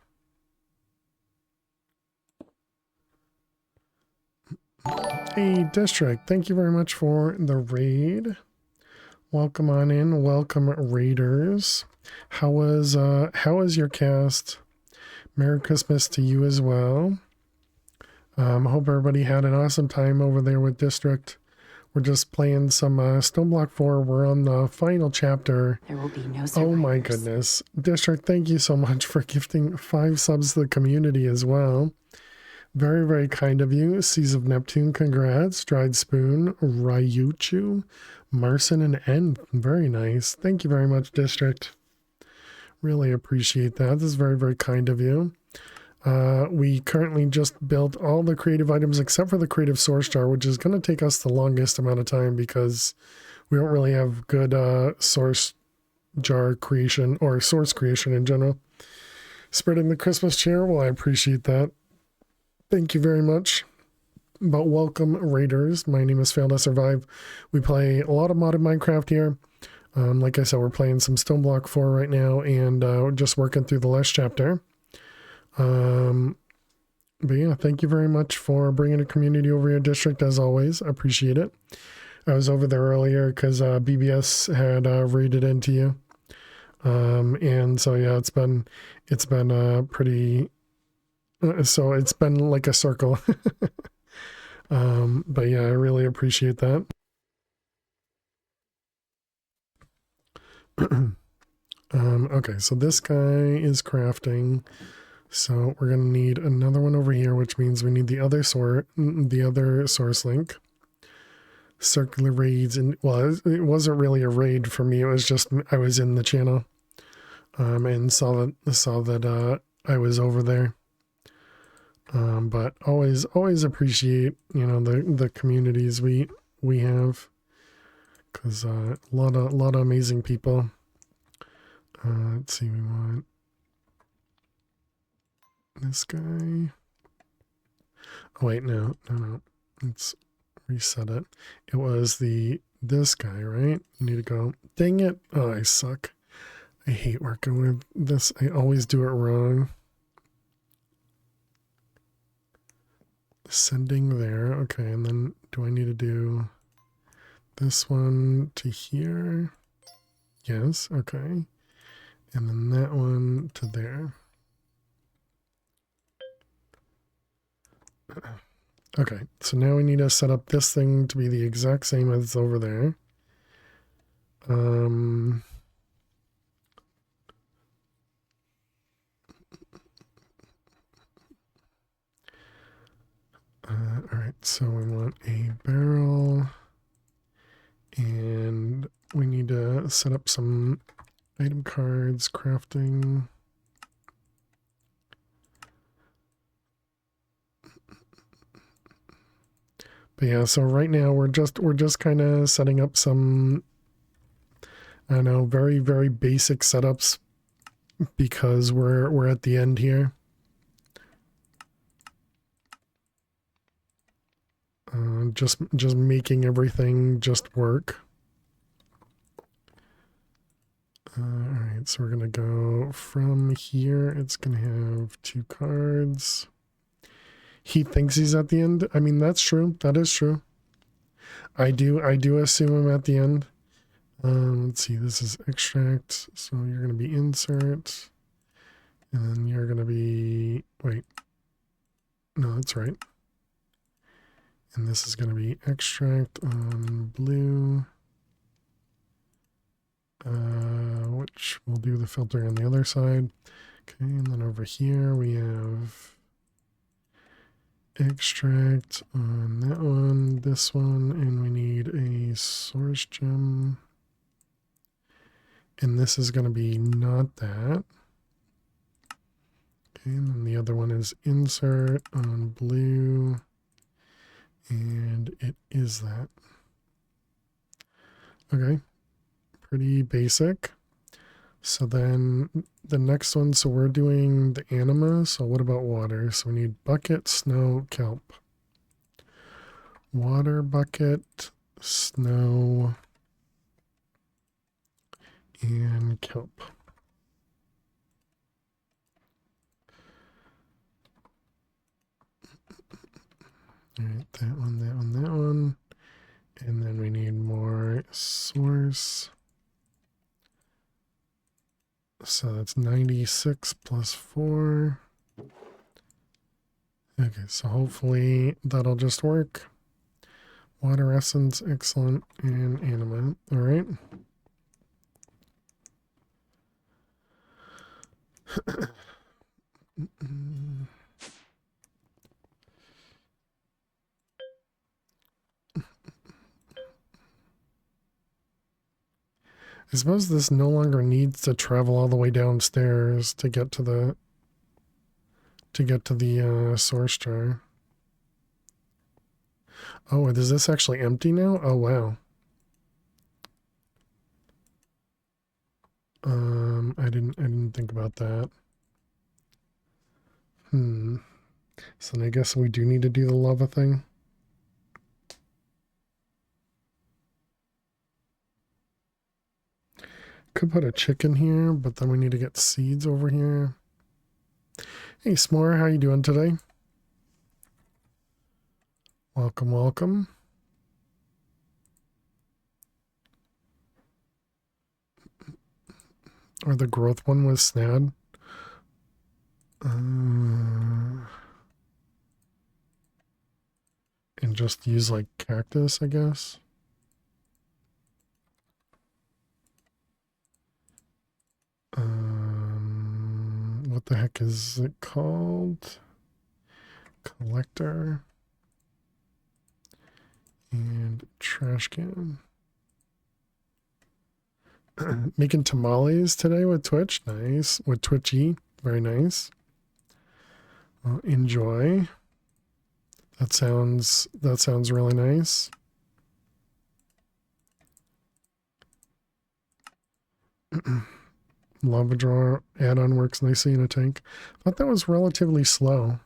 Hey, District, thank you very much for the raid. Welcome on in. Welcome, raiders. How was your cast? Merry Christmas to you as well. Hope everybody had an awesome time over there with District. We're just playing some Stoneblock 4. We're on the final chapter. There will be no survivors. Oh my goodness. District, thank you so much for gifting 5 subs to the community as well. Very, very kind of you. Seas of Neptune, congrats. Dried Spoon, Ryuchu, Marson, and N. Very nice. Thank you very much, District. Really appreciate that. This is very, very kind of you. We currently just built all the creative items except for the creative source jar, which is going to take us the longest amount of time because we don't really have good source jar creation or source creation in general. Spreading the Christmas cheer, well, I appreciate that. Thank you very much. But welcome, raiders. My name is Fail to Survive. We play a lot of modded Minecraft here. Like I said, we're playing some Stoneblock 4 right now and we're just working through the last chapter. But yeah, thank you very much for bringing a community over your District as always. I appreciate it. I was over there earlier because BBS had raided into you. And so yeah, it's been pretty. So it's been like a circle. But yeah, I really appreciate that. Okay, so this guy is crafting. So we're gonna need another one over here, which means we need the other source link. Circular raids, and well, it wasn't really a raid for me. It was just I was in the channel, and saw that I was over there. But always appreciate, you know, the communities we have, because a lot of amazing people. Let's see, we want this guy. Oh wait, no. Let's reset it. It was this guy, right? You need to go. Dang it! Oh, I suck. I hate working with this. I always do it wrong. Sending there. Okay, and then do I need to do this one to here? Yes, okay. And then that one to there. Okay, so now we need to set up this thing to be the exact same as over there. Alright, so we want a barrel, and we need to set up some item cards, crafting. But yeah, so right now we're just kind of setting up some, I don't know, very, very basic setups because we're at the end here. Just making everything just work. All right, so we're gonna go from here. It's gonna have 2 cards. He thinks he's at the end. I mean, that's true. That is true. I do assume I'm at the end. Let's see. This is extract. So you're gonna be insert, and then you're gonna be wait. No, that's right. And this is gonna be extract on blue. Which we'll do the filter on the other side. Okay, and then over here we have extract on that one, this one, and we need a source gem. And this is going to be not that. Okay, and then the other one is insert on blue, and it is that. Okay, pretty basic. So then the next one, so we're doing the anima. So what about water? So we need bucket, snow, kelp. Water, bucket, snow, and kelp. All right, that one, that one, that one. And then we need more source. So that's 96 plus 4. Okay, so hopefully that'll just work. Water essence, excellent, and anima. All right. I suppose this no longer needs to travel all the way downstairs to get to the source jar. Oh, is this actually empty now? Oh wow. I didn't think about that. So then I guess we do need to do the lava thing. Could put a chicken here, but then we need to get seeds over here. Hey, S'more, how you doing today? Welcome, welcome. Or the growth one was snad. And just use like cactus, I guess. What the heck is it called? Collector. And trash can. Making tamales today with Twitch. Nice. With Twitchy. Very nice. Well, enjoy. That sounds really nice. Lava drawer add-on works nicely in a tank. Thought that was relatively slow.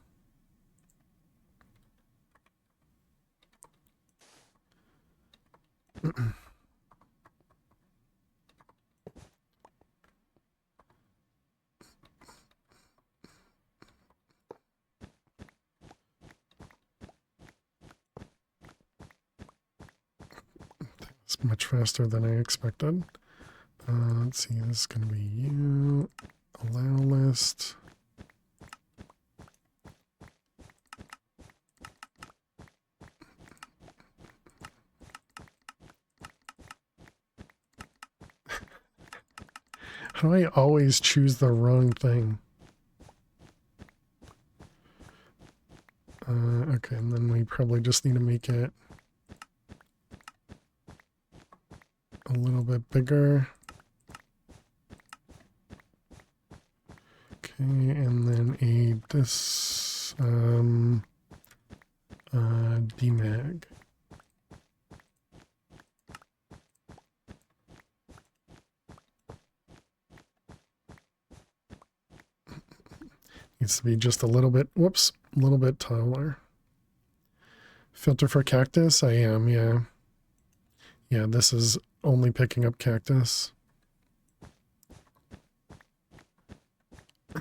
It's much faster than I expected. Let's see, this is going to be you. Allow list. How do I always choose the wrong thing? Okay, and then we probably just need to make it a little bit bigger. Okay, and then this demag. Needs to be just a little bit, whoops, a little bit taller. Filter for cactus? I am, yeah. Yeah, this is only picking up cactus. I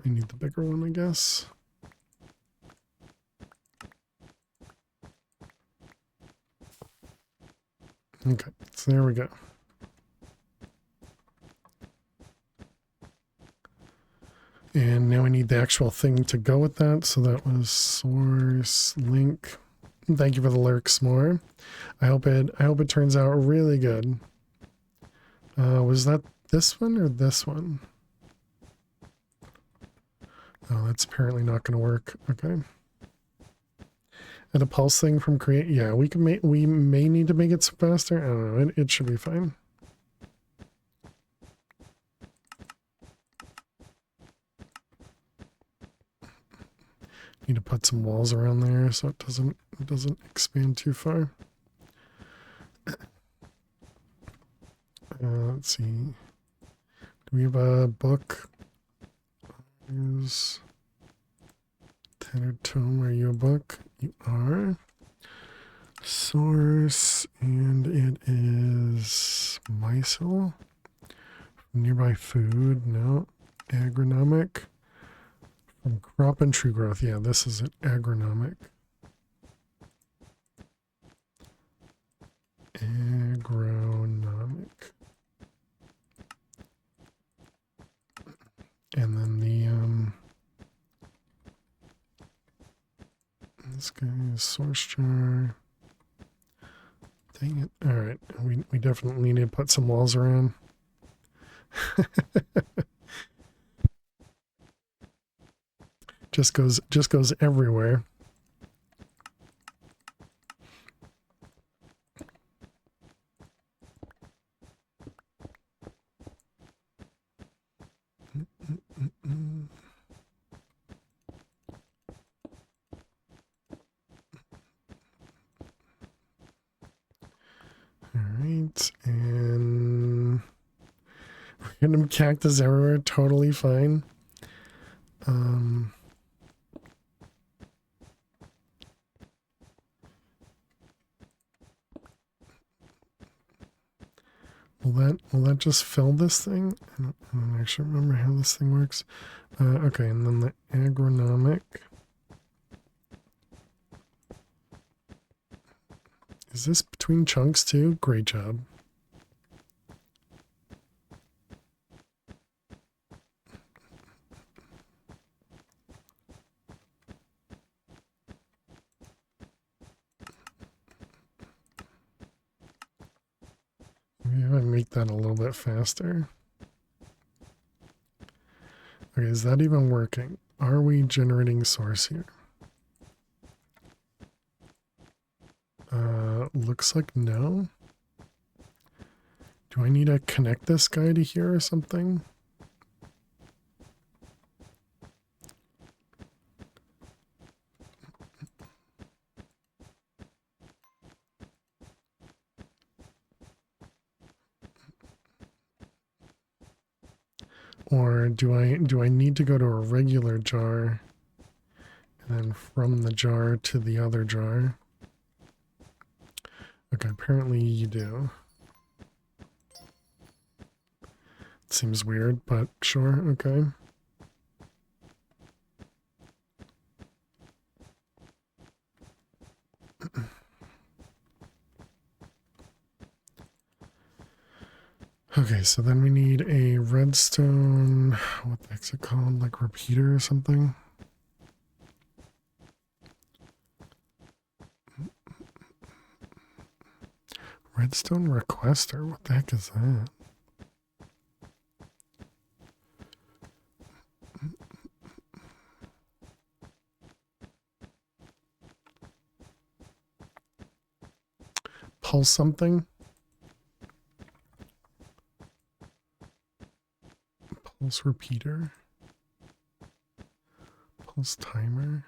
need the bigger one, I guess. Okay, so there we go. And now we need the actual thing to go with that. So that was source link. Thank you for the lyrics more. I hope it turns out really good. Was that this one or this one? Oh, that's apparently not going to work. Okay. And a pulse thing from create. Yeah, we may need to make it faster. I don't know. It should be fine. Need to put some walls around there so it doesn't expand too far. Let's see. Do we have a book? Is Tattered Tome, are you a book? You are. Source, and it is Mysel. Nearby food, no. Agronomic. From crop and tree growth, yeah, this is an agronomic. Agronomic. And then the this guy is source jar. Dang it. Alright, we definitely need to put some walls around. just goes everywhere. Alright, and random cactus everywhere, totally fine. Will that just fill this thing? I don't actually remember how this thing works. Okay, and then the agronomic. Is this between chunks too? Great job. Maybe I make that a little bit faster. Okay, is that even working? Are we generating source here? Looks like no. Do I need to connect this guy to here or something? Or do I need to go to a regular jar and then from the jar to the other jar? Okay, apparently you do. Seems weird, but sure, okay. Okay, so then we need a redstone, what the heck's it called, like repeater or something? Redstone requester, what the heck is that? Pulse something? Pulse repeater? Pulse timer?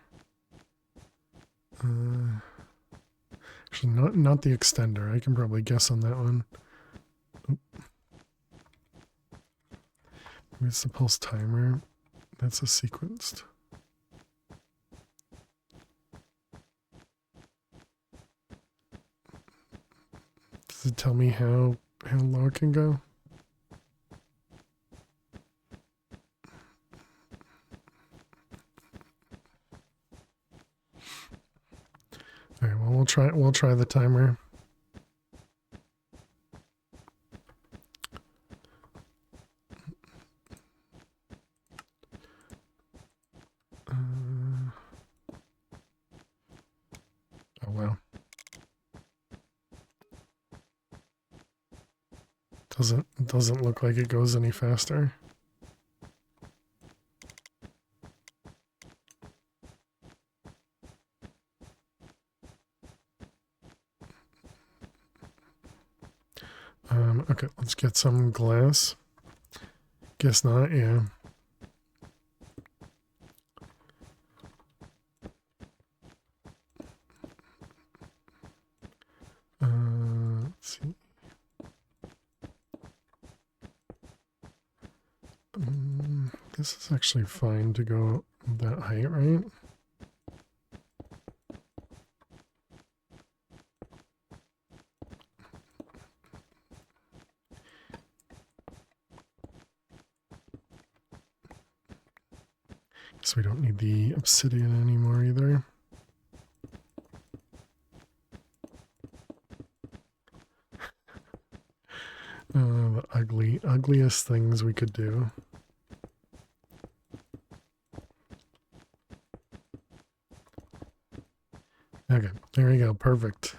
Actually, not the extender. I can probably guess on that one. Where's the pulse timer? That's a sequenced. Does it tell me how low it can go? All right, well we'll try the timer. Oh wow. Doesn't look like it goes any faster. Okay, let's get some glass. Guess not, yeah. Let's see. This is actually fine to go that height, right? So we don't need the obsidian anymore either. The ugliest things we could do. Okay, there we go, perfect.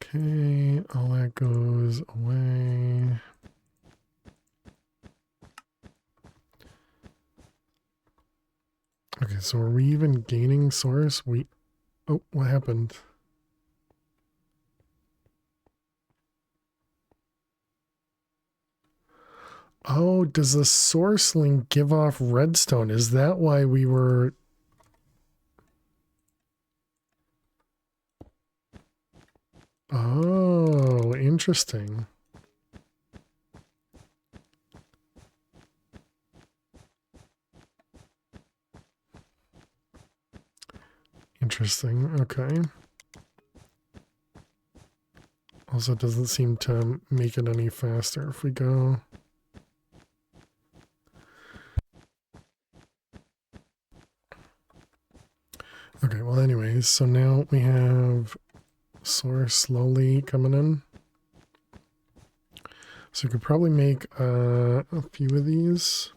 Okay, all that goes away. Okay, so are we even gaining source? Oh, what happened? Oh, does the source link give off redstone? Is that why we were... Oh, interesting. Interesting, okay. Also, it doesn't seem to make it any faster if we go... Okay, well anyways, so now we have source slowly coming in. So we could probably make a few of these.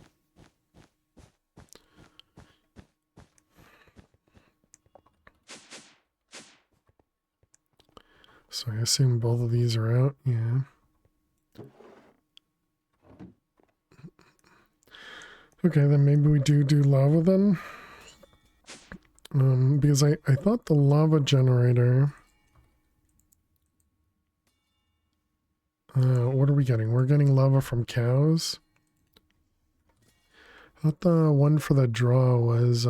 So I assume both of these are out, yeah. Okay, then maybe we do lava then. Because I thought the lava generator... what are we getting? We're getting lava from cows. I thought the one for the draw was,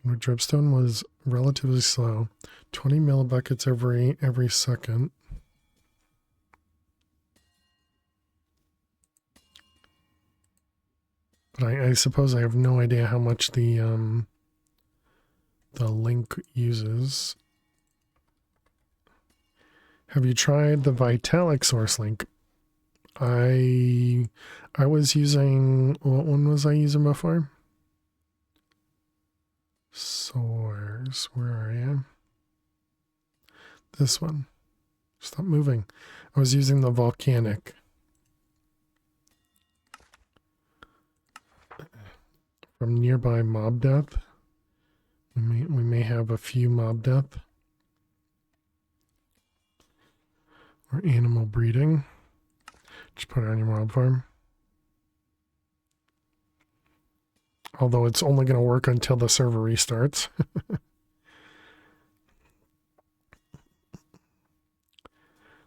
dripstone was relatively slow. 20 millibuckets every second. But I suppose I have no idea how much the link uses. Have you tried the Vitalik source link? I was using, what one was I using before? Source, where are you? This one. Stop moving. I was using the volcanic. From nearby mob death. We may have a few mob death. Or animal breeding. Just put it on your mob farm. Although it's only going to work until the server restarts.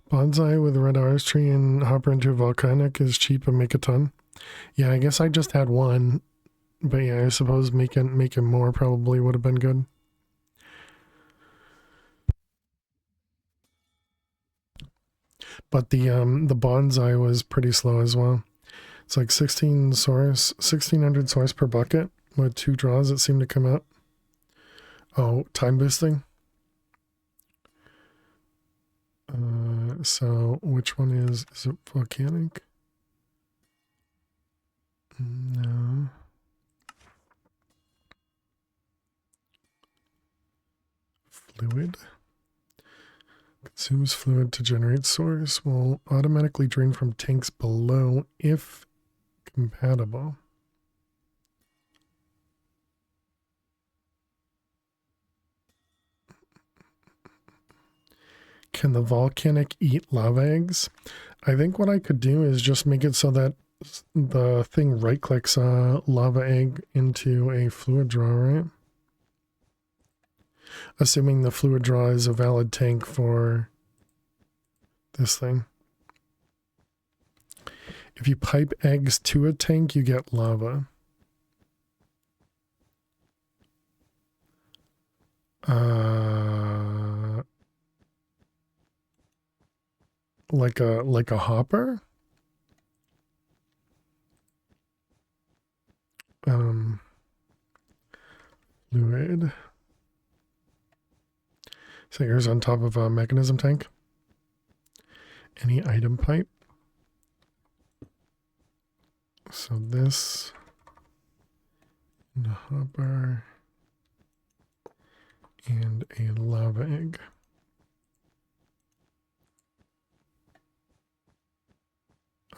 Bonsai with red artist tree and hopper into a volcanic is cheap and make a ton. Yeah, I guess I just had one. But yeah, I suppose making more probably would have been good. But the bonsai was pretty slow as well. It's like 1600 source per bucket with 2 draws that seem to come out. Oh, time boosting. So which one is it volcanic? No. Fluid. Consumes fluid to generate source. Will automatically drain from tanks below if compatible. Can the volcanic eat lava eggs? I think what I could do is just make it so that the thing right clicks a lava egg into a fluid draw, right? Assuming the fluid draw is a valid tank for this thing. If you pipe eggs to a tank, you get lava. Like a hopper? Fluid. So here's on top of a mechanism tank. Any item pipe. So this and a hopper and a lava egg.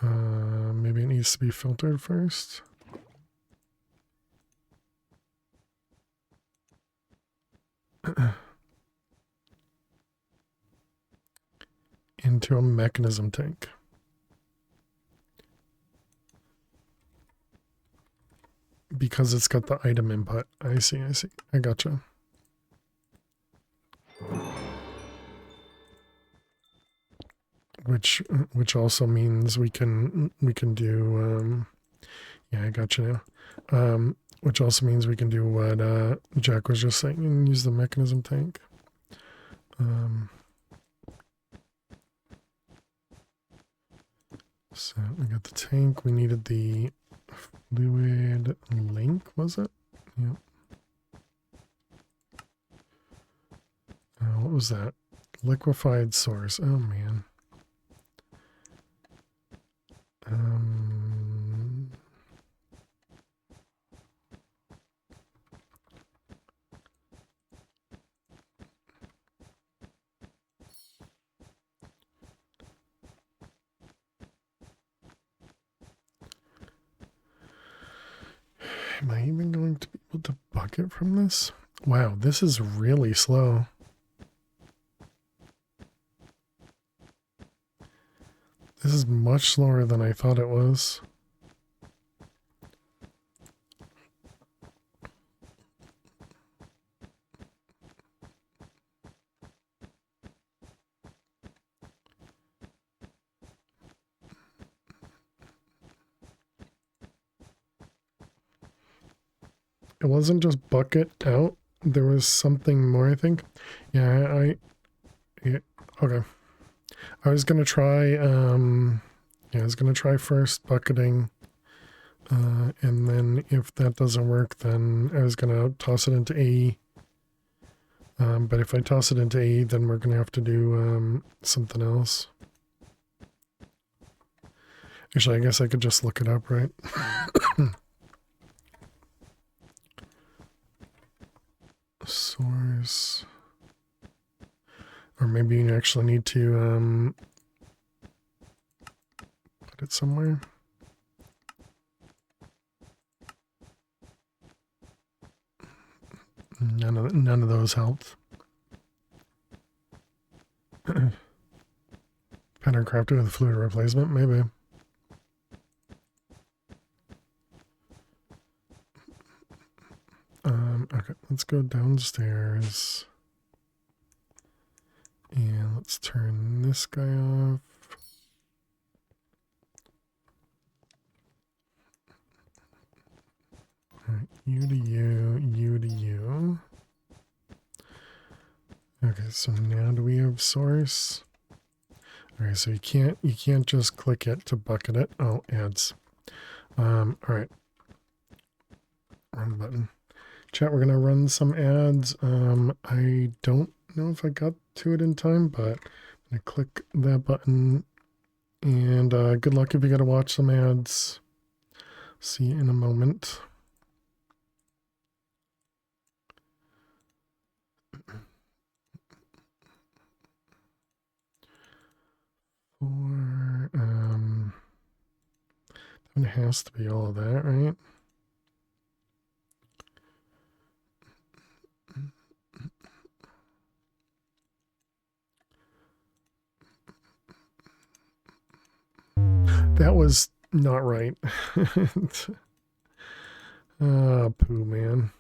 Maybe it needs to be filtered first. Into a mechanism tank. Because it's got the item input. I see. I gotcha. Which also means we can do yeah, I gotcha now. Which also means we can do what Jack was just saying and use the mechanism tank. So we got the tank, we needed the fluid link, was it? Yep. What was that? Liquefied source. Oh man. Am I even going to be able to bucket from this? Wow, this is really slow. This is much slower than I thought it was. It wasn't just bucket out. There was something more, I think. Yeah, yeah, okay. I was gonna try, yeah, I was gonna try first bucketing, and then if that doesn't work, then I was gonna toss it into AE. But if I toss it into AE, then we're gonna have to do something else. Actually, I guess I could just look it up, right? Source. Or maybe you actually need to put it somewhere. None of those helped. Pattern crafted with fluid replacement, maybe. Okay, let's go downstairs. And let's turn this guy off. Alright, you to you, you to you. Okay, so now do we have source? Okay, so you can't just click it to bucket it. Oh, ads. Alright. Wrong button. Chat, we're gonna run some ads. I don't know if I got to it in time, but I'm gonna click that button. And good luck if you gotta watch some ads. See you in a moment. It has to be all of that, right? That was not right. Poo, man.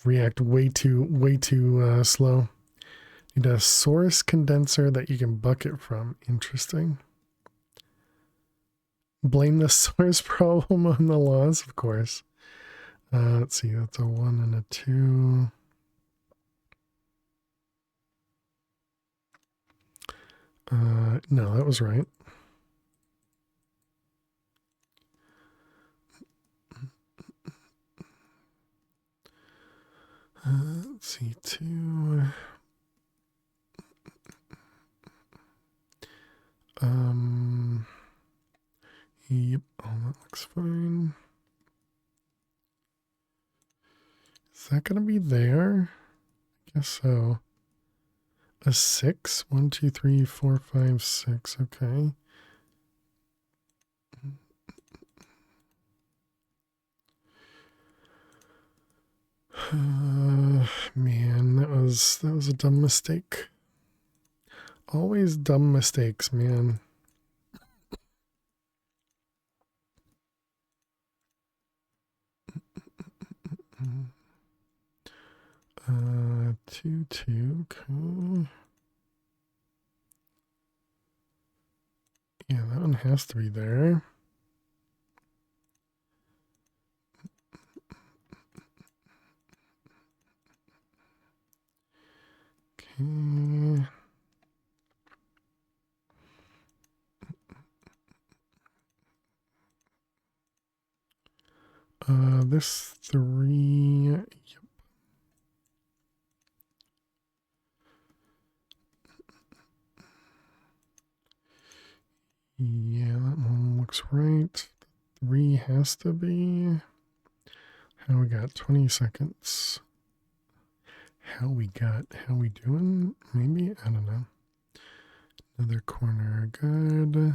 React way too slow. Need a source condenser that you can bucket from. Interesting. Blame the source problem on the laws, of course. Let's see, that's a 1 and a 2. No, that was right. Let's see, 2. Yep, all that looks fine. Is that gonna be there? I guess so. A 6? 1, 2, 3, 4, 5, 6. Okay. Man, that was a dumb mistake. Always dumb mistakes, man. 2, 2, okay. Yeah, that one has to be there. Okay. This 3, yep. Yeah, that one looks right. 3 has to be. How we got 20 seconds. How we doing? Maybe? I don't know. Another corner, good.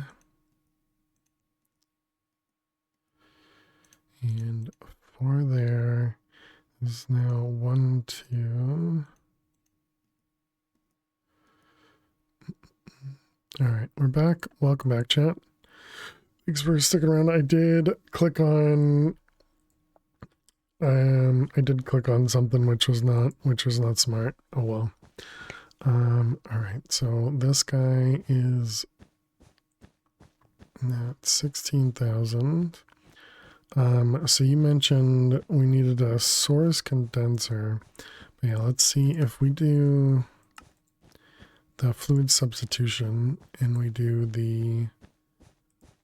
And 4 there. This is now 1, 2. All right, we're back. Welcome back, chat. Thanks for sticking around. I did click on something which was not smart. Oh well. All right, so this guy is at 16,000. So you mentioned we needed a source condenser. But yeah, let's see if we do the fluid substitution and we do the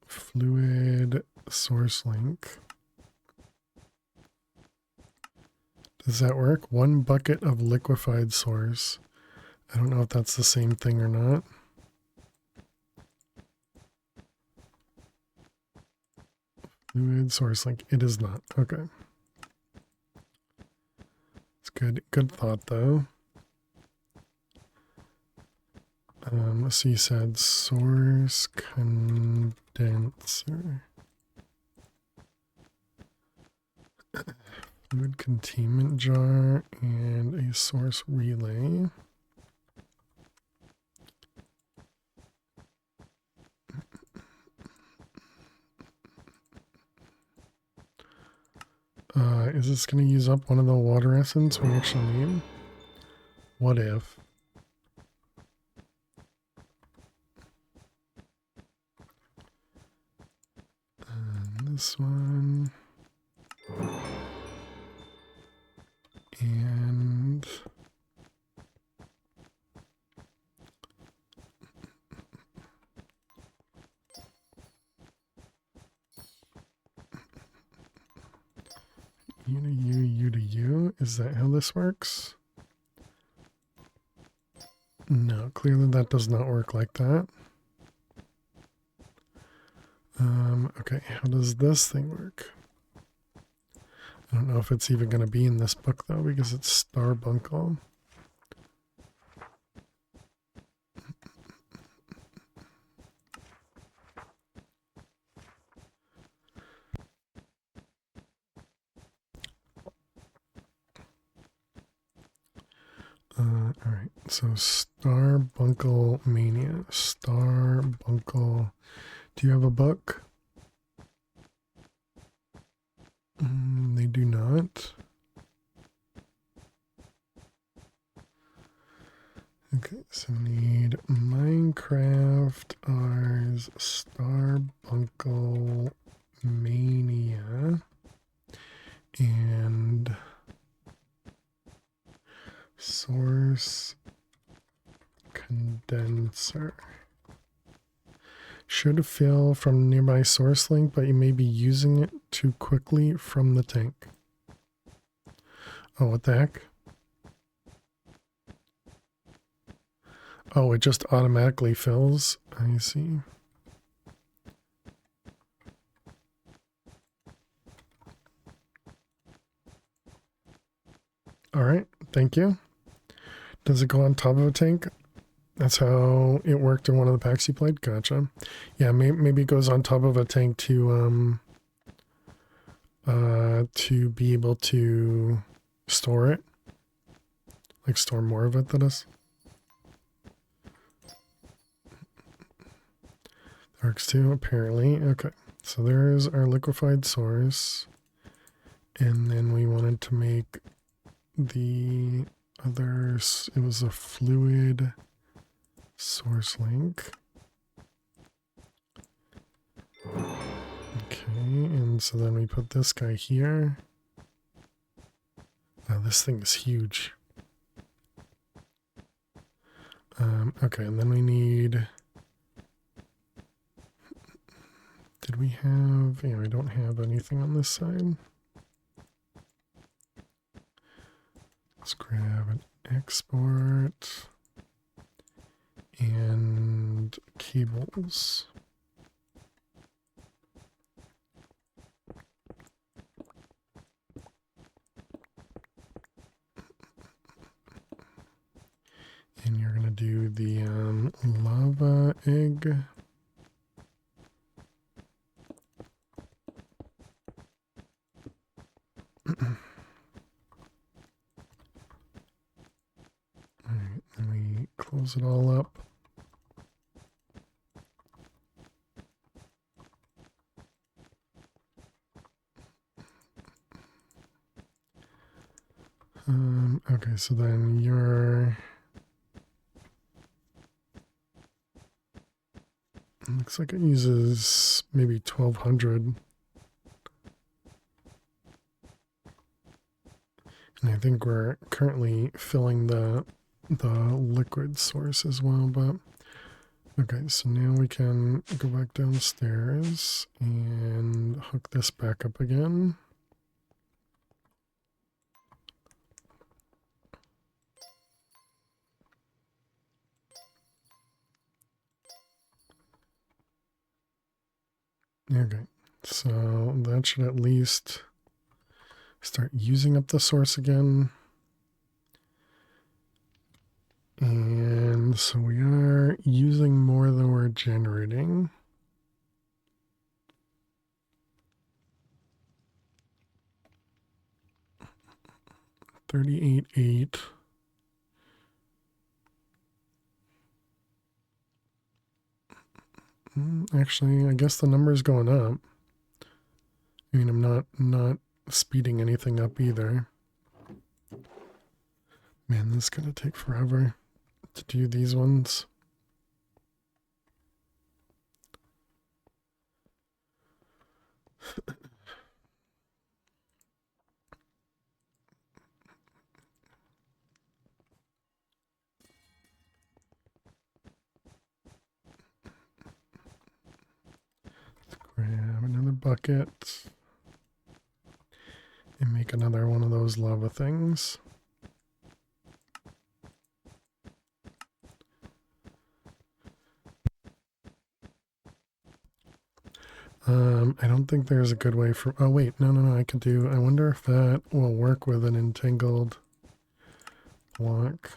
fluid source link. Does that work? 1 bucket of liquefied source. I don't know if that's the same thing or not. Fluid source link. It is not. Okay. It's good. Good thought though. So you said source condenser. Fluid containment jar and a source relay. Is this going to use up one of the water essence we actually need? What if? And this one. And U to U, U to U. Is that how this works? No, clearly that does not work like that. Okay, how does this thing work? I don't know if it's even going to be in this book though, because it's Stoneblock. Alright, so Stoneblock Mania. Stoneblock. Do you have a book? They do not. Okay, so we need Minecraft Ars Stoneblock Mania and source condenser. Should fill from nearby source link, but you may be using it too quickly from the tank. Oh, what the heck? Oh, it just automatically fills. I see. All right, thank you. Does it go on top of a tank? That's how it worked in one of the packs you played? Gotcha. Yeah, maybe it goes on top of a tank to be able to store it. Like store more of it, that is. Works too, apparently. Okay, so there's our liquefied source. And then we wanted to make the others, it was a fluid source link. Okay, and so then we put this guy here. Wow, this thing is huge. Okay, and then we need... Did we have... Yeah, we don't have anything on this side. Let's grab an export and cables. And you're going to do the lava egg. Alright, then we close it all up. Okay, so then you're... Looks like it uses maybe 1200. And I think we're currently filling the liquid source as well, but okay, so now we can go back downstairs and hook this back up again. Okay, so that should at least start using up the source again. And so we are using more than we're generating. $38.8. Actually, I guess the number is going up. I mean, I'm not speeding anything up either. Man, this is gonna take forever to do these ones. Let's grab another bucket and make another one of those lava things. I don't think there's a good way for... Oh, wait. No. I could do... I wonder if that will work with an entangled block.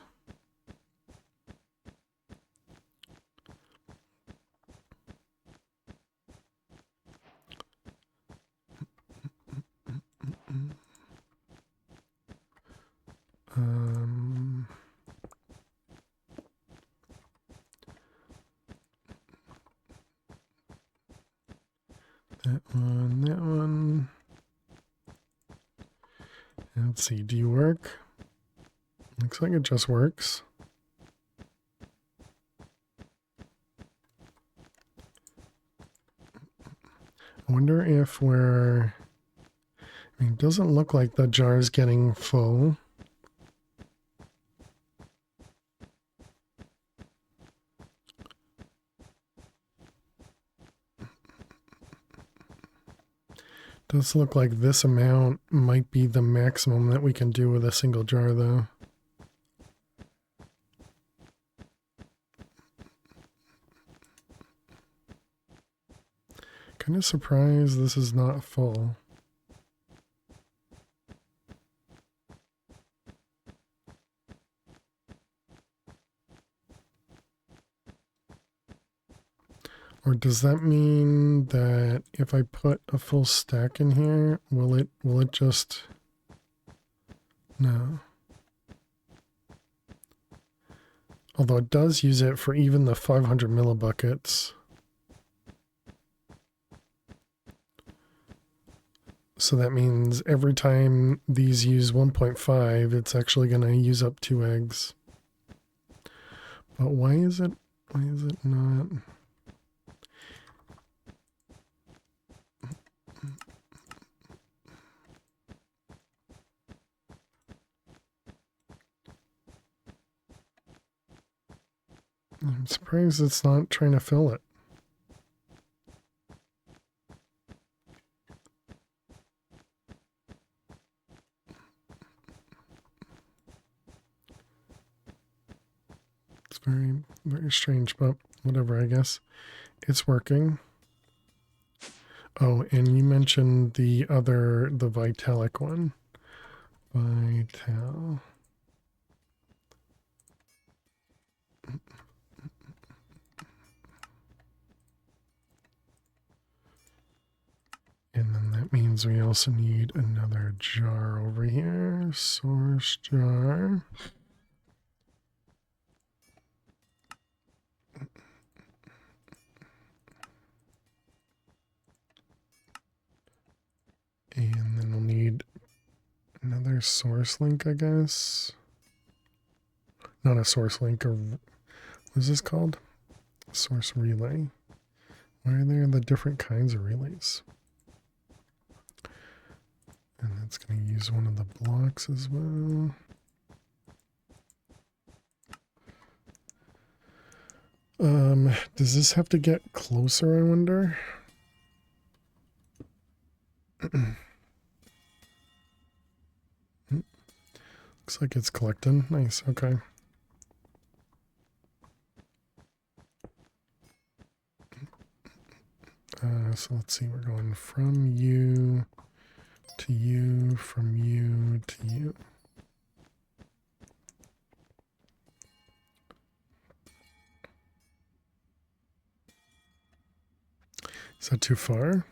That one. Let's see, do you work? Looks like it just works. I wonder if we're... I mean, it doesn't look like the jar's getting full. Does look like this amount might be the maximum that we can do with a single jar, though. Kind of surprised this is not full. Or does that mean that if I put a full stack in here, will it just... No. Although it does use it for even the 500 millibuckets. So that means every time these use 1.5, it's actually going to use up 2 eggs. But why is it not... I'm surprised it's not trying to fill it. It's very, very strange, but whatever, I guess. It's working. Oh, and you mentioned the Vitalic one. Vital. And then that means we also need another jar over here. Source jar. And then we'll need another source link, I guess. Not a source link, or what is this called? Source relay. Why are there the different kinds of relays? And that's going to use one of the blocks as well. Does this have to get closer, I wonder? Looks like it's collecting. Nice, okay. So let's see, we're going from you to you, from you to you. Is that too far?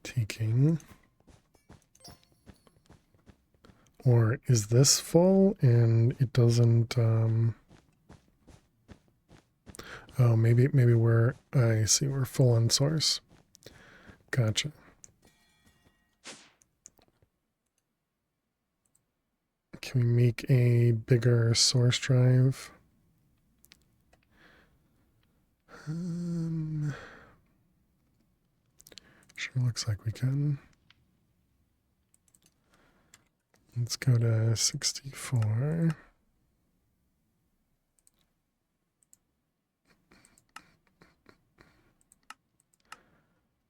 Taking. Or is this full and it doesn't, oh, maybe I see, we're full on source. Gotcha. Can we make a bigger source drive? Sure looks like we can. Let's go to 64.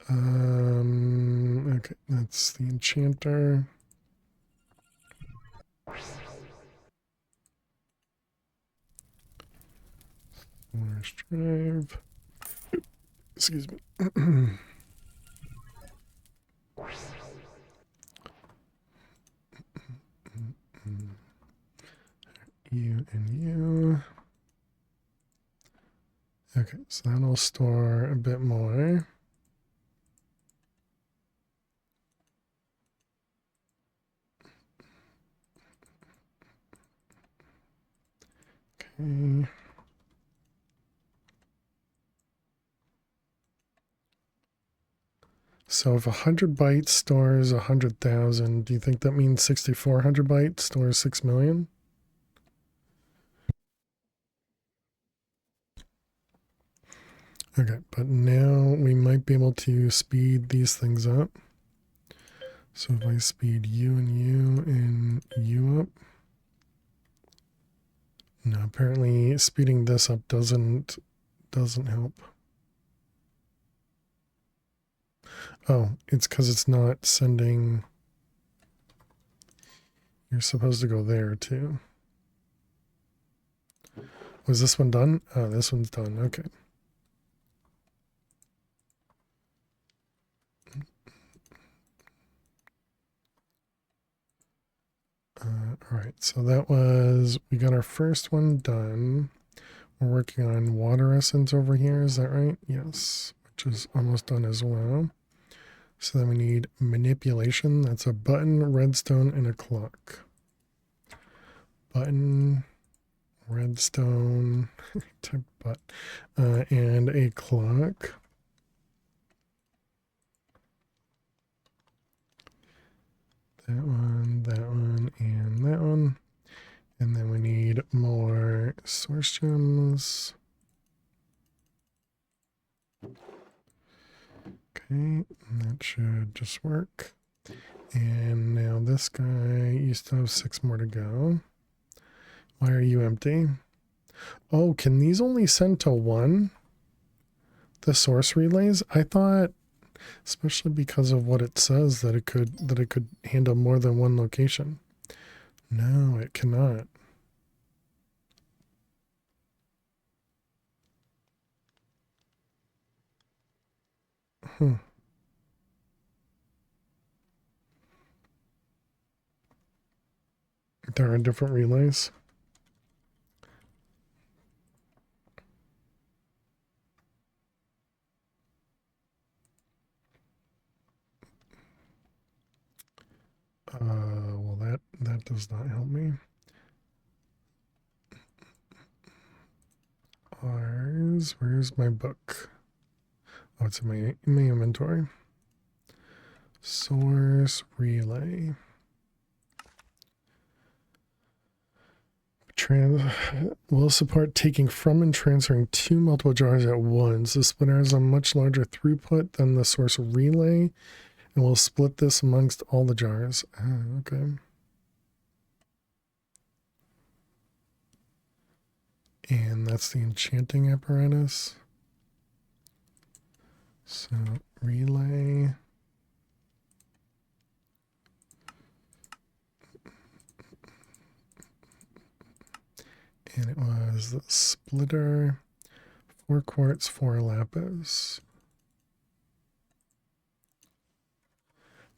Okay, that's the enchanter. Flash drive. Excuse me. You and you. Okay, so that'll store a bit more. Okay. So if 100 bytes stores 100,000, do you think that means 6,400 bytes stores 6 million? Okay, but now we might be able to speed these things up. So if I speed you and you up. No, apparently speeding this up doesn't help. Oh, it's because it's not sending. You're supposed to go there too. Was this one done? Oh, this one's done. Okay. All right, so that was, we got our first one done. We're working on water essence over here, is that right? Yes, which is almost done as well. So then we need manipulation. That's a button, redstone, and a clock. Button, redstone, type but, and a clock. That one, and that one. And then we need more source gems. Okay, that should just work. And now this guy, you still have 6 more to go. Why are you empty? Oh, can these only send to 1? The source relays? I thought, especially because of what it says, that it could handle more than 1 location. No, it cannot. There are different relays. Well, that does not help me. Where's my book? Oh, it's in my inventory. Source relay. Will support taking from and transferring 2 multiple jars at once. The splitter has a much larger throughput than the source relay, and will split this amongst all the jars. Oh, okay. And that's the enchanting apparatus. So relay. And it was the splitter, 4 quartz, 4 lapis.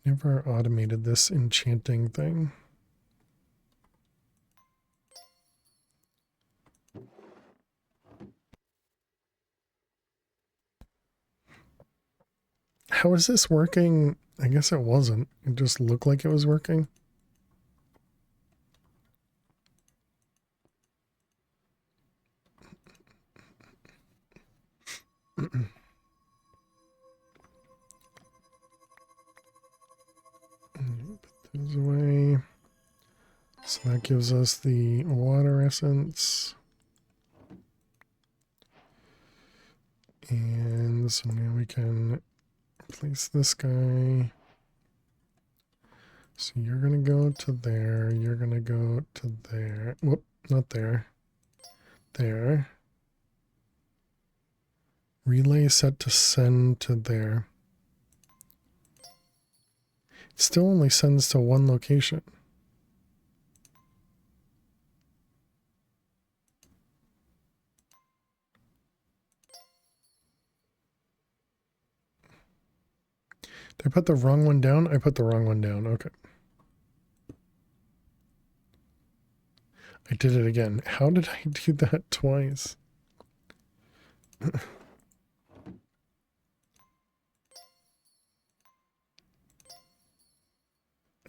Never automated this enchanting thing. How is this working? I guess it wasn't. It just looked like it was working. Put those away. So that gives us the water essence. And so now we can place this guy. So you're going to go to there. You're going to go to there. Whoop, not there. There. Relay set to send to there. Still only sends to one location. Did I put the wrong one down? I put the wrong one down. Okay. I did it again. How did I do that twice?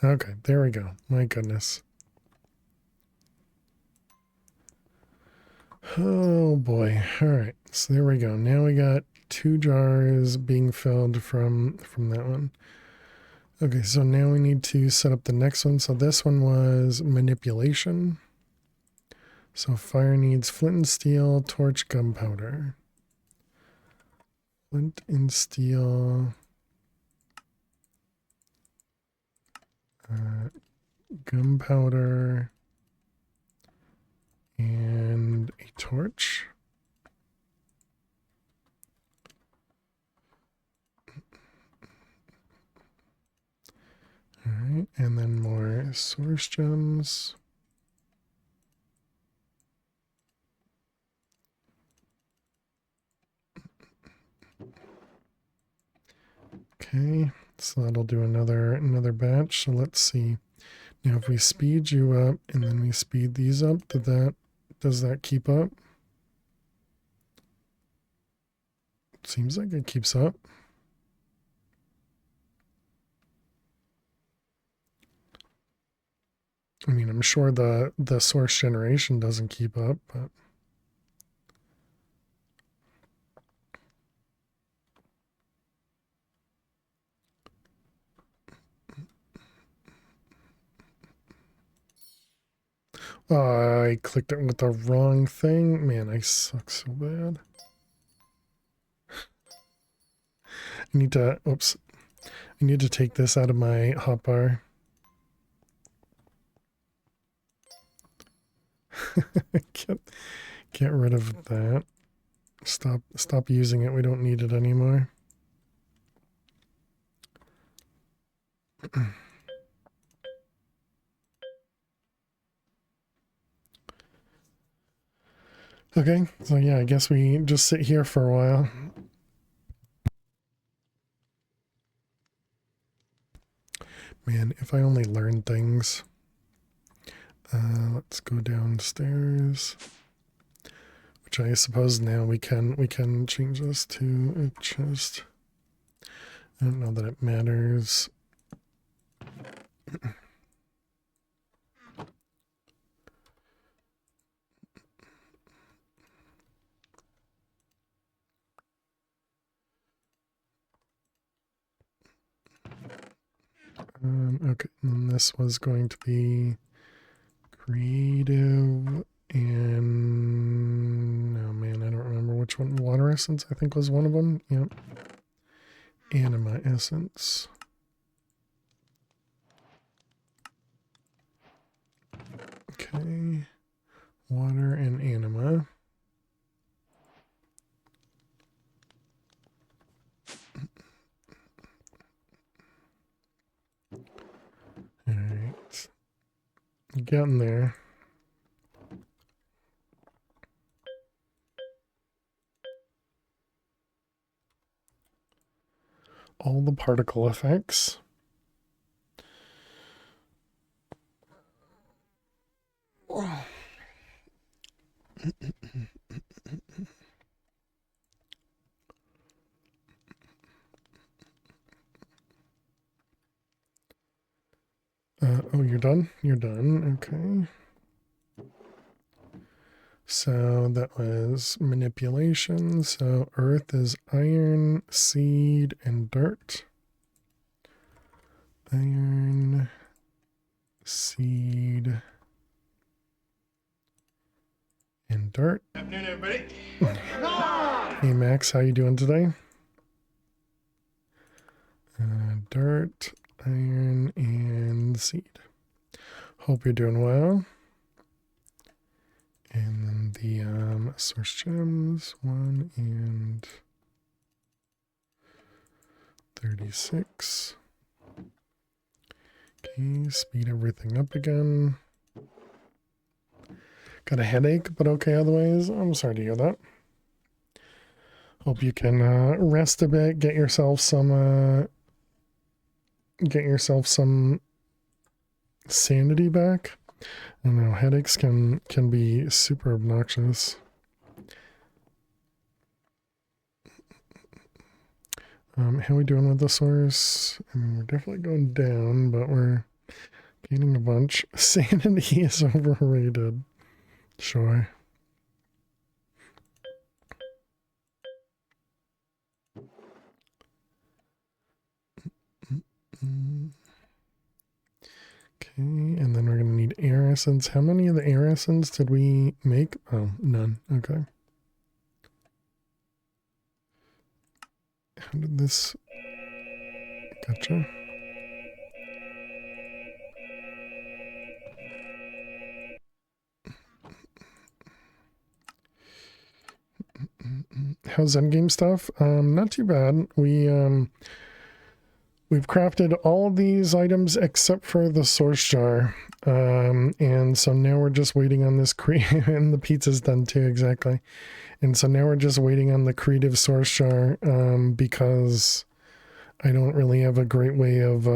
Okay, there we go. My goodness. Oh boy. All right. So there we go. Now we got 2 jars being filled from that one. Okay, so now we need to set up the next one. So this one was manipulation. So fire needs flint and steel, torch, gunpowder. Flint and steel. Gunpowder. And a torch. All right, and then more source gems. Okay, so that'll do another batch. So let's see. Now if we speed you up and then we speed these up, does that keep up? Seems like it keeps up. I mean, I'm sure the source generation doesn't keep up, but oh, I clicked it with the wrong thing. Man, I suck so bad. I need to, oops. I need to take this out of my hotbar. Get rid of that. Stop using it. We don't need it anymore. Okay, so yeah, I guess we just sit here for a while. Man, if I only learned things. Let's go downstairs. Which I suppose now we can change this to a chest. I don't know that it matters. Okay, and this was going to be creative and oh man, I don't remember which one. Water essence, I think, was one of them. Yep. Anima essence. Okay. Water and anima. All right. Getting there. All the particle effects. Oh, you're done? You're done. Okay. So that was manipulation. So earth is iron, seed, and dirt. Iron, seed, and dirt. Afternoon, everybody. Hey Max, how you doing today? Dirt, iron, and seed. Hope you're doing well. And then the source gems, 1 and 36. Okay, speed everything up again. Got a headache, but okay otherwise. I'm sorry to hear that. Hope you can rest a bit, get yourself some sanity back. I know headaches can be super obnoxious. How are we doing with the source? I mean, we're definitely going down, but we're gaining a bunch. Sanity is overrated. Sure. Okay, and then we're going to need air essence. How many of the air essence did we make? Oh, none. Okay. How did this... Gotcha. How's endgame stuff? Not too bad. We've crafted all of these items except for the source jar. And so now we're just waiting on this and the pizza's done too, exactly. And so now we're just waiting on the creative source jar, because I don't really have a great way of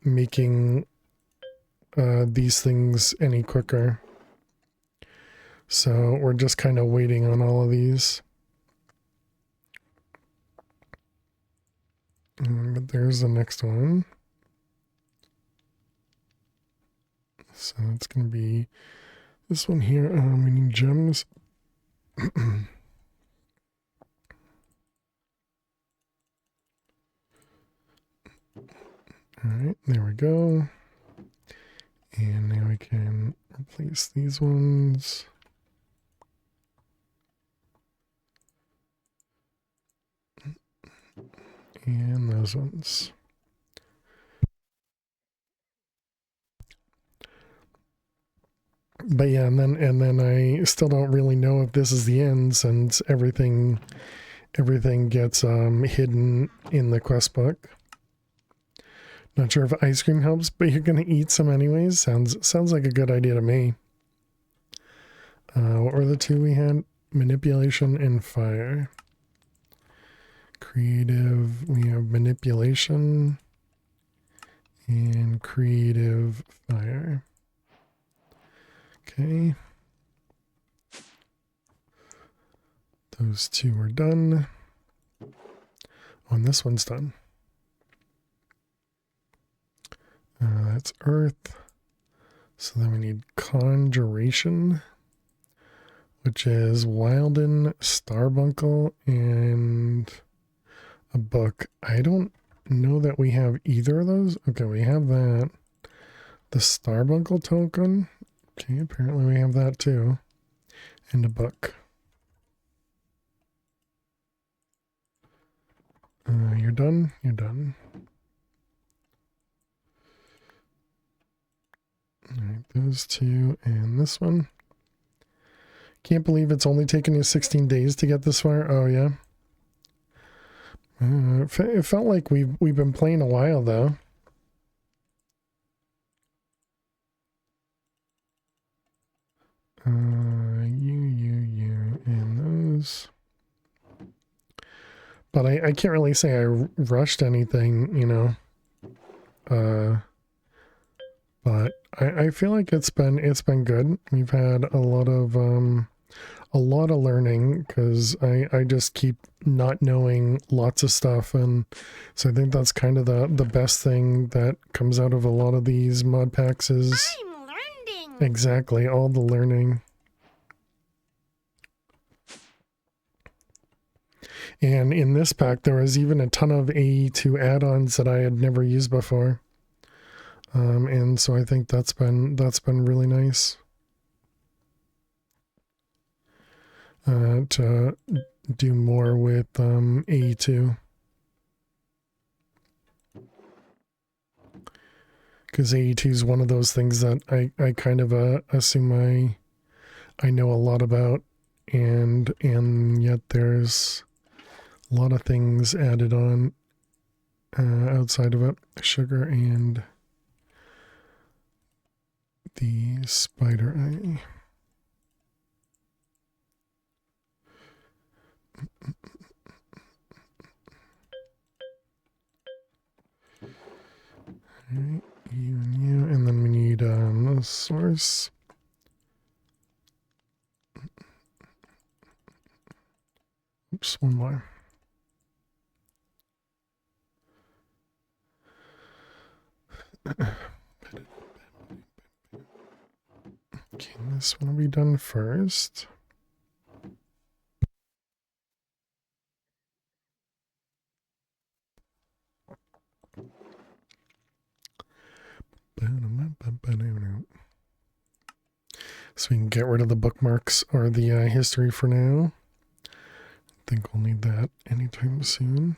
making these things any quicker. So we're just kind of waiting on all of these. But there's the next one. So it's going to be this one here. We need gems. Alright, there we go. And now we can replace these ones. And those ones. But yeah, and then I still don't really know if this is the end, since everything gets hidden in the quest book. Not sure if ice cream helps, but you're gonna eat some anyways. Sounds like a good idea to me. What were the two we had? Manipulation and fire. Creative, we have manipulation and creative fire. Okay. Those two are done. Oh, and this one's done. That's earth. So then we need conjuration, which is Wilden, Starbuncle, and a book. I don't know that we have either of those. Okay, we have that. The Starbuncle token. Okay, apparently we have that too. And a book. You're done? You're done. Alright, those two and this one. Can't believe it's only taken you 16 days to get this far. Oh, yeah. It felt like we've been playing a while, though. You, and those. But I can't really say I rushed anything, you know. But I feel like it's been good. We've had a lot of learning, because I just keep not knowing lots of stuff, and so I think that's kind of the best thing that comes out of a lot of these mod packs is I'm learning. exactly all the learning. And in this pack there was even a ton of AE2 add-ons that I had never used before. And so I think that's been really nice. To do more with AE2. Because AE2 is one of those things that I kind of assume I know a lot about, and yet there's a lot of things added on outside of it. Sugar and the spider eye. Alright, you and you, and then we need the source. Oops, one more. Okay, this one will be done first. So we can get rid of the bookmarks or the history for now. I think we'll need that anytime soon.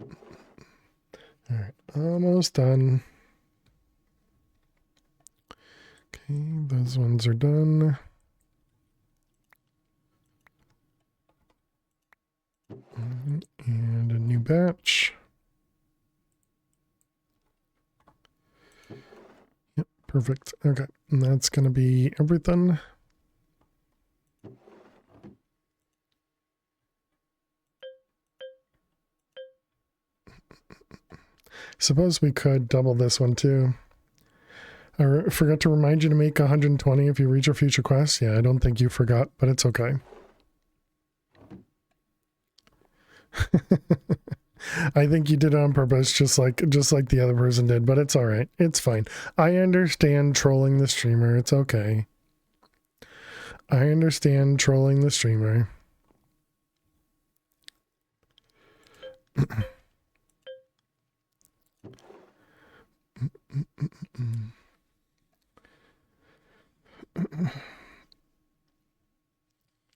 All right, almost done. Okay, those ones are done. And a new batch. Yep, perfect. Okay, and that's going to be everything. Suppose we could double this one too. I forgot to remind you to make 120 if you reach a future quest. Yeah, I don't think you forgot, but it's okay. I think you did it on purpose, just like the other person did, but it's all right. It's fine. I understand trolling the streamer. It's okay. I understand trolling the streamer.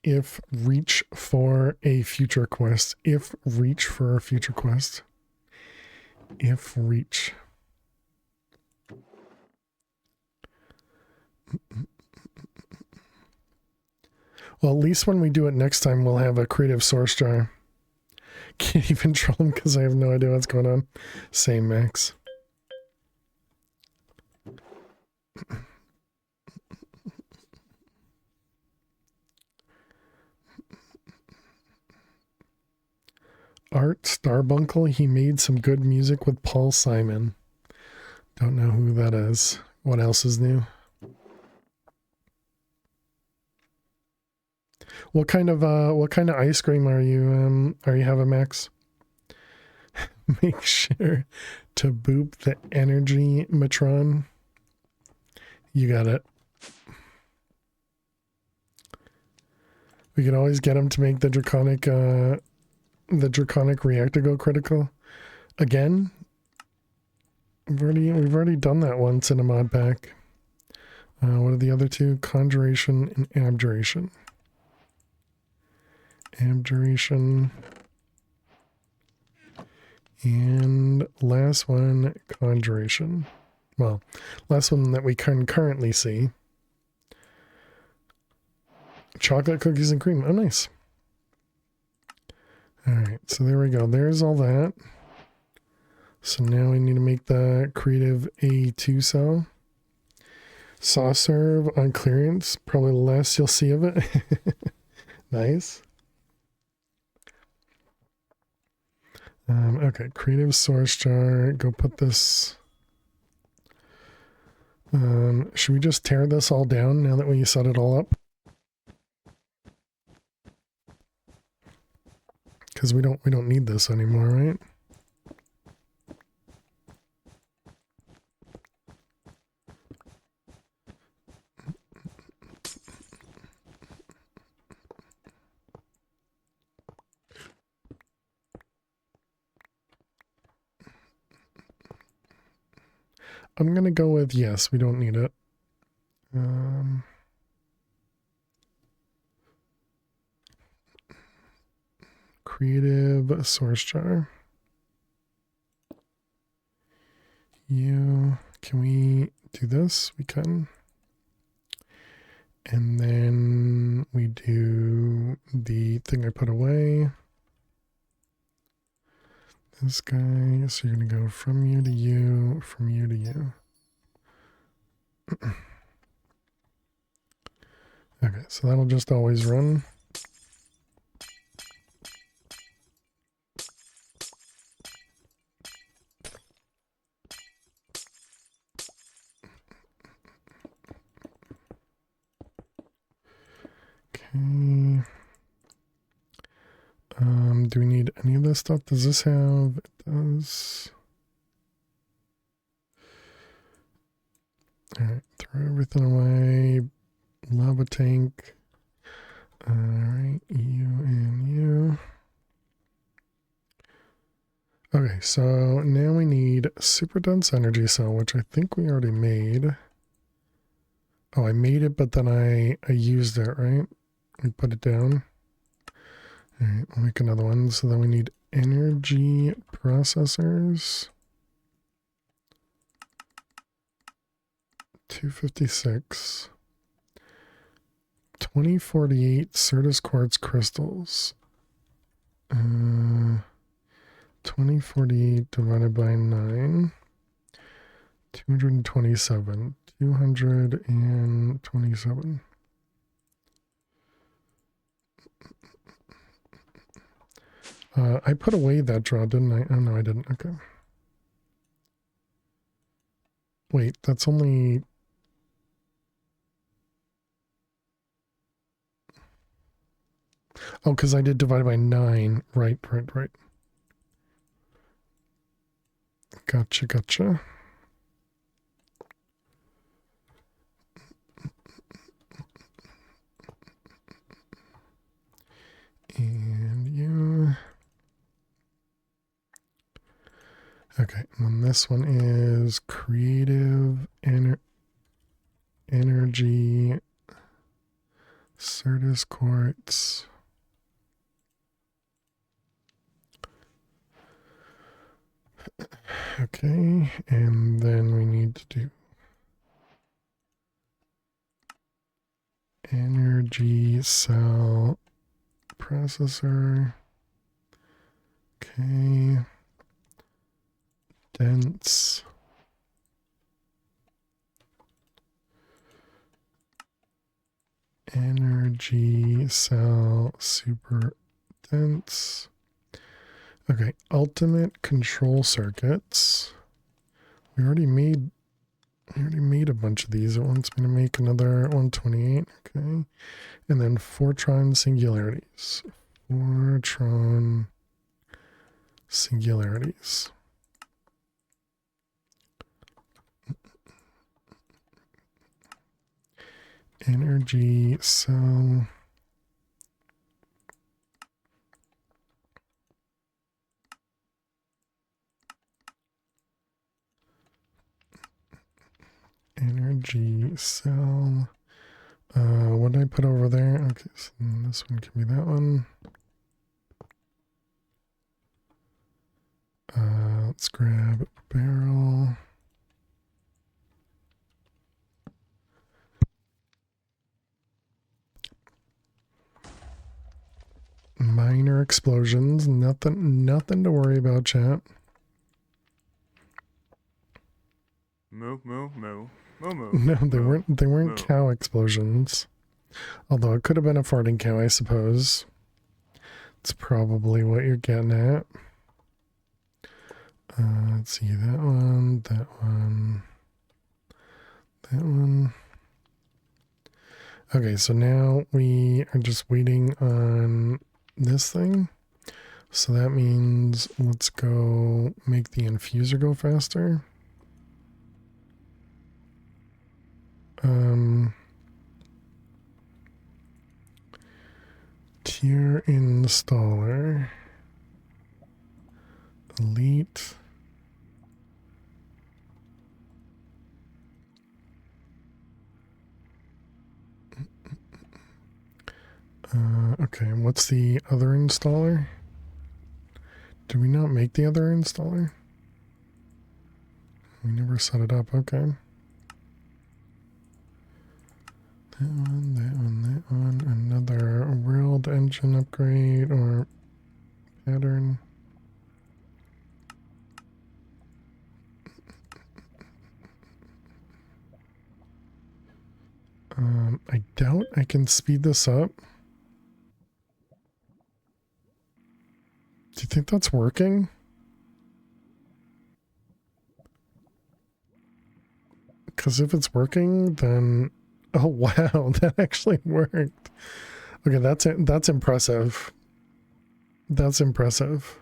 If reach for a future quest. If reach for a future quest. If reach. Well, at least when we do it next time, we'll have a creative source jar. Can't even troll him because I have no idea what's going on. Same, Max. Art Starbuncle, he made some good music with Paul Simon. Don't know who that is. What else is new? What kind of ice cream are you having, Max? Make sure to boop the energy matron. You got it. We can always get him to make the draconic reactor go critical. Again? We've already done that once in a mod pack. What are the other two? Conjuration and abjuration. Abjuration. And last one, conjuration. Well, last one that we can currently see. Chocolate cookies and cream. Oh, nice. Alright, so there we go. There's all that. So now we need to make the creative A2 cell. Sauce serve on clearance. Probably the last you'll see of it. Nice. Okay, creative source jar. Go put this. Should we just tear this all down now that we set it all up? Because we don't need this anymore, right? I'm gonna go with yes, we don't need it. Creative source jar. Can we do this? We can. And then we do the thing I put away. this guy. So you're going to go from you to you, from you to you. Okay, so that'll just always run. Okay. Do we need any of this stuff? Does this have? It does. Alright, throw everything away. Lava tank. Alright, you and you. Okay, so now we need super dense energy cell, which I think we already made. Oh, I made it, but then I used it, right? We put it down. Alright, we'll make another one. So then we need energy processors. 256. 2048 Certus quartz crystals. 2048 divided by 9. 227. 227. I put away that draw, didn't I? Oh, no, I didn't. Okay. Wait, that's only... Oh, because I did divide by 9. Right. Gotcha. And you... Okay, and then this one is creative energy Certus quartz. Okay, and then we need to do energy cell processor. Okay. Dense. Energy cell super dense. Okay, ultimate control circuits. We already made a bunch of these. It wants me to make another 128. Okay. And then Fortron singularities. Fortron singularities. Energy cell. Energy cell. What did I put over there? Okay, so this one can be that one. Let's grab barrel. Minor explosions. Nothing to worry about, chat. Moo. No, they weren't cow explosions. Although it could have been a farting cow, I suppose. It's probably what you're getting at. Let's see, that one. Okay, so now we are just waiting on this thing. So that means let's go make the infuser go faster. Tier installer. Elite. Okay, what's the other installer? Did we not make the other installer? We never set it up, okay. That one, another world engine upgrade or pattern. I doubt I can speed this up. Do you think that's working? Because if it's working, then... Oh, wow, that actually worked. Okay, that's it. That's impressive. That's impressive.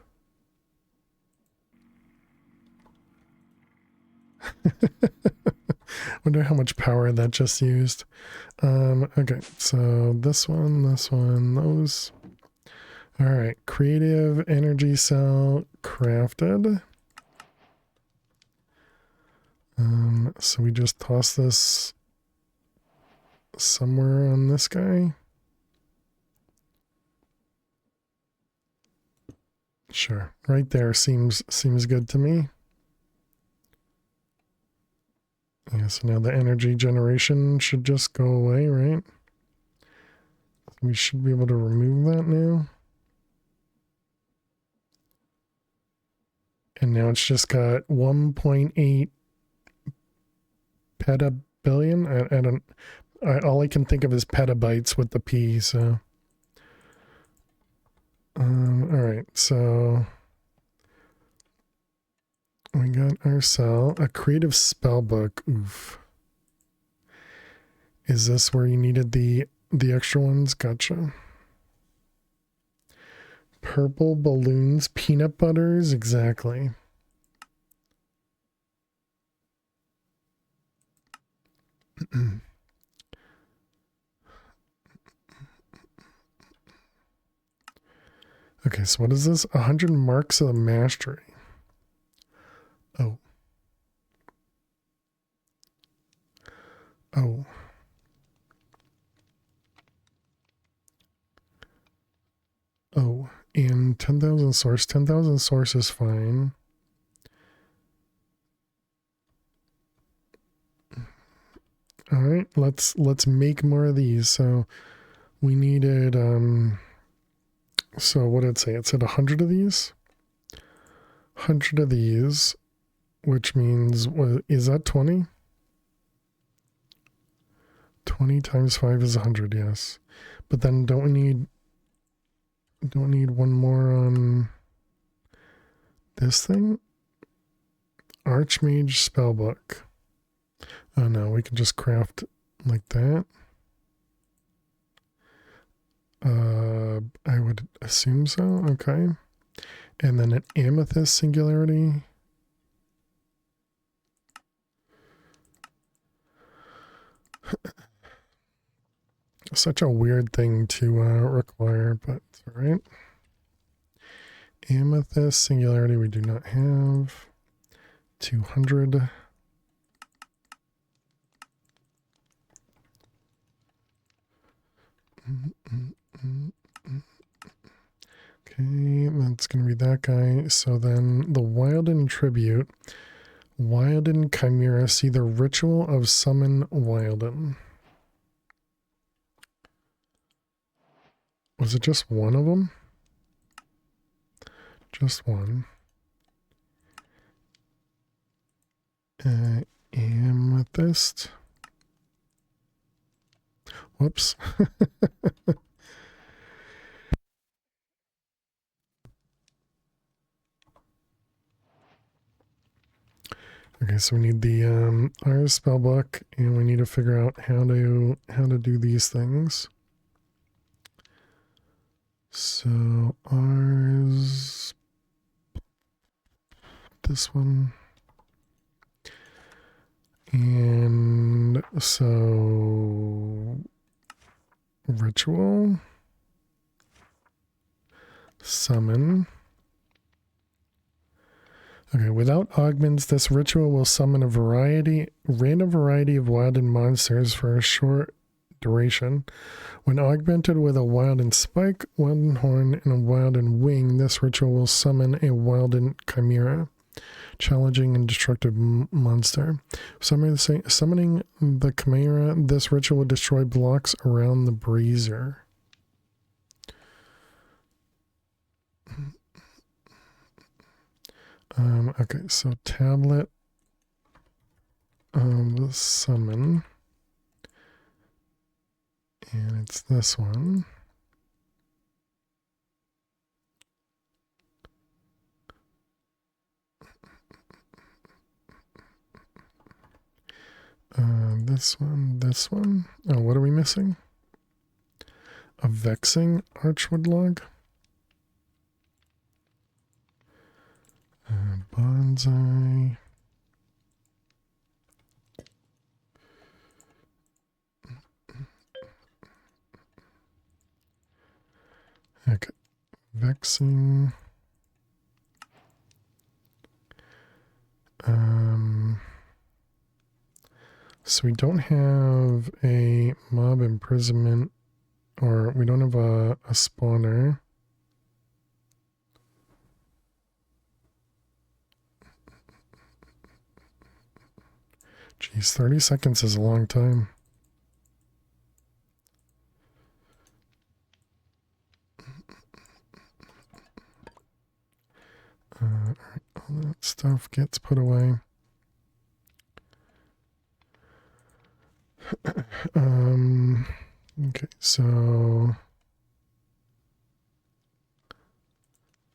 Wonder how much power that just used. Okay, so this one, those. All right, creative energy cell crafted. So we just toss this somewhere on this guy. Sure, right there seems good to me. Yeah, so now the energy generation should just go away, right? We should be able to remove that now. And now it's just got 1.8 petabillion. All I can think of is petabytes with the P, so. All right, so we got our cell, a creative spell book. Oof. Is this where you needed the extra ones? Gotcha. Purple balloons, peanut butters, exactly. Okay, so what is this? 100 marks of the mastery. Oh. Oh. Oh. And 10,000 source. 10,000 source is fine. All right, let's make more of these. So we needed so what did it say? It said 100 of these. 100 of these, which means what is that 20? 20 times 5 is 100, yes. But then don't we need one more on this thing? Archmage spellbook. Oh no, we can just craft like that. I would assume so. Okay. And then an amethyst singularity. Such a weird thing to require, but it's all right. Amethyst singularity we do not have. 200. Okay, that's going to be that guy. So then the Wilden Tribute. Wilden Chimera. See the Ritual of Summon Wilden. Was it just one of them? Just one. Amethyst. Whoops. Okay, so we need the ours spellbook, and we need to figure out how to do these things. So ours, this one, and so ritual, summon. Okay, without augments, this ritual will summon a random variety of Wilden monsters for a short duration. When augmented with a Wilden spike, Wilden horn, and a Wilden wing, this ritual will summon a Wilden chimera, challenging and destructive monster. Summoning the chimera, this ritual will destroy blocks around the brazier. Okay, so tablet of the summon. And it's this one. This one, this one. Oh, what are we missing? A vexing archwood log. Bonsai. Okay. Vexing. So we don't have a mob imprisonment, or we don't have a spawner. Geez, 30 seconds is a long time. Alright, all that stuff gets put away. Okay, so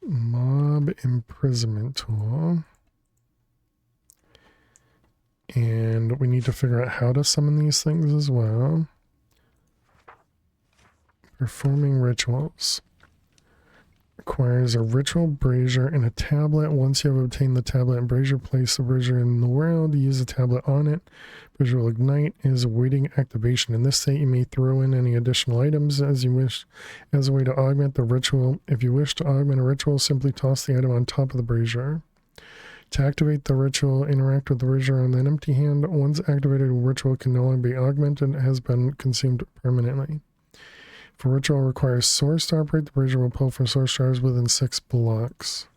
mob imprisonment tool. And we need to figure out how to summon these things as well. Performing rituals. Requires a ritual brazier and a tablet. Once you have obtained the tablet and brazier, place the brazier in the world. Use the tablet on it. Brazier will ignite. Is awaiting activation. In this state, you may throw in any additional items as you wish as a way to augment the ritual. If you wish to augment a ritual, simply toss the item on top of the brazier. To activate the ritual, interact with the brazier on an empty hand. Once activated, a ritual can no longer be augmented. It has been consumed permanently. If a ritual requires source to operate, the brazier will pull from source jars within 6 blocks.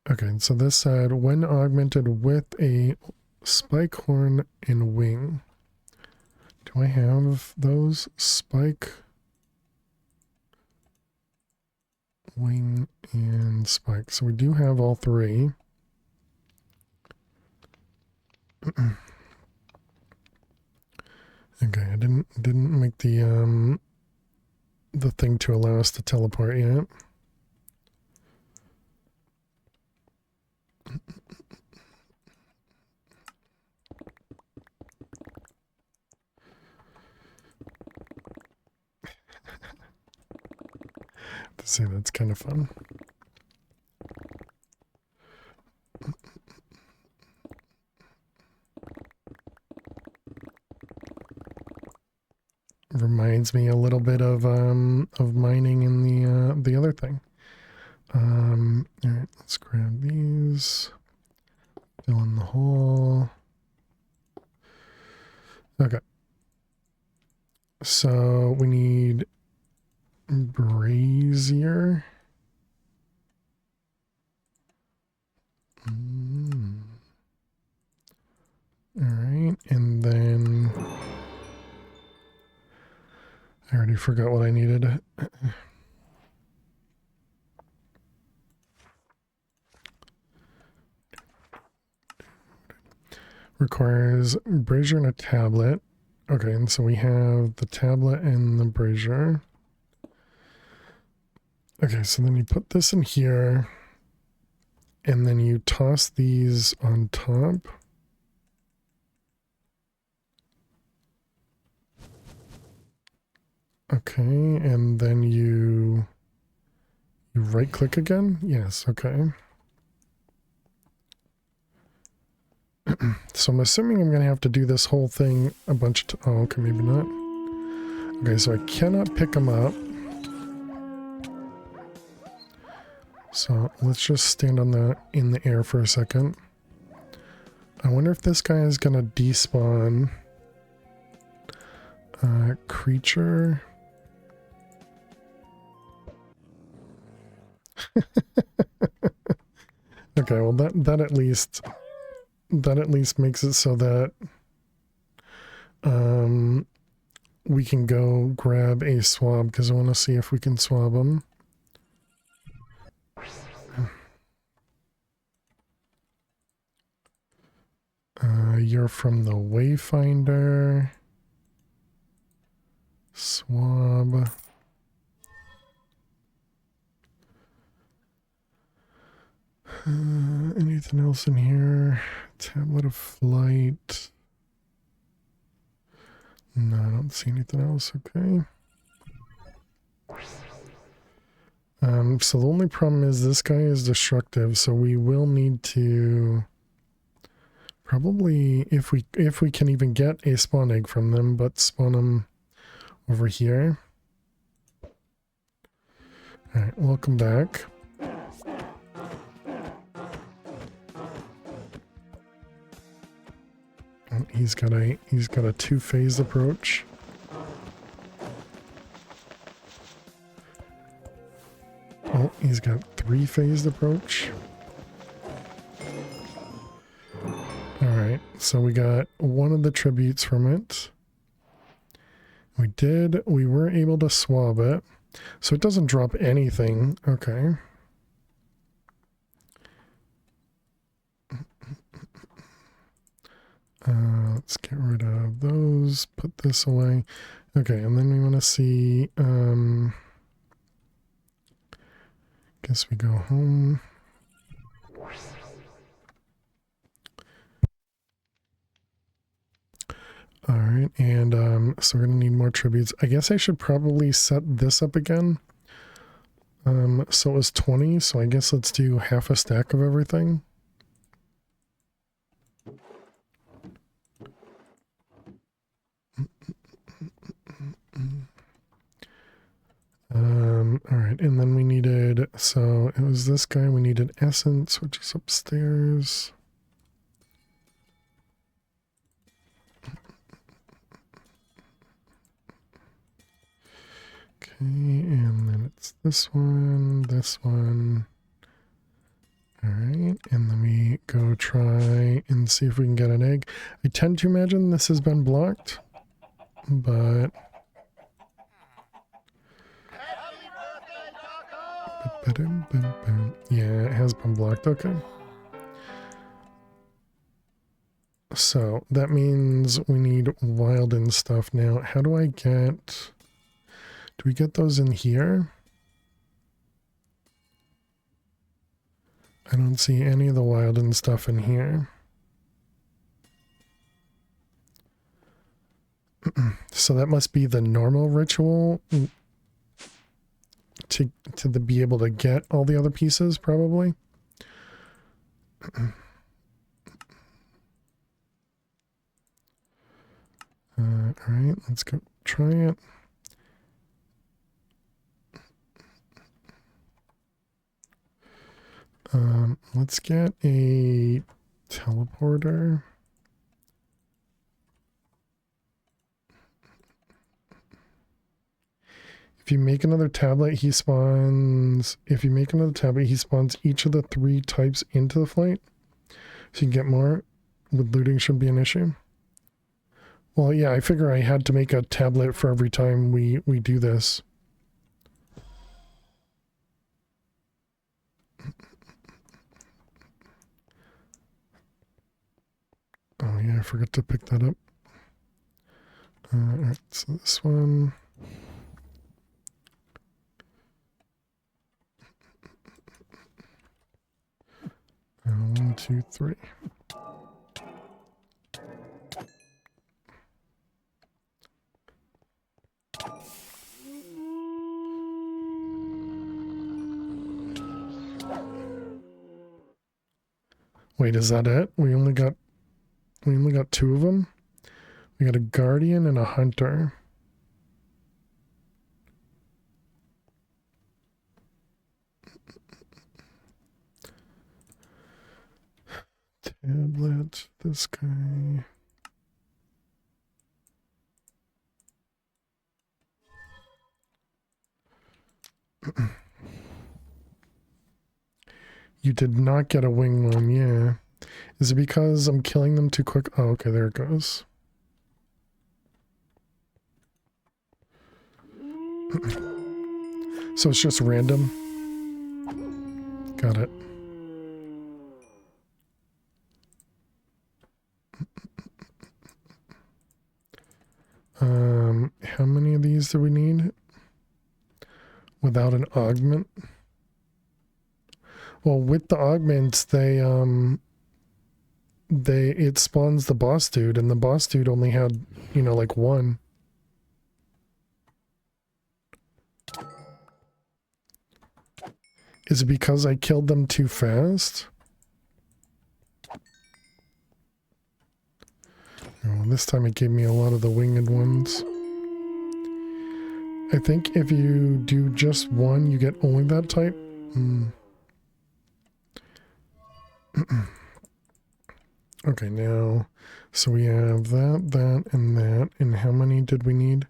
Okay, so this said, when augmented with a spike horn and wing. Do I have those? Spike, wing, and spike. So we do have all three. Okay, I didn't make the thing to allow us to teleport yet. To see, that's kind of fun. Reminds me a little bit of mining in the other thing. All right, let's grab these. Fill in the hole. Okay. So we need brazier. All right, and then I already forgot what I needed. Requires brazier and a tablet. Okay, and so we have the tablet and the brazier. Okay, so then you put this in here, and then you toss these on top. Okay, and then you right click again? Yes, okay. So I'm assuming I'm going to have to do this whole thing a bunch of oh, okay, maybe not. Okay, so I cannot pick them up. So let's just stand on in the air for a second. I wonder if this guy is going to despawn creature. Okay, well that at least makes it so that we can go grab a swab, because I want to see if we can swab them. You're from the Wayfinder. Swab. Anything else in here? Tablet of Flight. No, I don't see anything else. Okay. So the only problem is this guy is destructive, so we will need to probably, if we can even get a spawn egg from them, but spawn them over here. All right, welcome back. Oh, he's got a two-phase approach. Oh, he's got three-phased approach. Alright, so we got one of the tributes from it. We were able to swab it. So it doesn't drop anything. Okay. Let's get rid of those, put this away. Okay, and then we want to see, guess we go home. All right, and so we're gonna need more tributes. I guess I should probably set this up again. So it was 20, so I guess let's do half a stack of everything. All right, and then we needed, so it was this guy, we needed essence, which is upstairs. Okay, and then it's this one. All right, and then we go try and see if we can get an egg. I tend to imagine this has been blocked, but yeah, it has been blocked. Okay. So that means we need wild and stuff now. How do I get... Do we get those in here? I don't see any of the wild and stuff in here. So that must be the normal ritual to be able to get all the other pieces, probably. All right, let's go try it. Let's get a teleporter. If you make another tablet, he spawns... If you make another tablet, he spawns each of the 3 types into the flight. So you can get more. With looting shouldn't be an issue. Well, yeah, I figure I had to make a tablet for every time we do this. Oh yeah, I forgot to pick that up. Alright, so this one. One, two, three. Wait, is that it? We only got 2 of them? We got a guardian and a hunter. Tablet, this guy. You did not get a wing one, yeah. Is it because I'm killing them too quick? Oh, okay, there it goes. So it's just random. Got it. these do we need? Without an augment? Well, with the augments, it spawns the boss dude, and the boss dude only had, you know, like one. Is it because I killed them too fast? Oh, this time it gave me a lot of the winged ones. I think if you do just one, you get only that type. Okay, now, so we have that, and that. And how many did we need?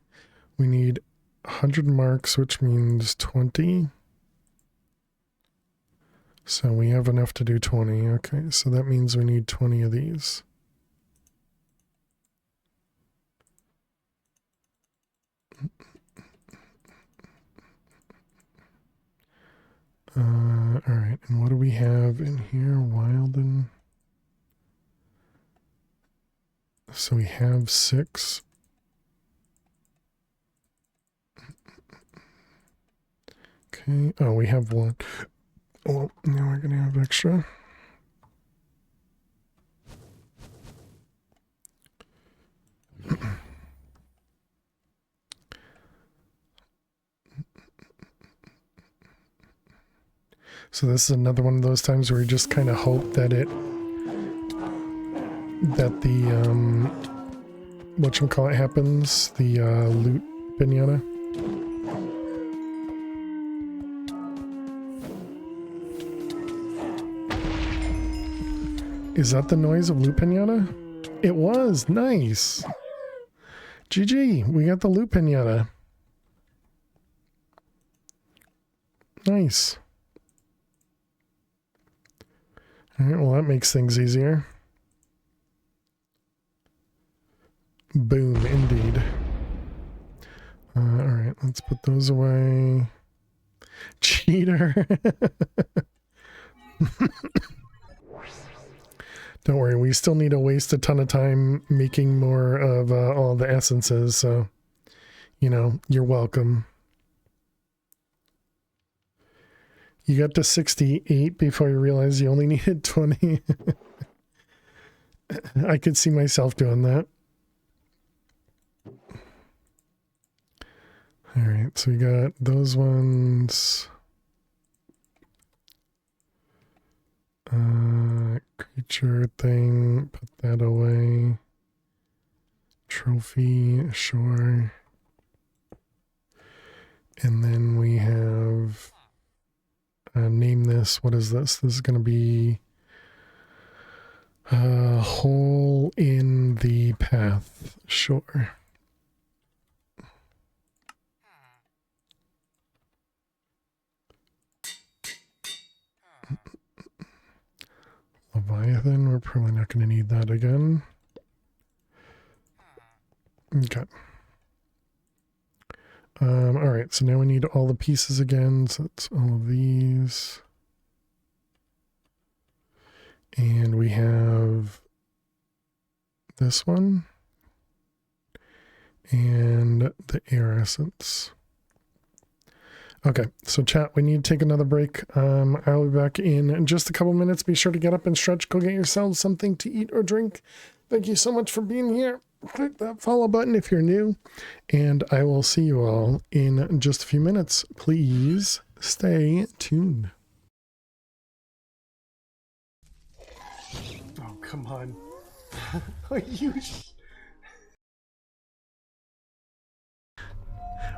We need 100 marks, which means 20. So we have enough to do 20. Okay, so that means we need 20 of these. Alright, and what do we have in here? Wilden. So we have 6. Okay, oh, we have 1. Well, now we're gonna have extra. So this is another one of those times where you just kind of hope that the whatchamacallit happens, the loot pinata. Is that the noise of loot pinata? It was, nice. GG, we got the loot pinata. Nice. Alright, well that makes things easier. Boom, indeed. Alright, let's put those away. Cheater! Don't worry, we still need to waste a ton of time making more of all the essences, so, you know, you're welcome. You got to 68 before you realized you only needed 20. I could see myself doing that. Alright, so we got those ones. Creature thing, put that away. Trophy, sure. And then we have... name this. What is this? This is going to be a hole in the path. Sure. Leviathan, we're probably not going to need that again. Okay. Alright, so now we need all the pieces again, so it's all of these. And we have this one. And the air essence. Okay, so chat, we need to take another break. I'll be back in just a couple minutes. Be sure to get up and stretch. Go get yourselves something to eat or drink. Thank you so much for being here. Click that follow button if you're new. And I will see you all in just a few minutes. Please stay tuned. Oh, come on.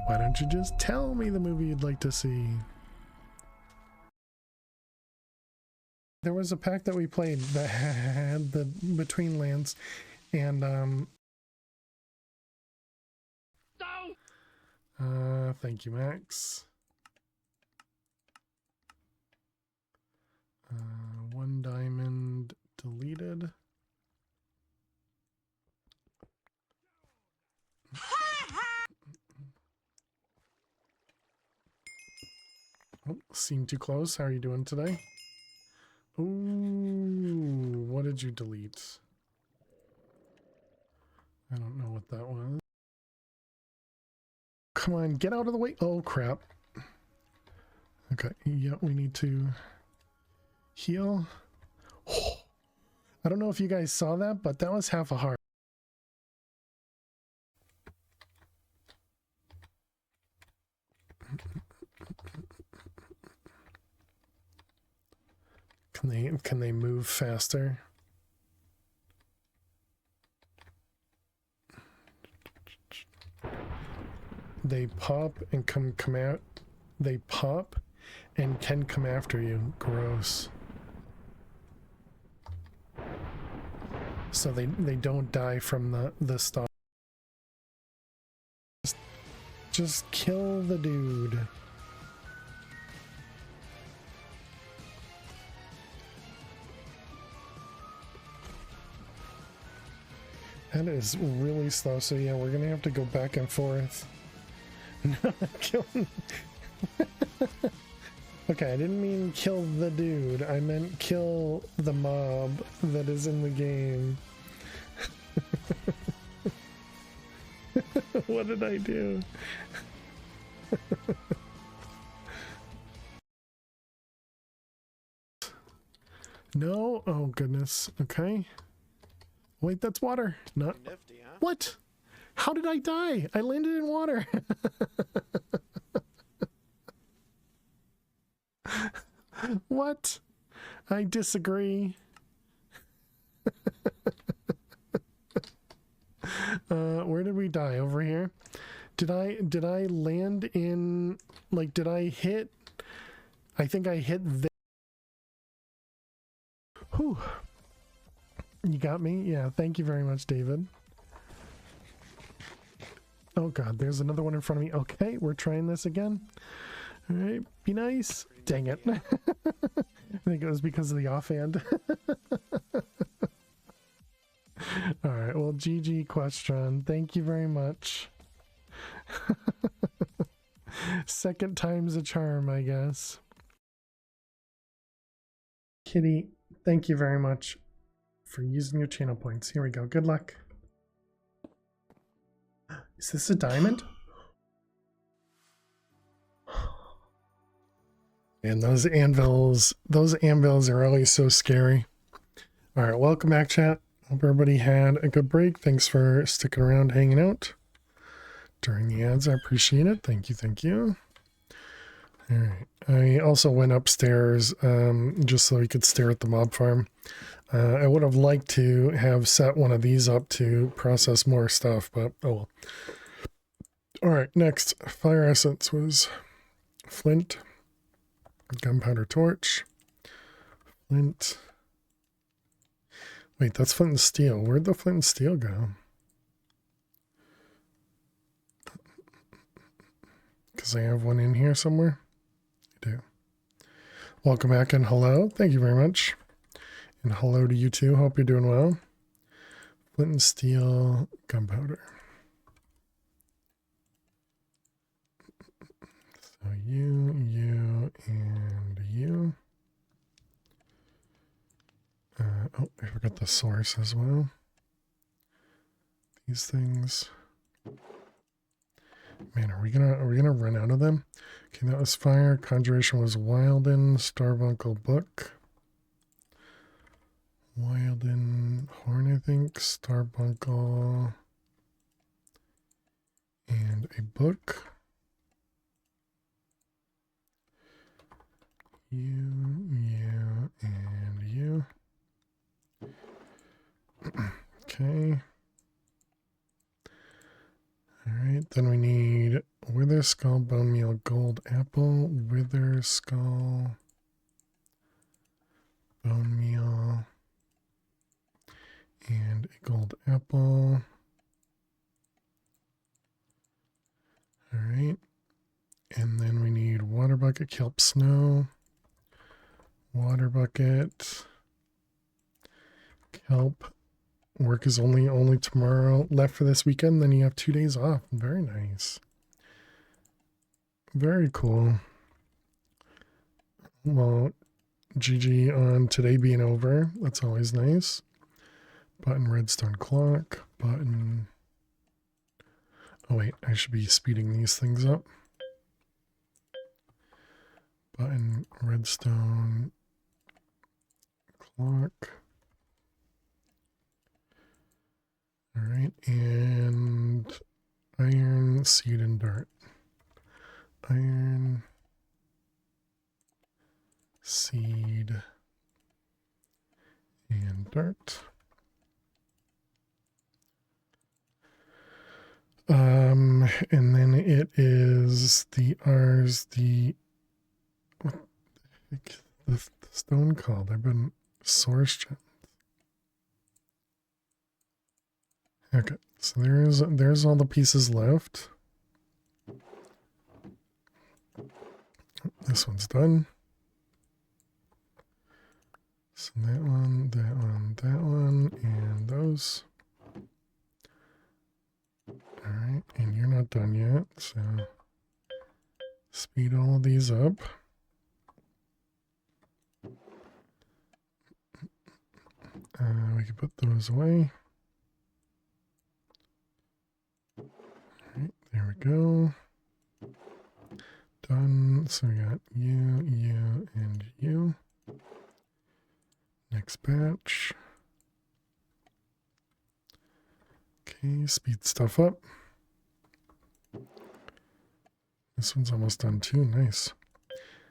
Why don't you just tell me the movie you'd like to see? There was a pack that we played that had the Between Lands, and thank you, Max. 1 diamond deleted. Oh, seem too close. How are you doing today? Ooh, what did you delete? I don't know what that was. Come on, get out of the way. Oh, crap. Okay, yeah, we need to heal. I don't know if you guys saw that, but that was half a heart. Can they move faster? They pop and come out. They pop and can come after you. Gross. So they don't die from the stop. Just kill the dude. That is really slow. So yeah, we're gonna have to go back and forth. Kill. Okay, I didn't mean kill the dude. I meant kill the mob that is in the game. What did I do? No? Oh, goodness. Okay. Wait, that's water. Not Nifty, huh? What? How did I die? I landed in water. What? I disagree. Where did we die? Over here? Did I land in, like, did I hit? I think I hit the. Whew. You got me? Yeah, thank you very much, David. Oh god, there's another one in front of me. Okay, we're trying this again. All right, be nice. Dang it. I think it was because of the offhand. All right, well, GG question. Thank you very much. Second time's a charm, I guess. Kitty, thank you very much for using your channel points. Here we go. Good luck. Is this a diamond? And those anvils are always so scary. All right, welcome back, chat. Hope everybody had a good break. Thanks for sticking around, hanging out during the ads. I appreciate it. Thank you, thank you. All right. I also went upstairs just so we could stare at the mob farm. I would have liked to have set one of these up to process more stuff, but oh well. All right, next. Fire essence was flint, gunpowder torch, flint. Wait, that's flint and steel. Where'd the flint and steel go? Because I have one in here somewhere. I do. Welcome back and hello. Thank you very much. And hello to you too. Hope you're doing well. Flint and steel, gunpowder. So you, and you. Oh, I forgot the source as well. These things. Man, are we gonna run out of them? Okay, that was fire. Conjuration was Wilden. Starbuncle book. Wilden horn, I think. Starbuncle. And a book. You, and you. Okay. Alright, then we need wither skull, bone meal, gold apple, wither skull, bone meal, and a gold apple. Alright. And then we need water bucket, kelp snow, water bucket, kelp. Work is only tomorrow left for this weekend. Then you have 2 days off. Very nice. Very cool. Well, GG on today being over. That's always nice. Button redstone clock. Button. Oh wait, I should be speeding these things up. Button, redstone, clock. All right, and iron, seed, and dart. Iron, seed, and dart. And then it is the R's, what the heck is the stone called? I've been source gems. Okay, so there's all the pieces left. This one's done. So that one, that one, that one, and those. Alright, and you're not done yet, so speed all of these up. We can put those away. Alright, there we go. Done. So we got you, you, and you. Next batch. Okay, speed stuff up. This one's almost done too. Nice.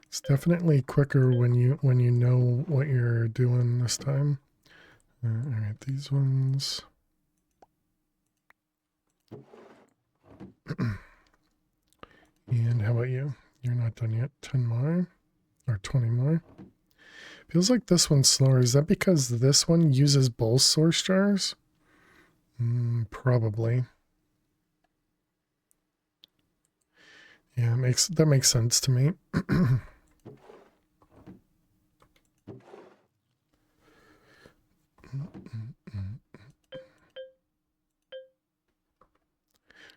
It's definitely quicker when you know what you're doing this time. All right, these ones. And how about you? You're not done yet. 10 more or 20 more. Feels like this one's slower. Is that because this one uses both source jars? Probably. Yeah, that makes sense to me.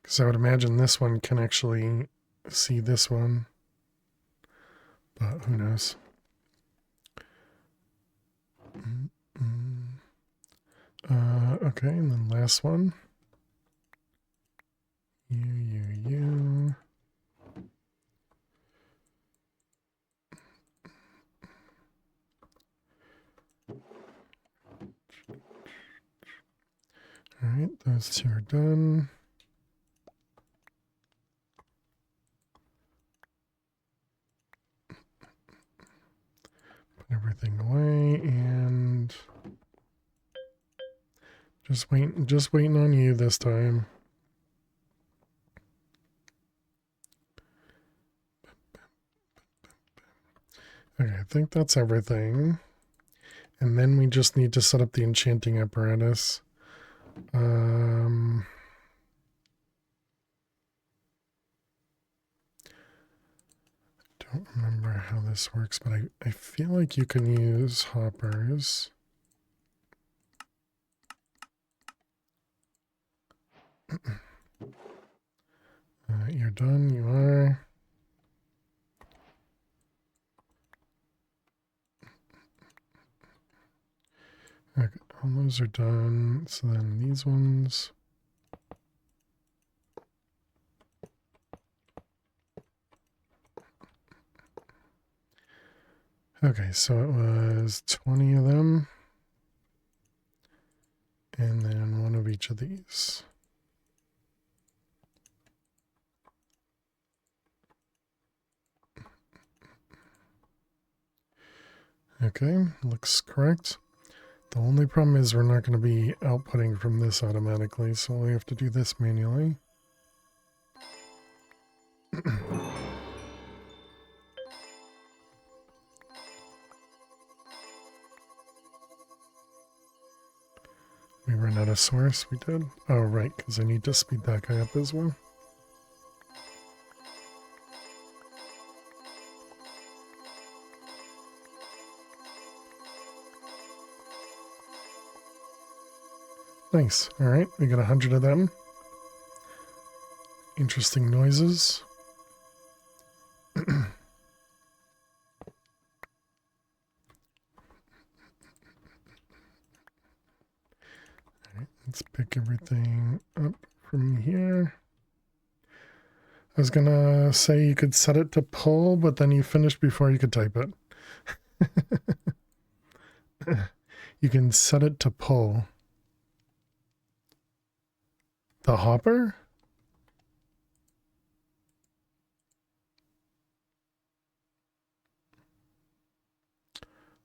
Because I would imagine this one can actually see this one, but who knows? Okay, and then last one. You. All right, those two are done. Put everything away and just waiting on you this time. Okay, I think that's everything. And then we just need to set up the enchanting apparatus. Don't remember how this works, but I feel like you can use hoppers. You're done, you are. Okay, all those are done. So then these ones. Okay, so it was 20 of them. And then one of each of these. Okay, looks correct. The only problem is we're not going to be outputting from this automatically, so we have to do this manually. We ran out of source, we did? Oh, right, because I need to speed that guy up as well. Nice. All right, we got 100 of them. Interesting noises. All right, let's pick everything up from here. I was gonna say you could set it to pull, but then you finished before you could type it. You can set it to pull. The hopper?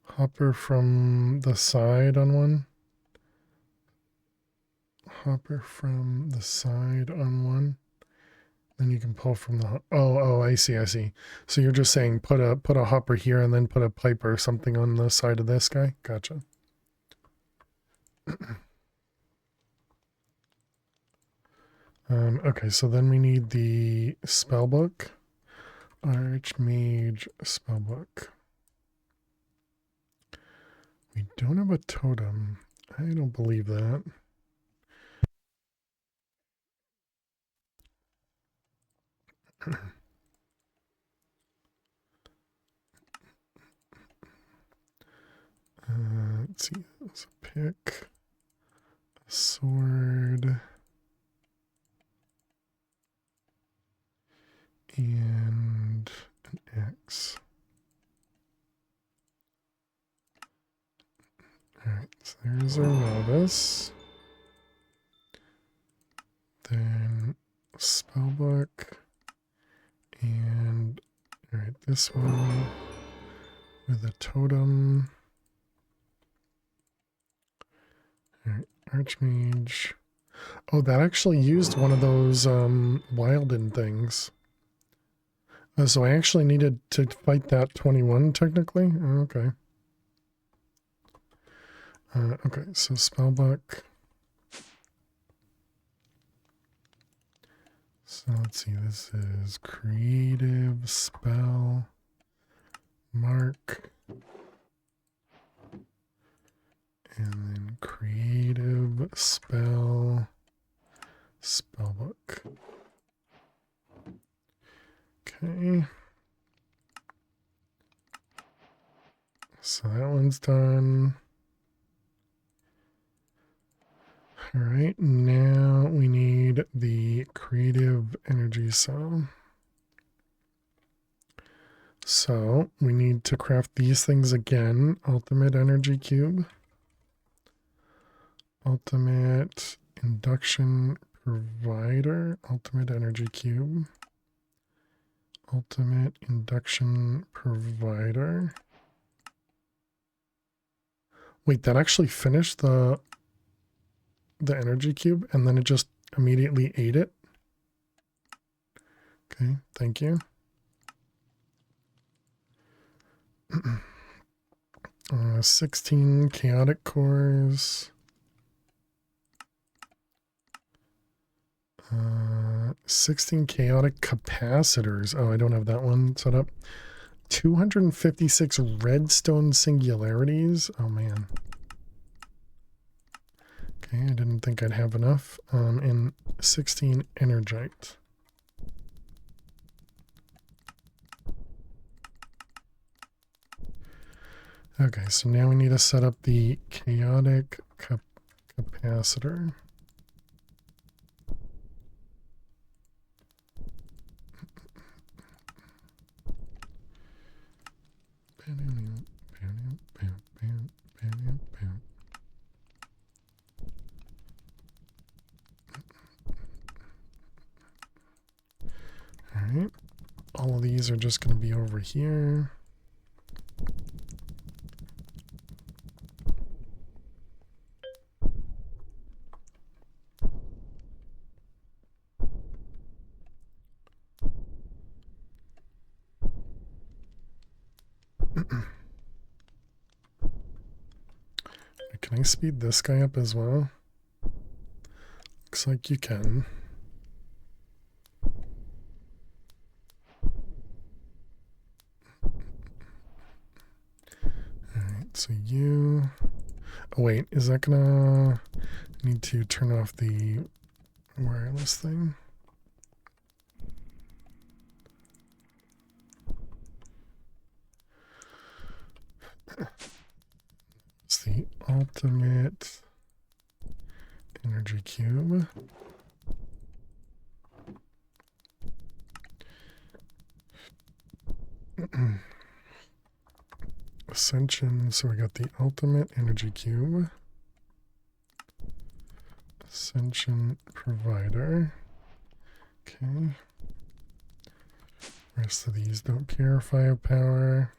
Hopper from the side on one. Hopper from the side on one. Then you can pull from the oh, I see. So you're just saying put a hopper here and then put a pipe or something on the side of this guy. Gotcha. Okay, so then we need the spellbook. Archmage spellbook. We don't have a totem. I don't believe that. Let's see. There's a pick, a sword, and an axe. Alright, so there's our novice. Then spellbook. And alright, this one with a totem. Alright, Archmage. Oh, that actually used one of those Wilden things. So I actually needed to fight that 21 technically? Okay. Okay, so spellbook. So let's see, this is creative spell mark. And then creative spell spellbook. Okay. So that one's done. All right, now we need the creative energy cell. So we need to craft these things again. Ultimate energy cube. Ultimate induction provider. Ultimate energy cube. Ultimate induction provider. Wait, that actually finished the energy cube and then it just immediately ate it? Okay, thank you. 16 chaotic cores. 16 chaotic capacitors. Oh, I don't have that one set up. 256 redstone singularities. Oh man. Okay, I didn't think I'd have enough. And 16 energite. Okay, so now we need to set up the chaotic capacitor. All right, all of these are just going to be over here. Can I speed this guy up as well? Looks like you can. Alright, so you... Oh wait, is that gonna... I need to turn off the wireless thing. It's the ultimate energy cube. Ascension, so we got the ultimate energy cube. Ascension provider. Okay. Rest of these don't care. Firepower.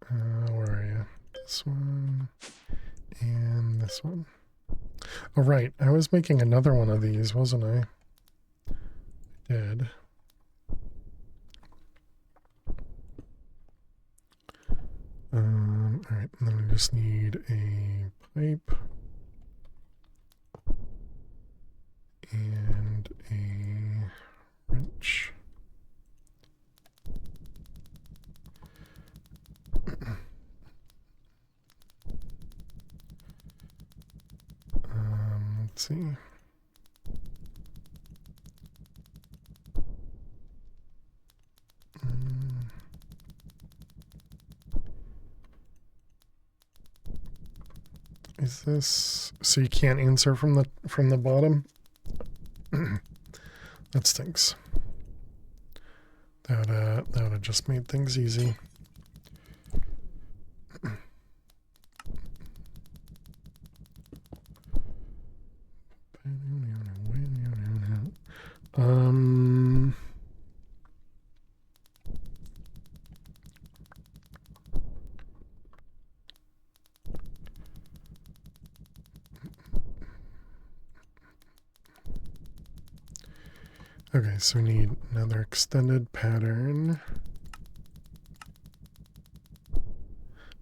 Where are you? This one and this one. Oh, right. I was making another one of these, wasn't I? I did. Alright, and then we just need a pipe and a wrench. Let's see. Is this so you can't answer from the bottom? That stinks. That would have just made things easy. Okay, so we need another extended pattern.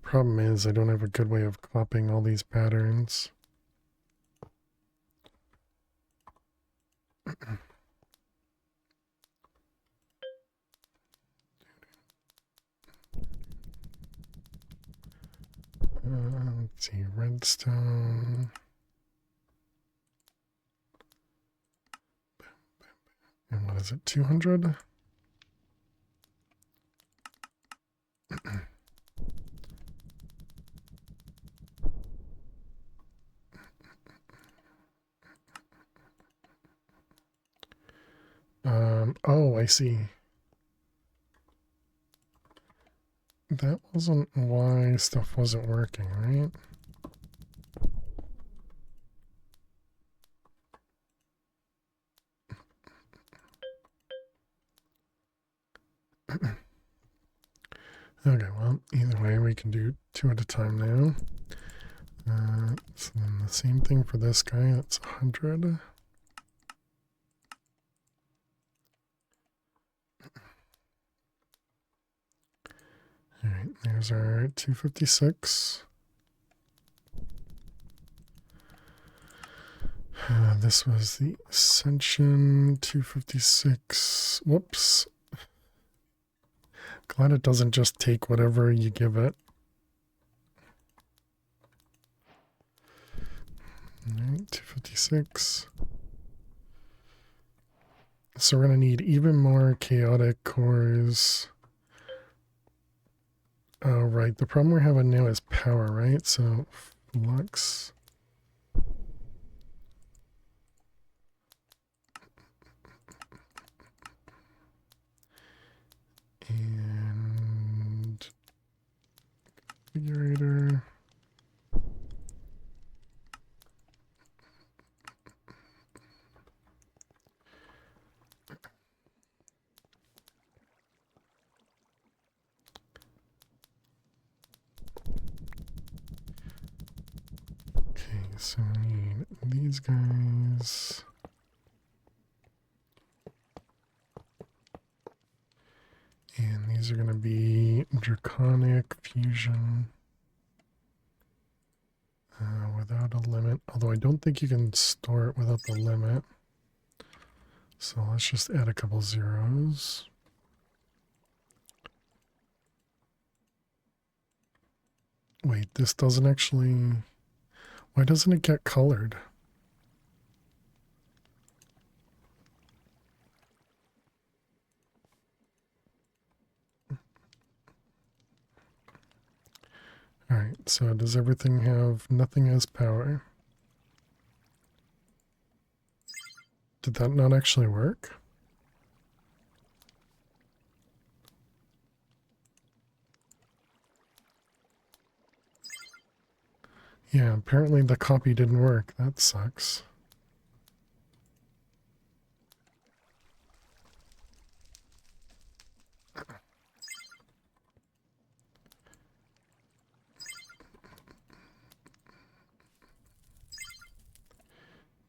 Problem is, I don't have a good way of copying all these patterns. Let's see, redstone. And what is it, 200? Oh, I see. That wasn't why stuff wasn't working, right? Okay, well, either way, we can do 2 at a time now. So then the same thing for this guy, that's 100. Alright, there's our 256. This was the Ascension 256. Whoops. Glad it doesn't just take whatever you give it. Alright, 256. So we're going to need even more chaotic cores. Oh, right. The problem we're having now is power, right? So flux. And configurator. Okay, so we need these guys. And these are going to be Draconic Fusion without a limit. Although I don't think you can store it without the limit. So let's just add a couple zeros. Wait, this doesn't actually... Why doesn't it get colored? Alright, so does everything have nothing as power? Did that not actually work? Yeah, apparently the copy didn't work. That sucks.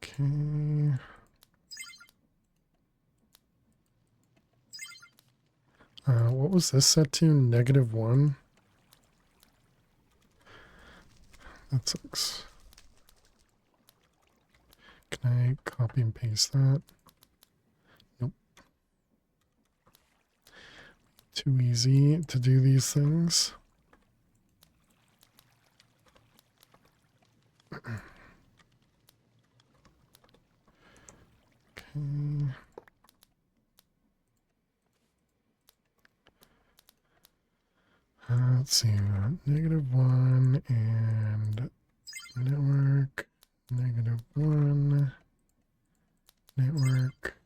Okay. What was this set to? -1? That sucks. Can I copy and paste that? Nope. Too easy to do these things. Okay. Let's see. -1 and network. -1. Network.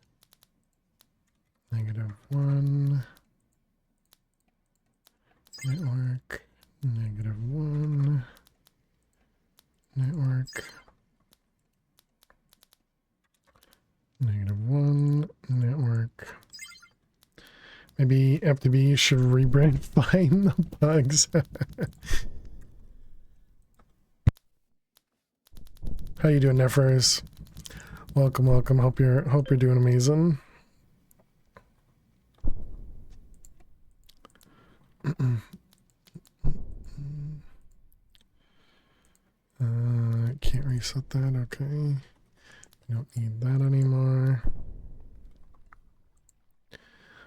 -1. Network. -1. Network. -1. Network. Maybe FTB should rebrand Find the Bugs. How you doing, Nefers? Welcome, welcome. Hope you're doing amazing. Can't reset that. Okay. Don't need that anymore.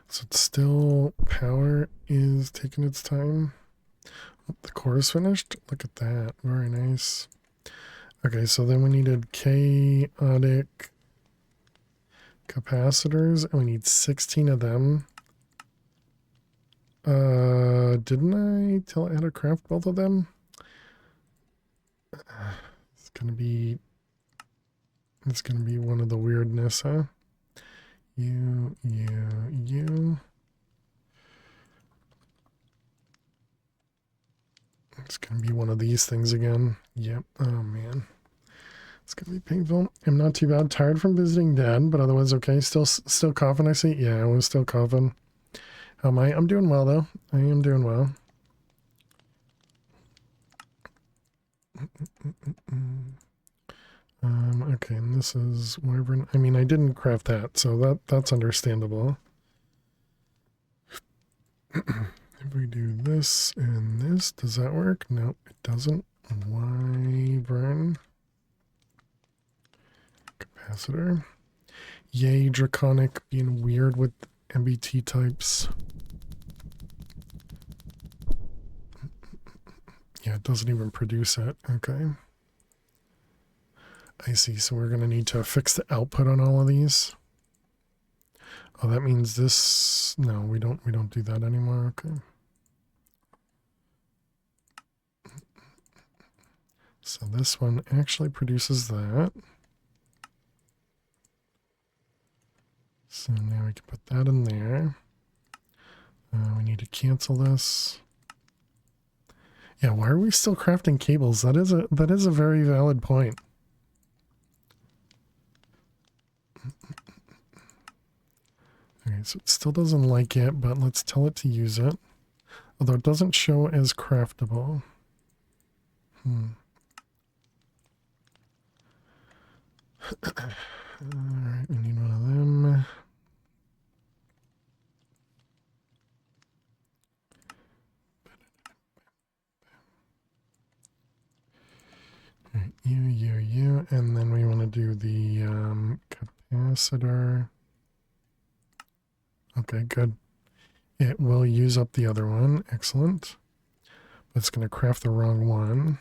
So it's still power is taking its time. Oh, the core is finished. Look at that. Very nice. Okay, so then we needed chaotic capacitors, and we need 16 of them. Didn't I tell it how to craft both of them? It's gonna be one of the weirdness, huh? You. It's gonna be one of these things again. Yep. Oh man. It's gonna be painful. I'm not too bad. Tired from visiting Dad, but otherwise okay. Still coughing, I see. Yeah, I was still coughing. How am I? I'm doing well though. I am doing well. Okay, and this is whatever. I mean, I didn't craft that, so that's understandable. If we do this and this, does that work? No, it doesn't. Wyvern. Capacitor. Yay, Draconic being weird with MBT types. Yeah, it doesn't even produce it. Okay. I see. So we're going to need to fix the output on all of these. Oh, that means this. No, we don't do that anymore. Okay. So this one actually produces that. So now we can put that in there. We need to cancel this. Yeah, why are we still crafting cables? That is a very valid point. Okay, so it still doesn't like it, but let's tell it to use it. Although it doesn't show as craftable. Alright, we need one of them. Alright, you, and then we want to do the capacitor. Okay, good. It will use up the other one. Excellent. But it's going to craft the wrong one.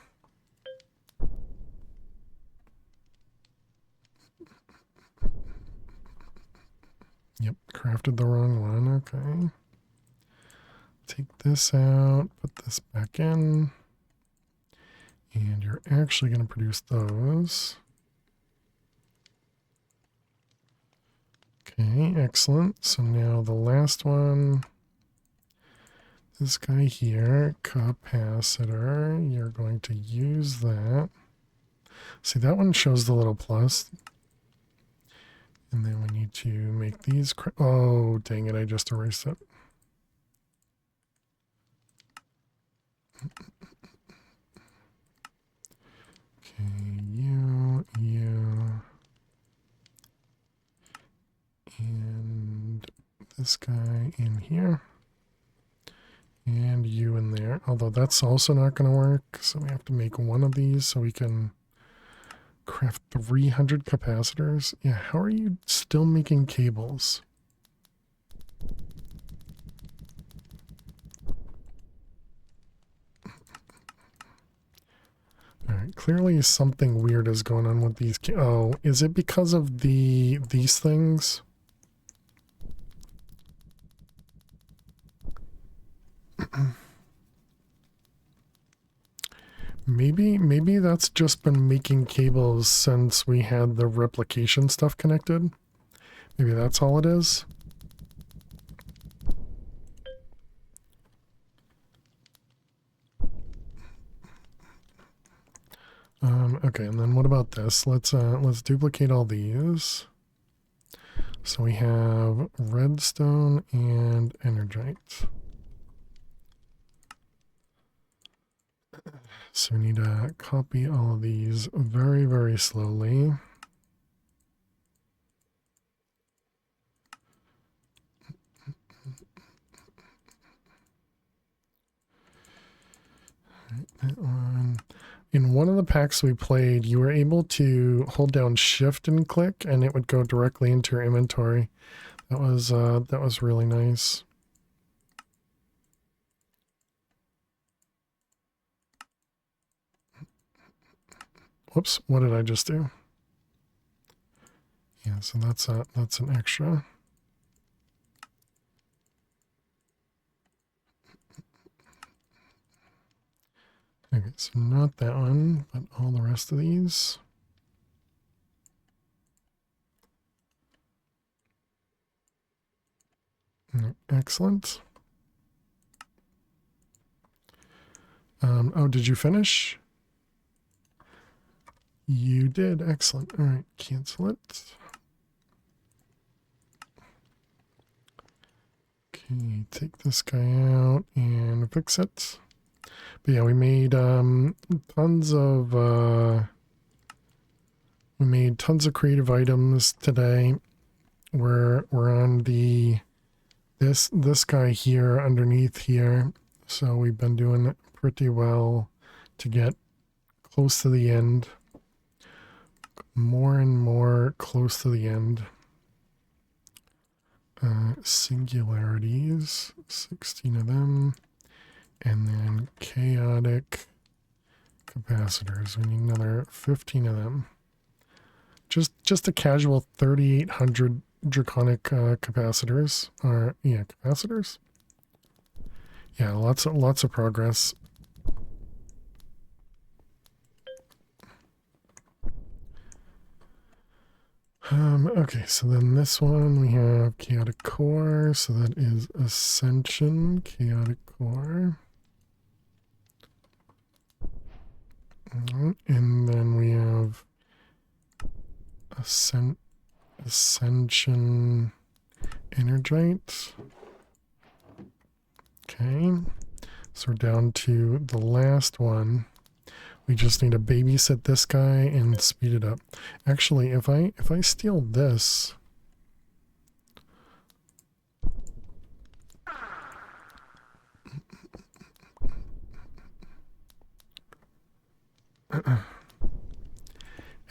Yep, crafted the wrong one. Okay. Take this out, put this back in. And you're actually going to produce those. Okay, excellent. So now the last one, this guy here, capacitor, you're going to use that. See, that one shows the little plus. And then we need to make these. Oh, dang it, I just erased it. Okay, you, and this guy in here, and you in there. Although that's also not going to work, so we have to make one of these so we can craft 300 capacitors. Yeah, how are you still making cables? Alright, clearly something weird is going on with these. Oh, is it because of these things? Maybe that's just been making cables since we had the replication stuff connected. Maybe that's all it is. Okay, and then what about this? Let's duplicate all these. So we have redstone and energite. So we need to copy all of these very, very slowly. That one. In one of the packs we played, you were able to hold down shift and click and it would go directly into your inventory. That was really nice. Whoops, what did I just do? Yeah, so that's an extra. Okay, so not that one, but all the rest of these. Excellent. Oh, did you finish? You did. Excellent. All right, cancel it. Okay, take this guy out and fix it. But yeah, we made tons of creative items today. We're on this guy here underneath here. So we've been doing pretty well to get close to the end. More and more close to the end. Singularities, 16 of them. And then chaotic capacitors. We need another 15 of them. Just a casual 3,800 draconic capacitors. Or yeah, capacitors. Yeah, lots of progress. Okay, so then this one we have chaotic core, so that is ascension, chaotic core. And then we have ascension energite. Okay, so we're down to the last one. We just need to babysit this guy and speed it up. Actually, if I steal this,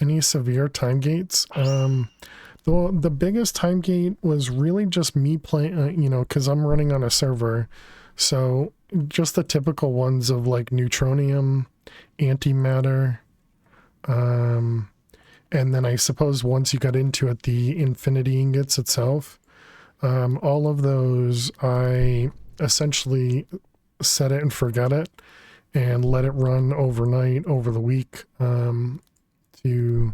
any severe time gates? The biggest time gate was really just me playing, because I'm running on a server. So just the typical ones of like neutronium, antimatter, and then I suppose once you got into it, the infinity ingots itself. All of those, I essentially set it and forget it. and let it run overnight over the week to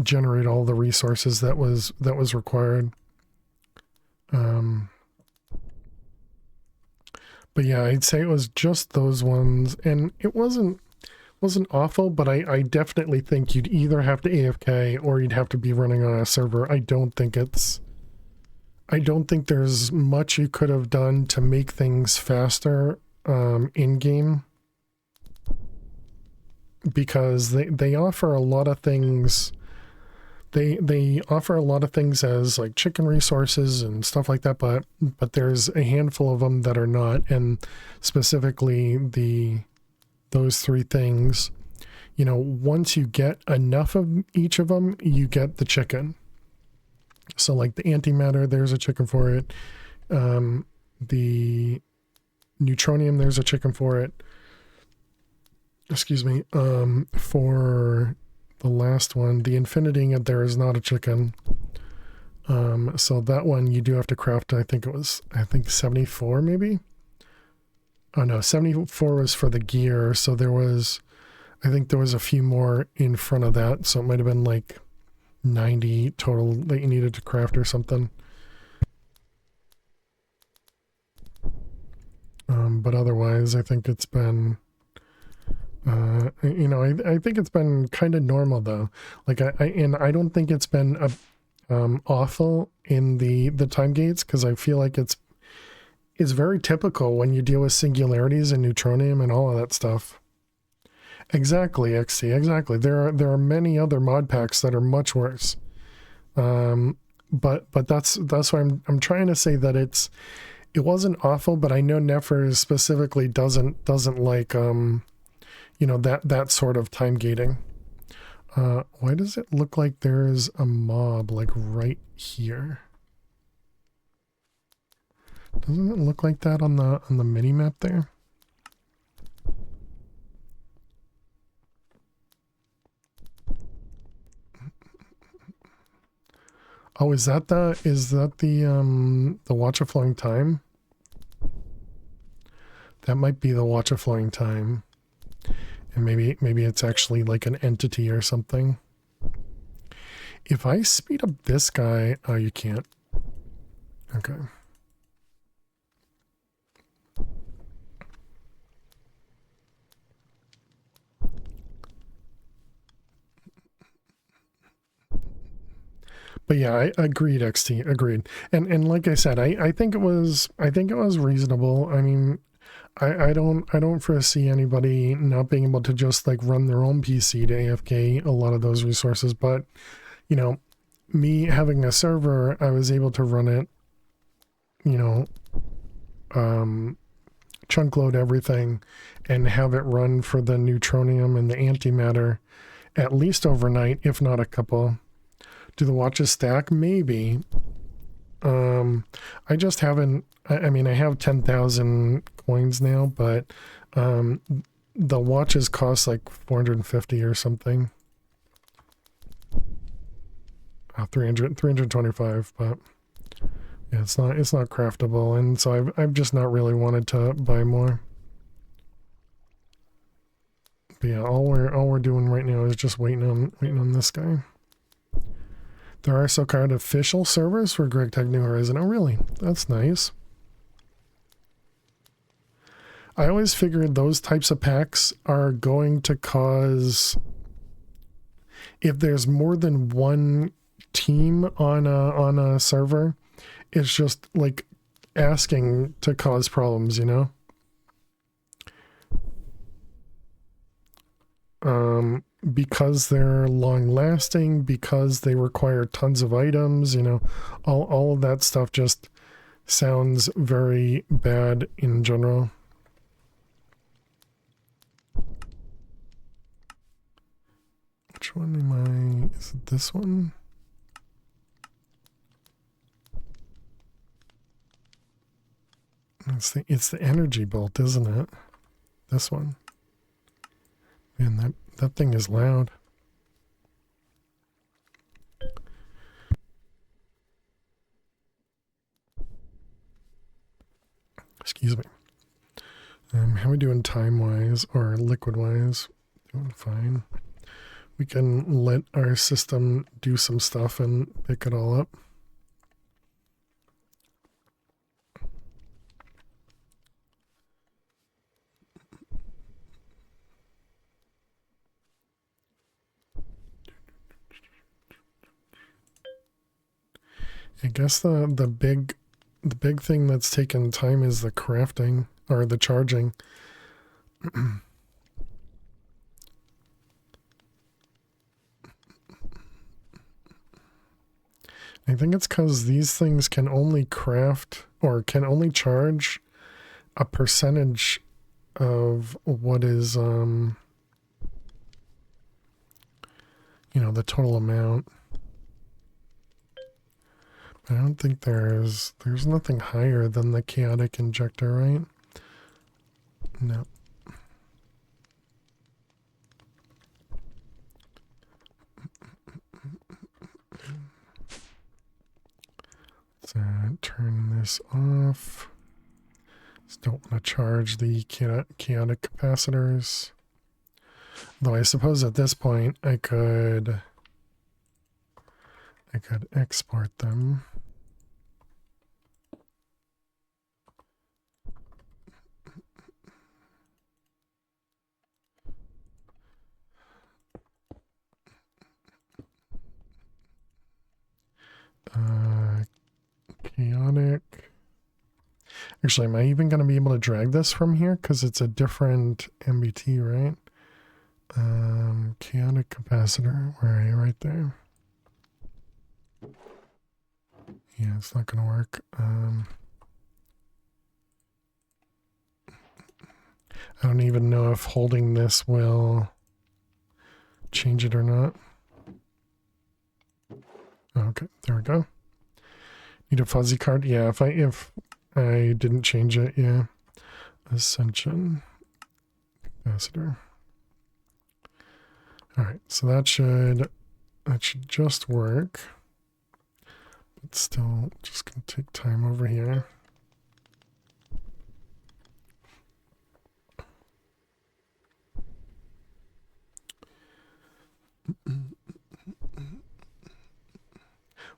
generate all the resources that was required. But yeah, I'd say it was just those ones, and it wasn't awful, but I definitely think you'd either have to AFK or you'd have to be running on a server. I don't think there's much you could have done to make things faster in game, because they offer a lot of things. They offer a lot of things as like chicken resources and stuff like that, but there's a handful of them that are not, and specifically those three things. You know, once you get enough of each of them, you get the chicken. So like the antimatter, there's a chicken for it. The neutronium, there's a chicken for it. Excuse me. For the last one, the infinity, there is not a chicken. So that one you do have to craft. I think 74 maybe. Oh no, 74 was for the gear. So I think there was a few more in front of that. So it might have been like 90 total that you needed to craft or something. But otherwise, I think it's been, you know, I think it's been kind of normal though. Like I don't think it's been awful in the time gates, because I feel like it's very typical when you deal with singularities and neutronium and all of that stuff. Exactly, XT, exactly. There are many other mod packs that are much worse. But that's why I'm trying to say that it wasn't awful, but I know Nefer specifically doesn't like you know, that sort of time gating. Why does it look like there's a mob like right here? Doesn't it look like that on the mini map there? Oh, is that the Watch of Flowing Time? That might be the Watch of Flowing Time. And maybe it's actually like an entity or something. If I speed up this guy, oh, you can't. Okay. But yeah, I agreed, XT, agreed. And like I said, I think it was reasonable. I mean, I don't foresee anybody not being able to just like run their own PC to AFK a lot of those resources. But you know, me having a server, I was able to run it, you know, chunk load everything and have it run for the neutronium and the antimatter at least overnight, if not a couple. Do the watches stack? Maybe. I just haven't. I mean, I have 10,000 coins now, but the watches cost like 450 or something. 325, but yeah, it's not craftable, and so I've just not really wanted to buy more. But yeah, all we're doing right now is just waiting on this guy. There are so-called official servers for Greg Tech New Horizon. Oh, really? That's nice. I always figured those types of packs are going to cause, if there's more than one team on a server, it's just like asking to cause problems, you know? Because they're long lasting, because they require tons of items, you know, all of that stuff just sounds very bad in general. Which one am I? Is it this one? It's the energy bolt, isn't it? This one. Man, that thing is loud. Excuse me. How are we doing time-wise or liquid-wise? Doing fine. We can let our system do some stuff and pick it all up. I guess the big thing that's taken time is the crafting or the charging. I think it's because these things can only craft or can only charge a percentage of what is you know, the total amount. I don't think there's nothing higher than the chaotic injector, right? No. So turn this off. Just don't want to charge the chaotic capacitors. Though I suppose at this point I could export them. Chaotic. Actually, am I even going to be able to drag this from here? Because it's a different MBT, right? Chaotic capacitor. Where are you? Right there. Yeah, it's not going to work. I don't even know if holding this will change it or not. Okay, there we go. Need a fuzzy card? Yeah, if I didn't change it, yeah. Ascension capacitor. Alright, so that should just work. But still just gonna take time over here.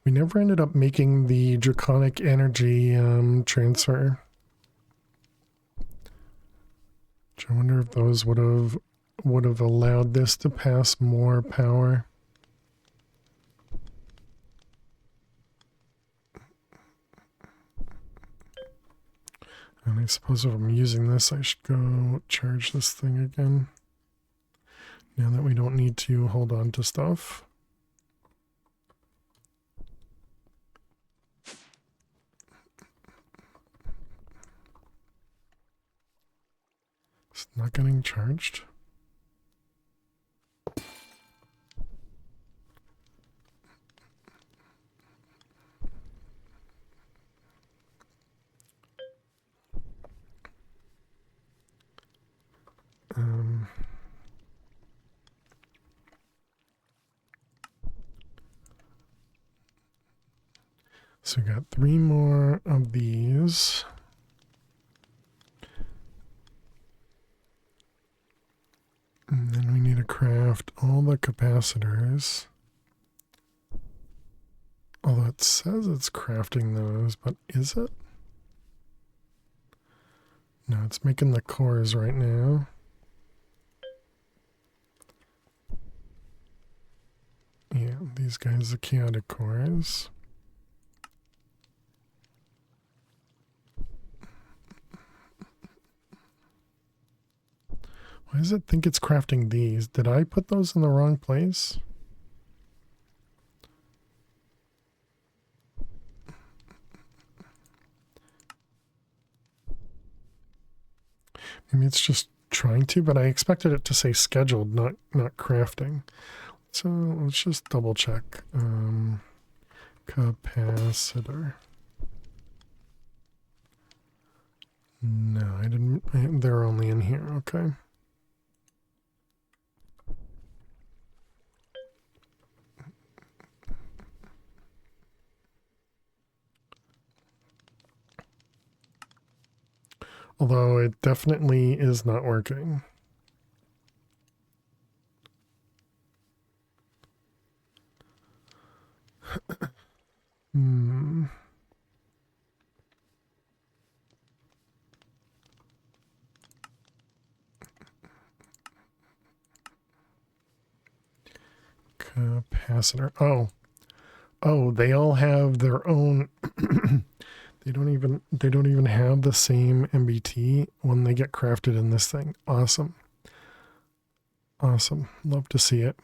We never ended up making the draconic energy transfer. I wonder if those would have allowed this to pass more power. And I suppose if I'm using this, I should go charge this thing again. Now that we don't need to hold on to stuff. It's not getting charged. So we got 3 more of these. And then we need to craft all the capacitors. Although it says it's crafting those, but is it? No, it's making the cores right now. Yeah, these guys are chaotic cores. Why does it think it's crafting these? Did I put those in the wrong place? Maybe it's just trying to, but I expected it to say scheduled, not crafting. So let's just double check. Capacitor. No, I didn't. They're only in here. Okay. Although it definitely is not working. Hmm. Capacitor. Oh, they all have their own. They don't even have the same MBT when they get crafted in this thing. Awesome. Awesome. Love to see it.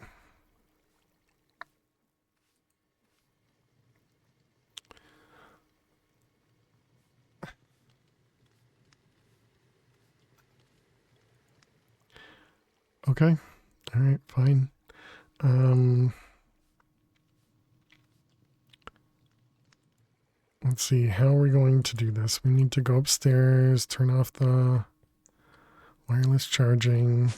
Okay. All right, fine. Let's see, how are we going to do this? We need to go upstairs, turn off the wireless charging.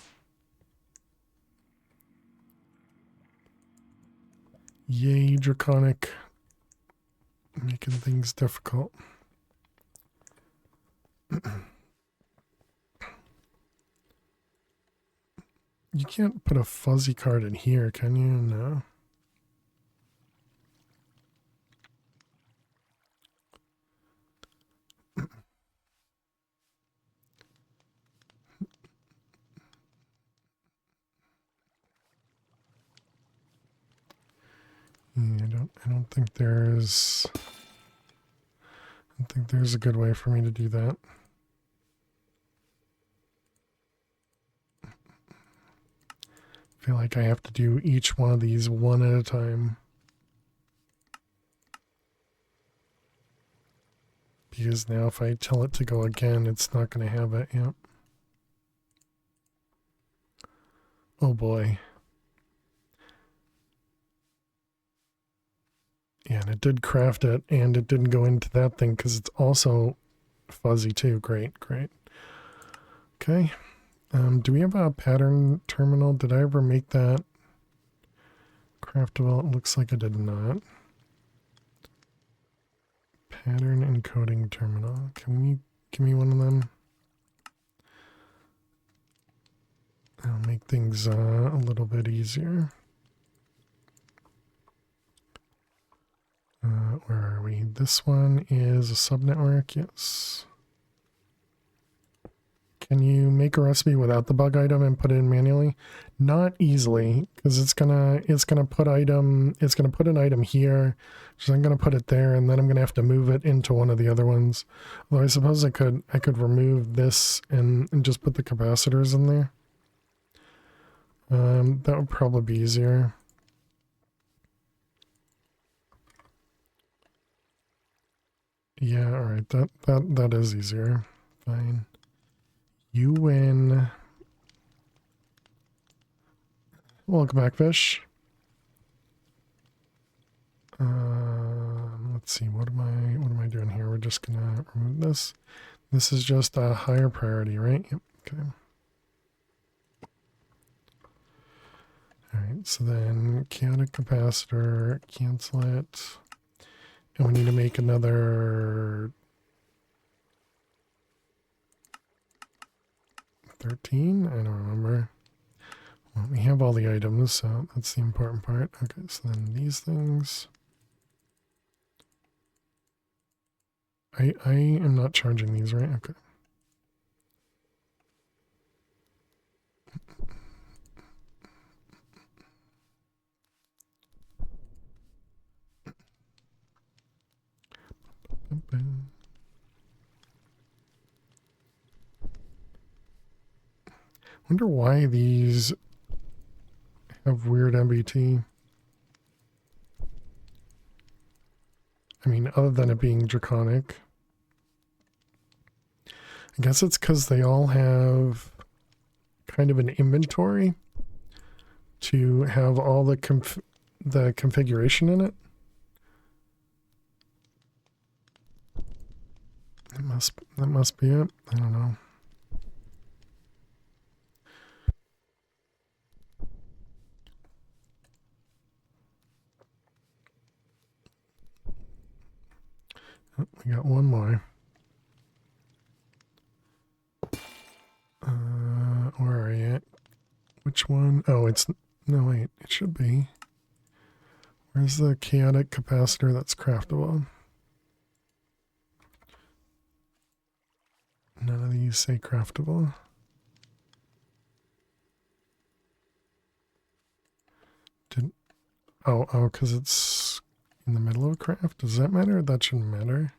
Yay, Draconic. Making things difficult. You can't put a fuzzy card in here, can you? No. I don't think there's a good way for me to do that. I feel like I have to do each one of these one at a time. Because now if I tell it to go again, it's not going to have it. Yep. Oh boy. Yeah, and it did craft it, and it didn't go into that thing because it's also fuzzy too. Great, great. Okay. Do we have a pattern terminal? Did I ever make that craftable? It looks like I did not. Pattern encoding terminal. Can we give me one of them? That'll make things a little bit easier. Where are we? This one is a subnetwork. Yes. Can you make a recipe without the bug item and put it in manually? Not easily, because it's gonna put an item here, so I'm gonna put it there, and then I'm gonna have to move it into one of the other ones. Although I suppose I could remove this and just put the capacitors in there. That would probably be easier. Yeah, all right. That is easier. Fine. You win. Welcome back, fish. Let's see. What am I doing here? We're just gonna remove this. This is just a higher priority, right? Yep. Okay. All right. So then, chaotic capacitor, cancel it, and we need to make another 13. I don't remember. Well, we have all the items, so that's the important part. Okay, so then these things. I am not charging these, right? Okay. Wonder why these have weird MBT. I mean, other than it being draconic. I guess it's because they all have kind of an inventory to have all the configuration in it. That must be it. I don't know. Oh, we got one more. which one? Oh, it's... No, wait. It should be. Where's the chaotic capacitor that's craftable? None of these say craftable. Oh, because it's in the middle of a craft. Does that matter? That shouldn't matter.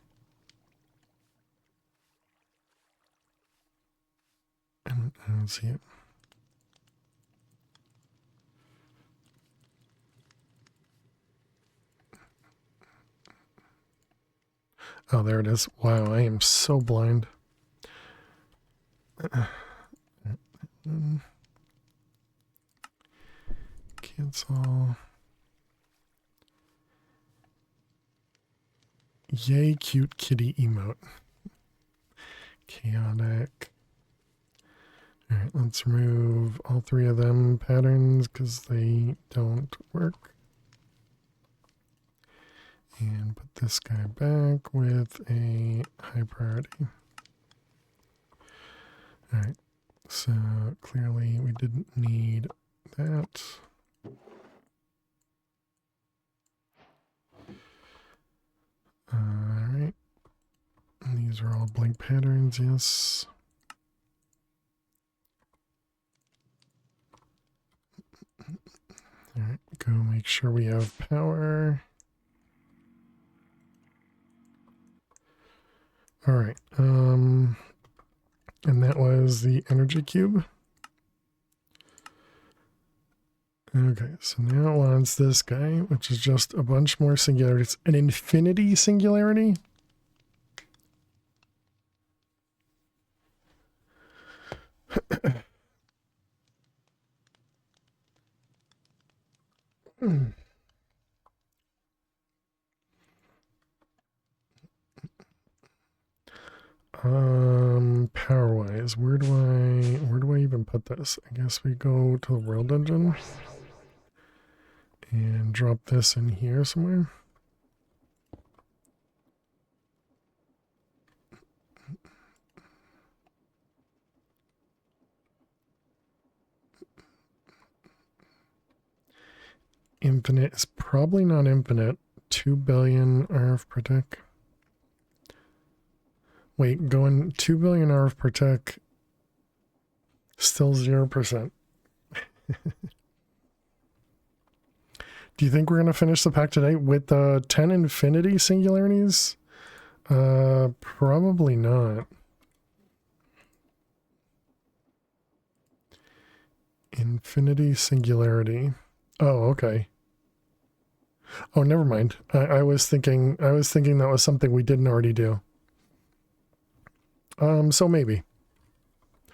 I don't see it. Oh, there it is. Wow, I am so blind. Cancel. Yay, cute kitty emote. Chaotic. Alright, let's remove all three of them patterns because they don't work. And put this guy back with a high priority. Alright, so clearly we didn't need that. Alright. These are all blank patterns, yes. Alright, go make sure we have power. Alright, and that was the energy cube. Okay, so now it wants this guy, which is just a bunch more singularities. An infinity singularity? Power-wise, where do I even put this? I guess we go to the world engine and drop this in here somewhere. Infinite is probably not infinite. 2 billion RF per tick. Wait, going 2 billion RF per tick, still 0%. Do you think we're going to finish the pack today with the 10 infinity singularities? Probably not. Infinity singularity. Oh, okay. Oh, never mind. I was thinking that was something we didn't already do. So maybe.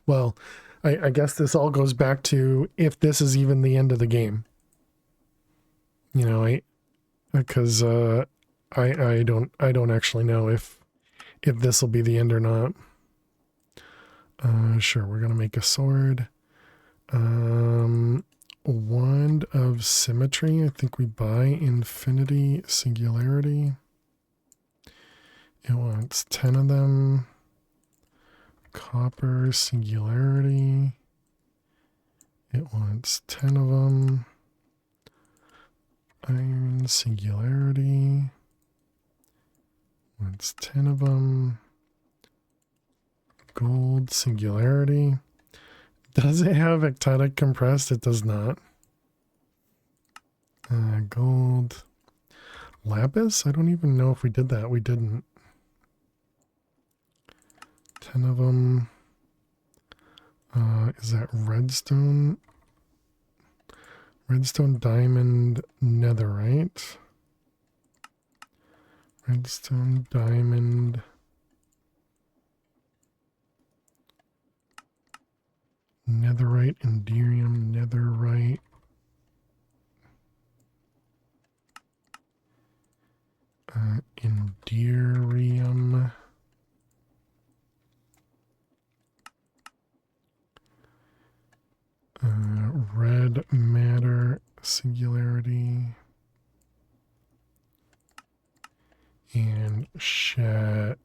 Well, I guess this all goes back to if this is even the end of the game. You know, because I don't actually know if this will be the end or not. Sure, we're gonna make a sword. Wand of symmetry. I think we buy infinity singularity. It wants 10 of them. Copper singularity. It wants 10 of them. Iron singularity. Wants 10 of them. Gold singularity. Does it have ectotic compressed? It does not. Gold. Lapis? I don't even know if we did that. We didn't. 10 of them. Is that redstone? Redstone, diamond, netherite. Redstone, diamond. Netherite, enderium, netherite. Enderium. Red matter, singularity. And shattered.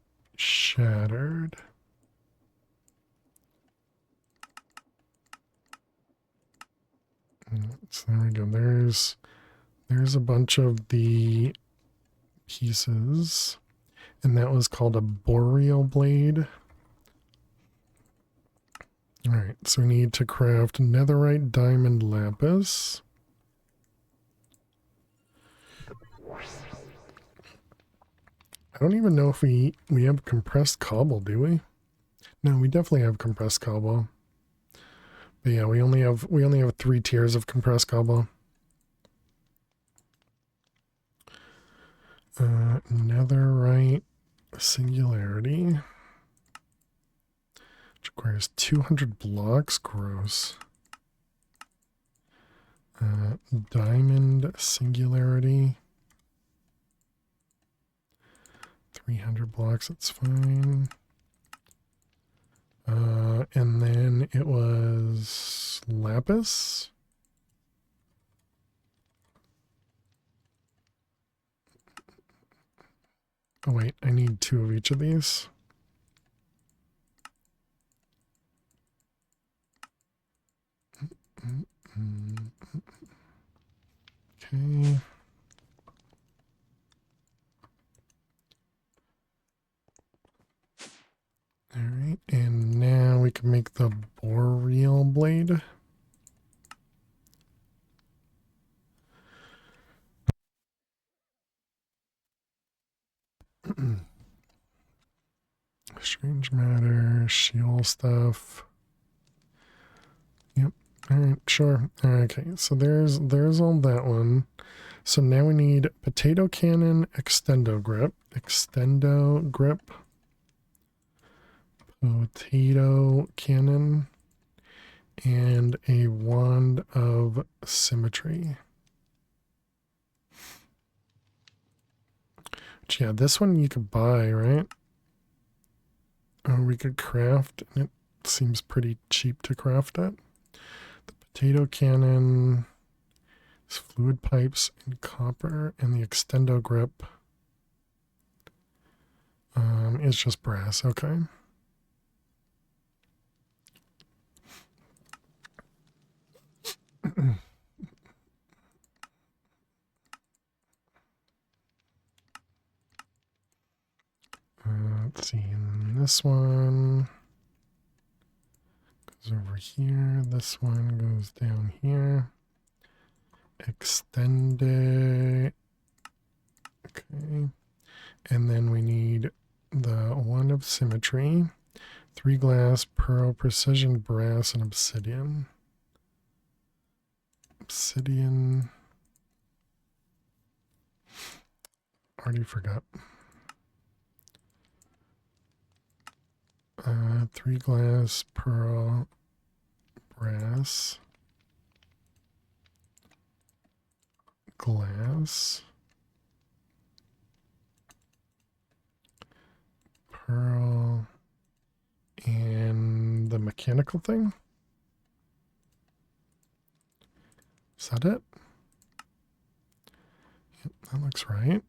So there we go. There's a bunch of the pieces, and that was called a boreal blade. All right, so we need to craft netherite, diamond, lapis. I don't even know if we have compressed cobble, do we? No, we definitely have compressed cobble. But yeah, we only have 3 tiers of compressed cobble. Netherite singularity, which requires 200 blocks. Gross. Diamond singularity, 300 blocks. That's fine. And then it was lapis. Oh wait, I need 2 of each of these. Okay. All right, and now we can make the boreal blade. Strange matter, Sheol stuff. Yep. All right, sure. Okay, so there's all that one. So now we need potato cannon, extendo grip, potato cannon, and a wand of symmetry. Which, yeah, this one you could buy, right? Or we could craft, and it seems pretty cheap to craft it. The potato cannon is fluid pipes and copper, and the extendo grip is just brass. Okay. Let's see, and this one goes over here. This one goes down here. Extended. Okay. And then we need the wand of symmetry, 3 glass, pearl, precision, brass, and obsidian. Obsidian. Already forgot. 3 glass, pearl, brass, glass, pearl, and the mechanical thing. Is that it? Yep, that looks right.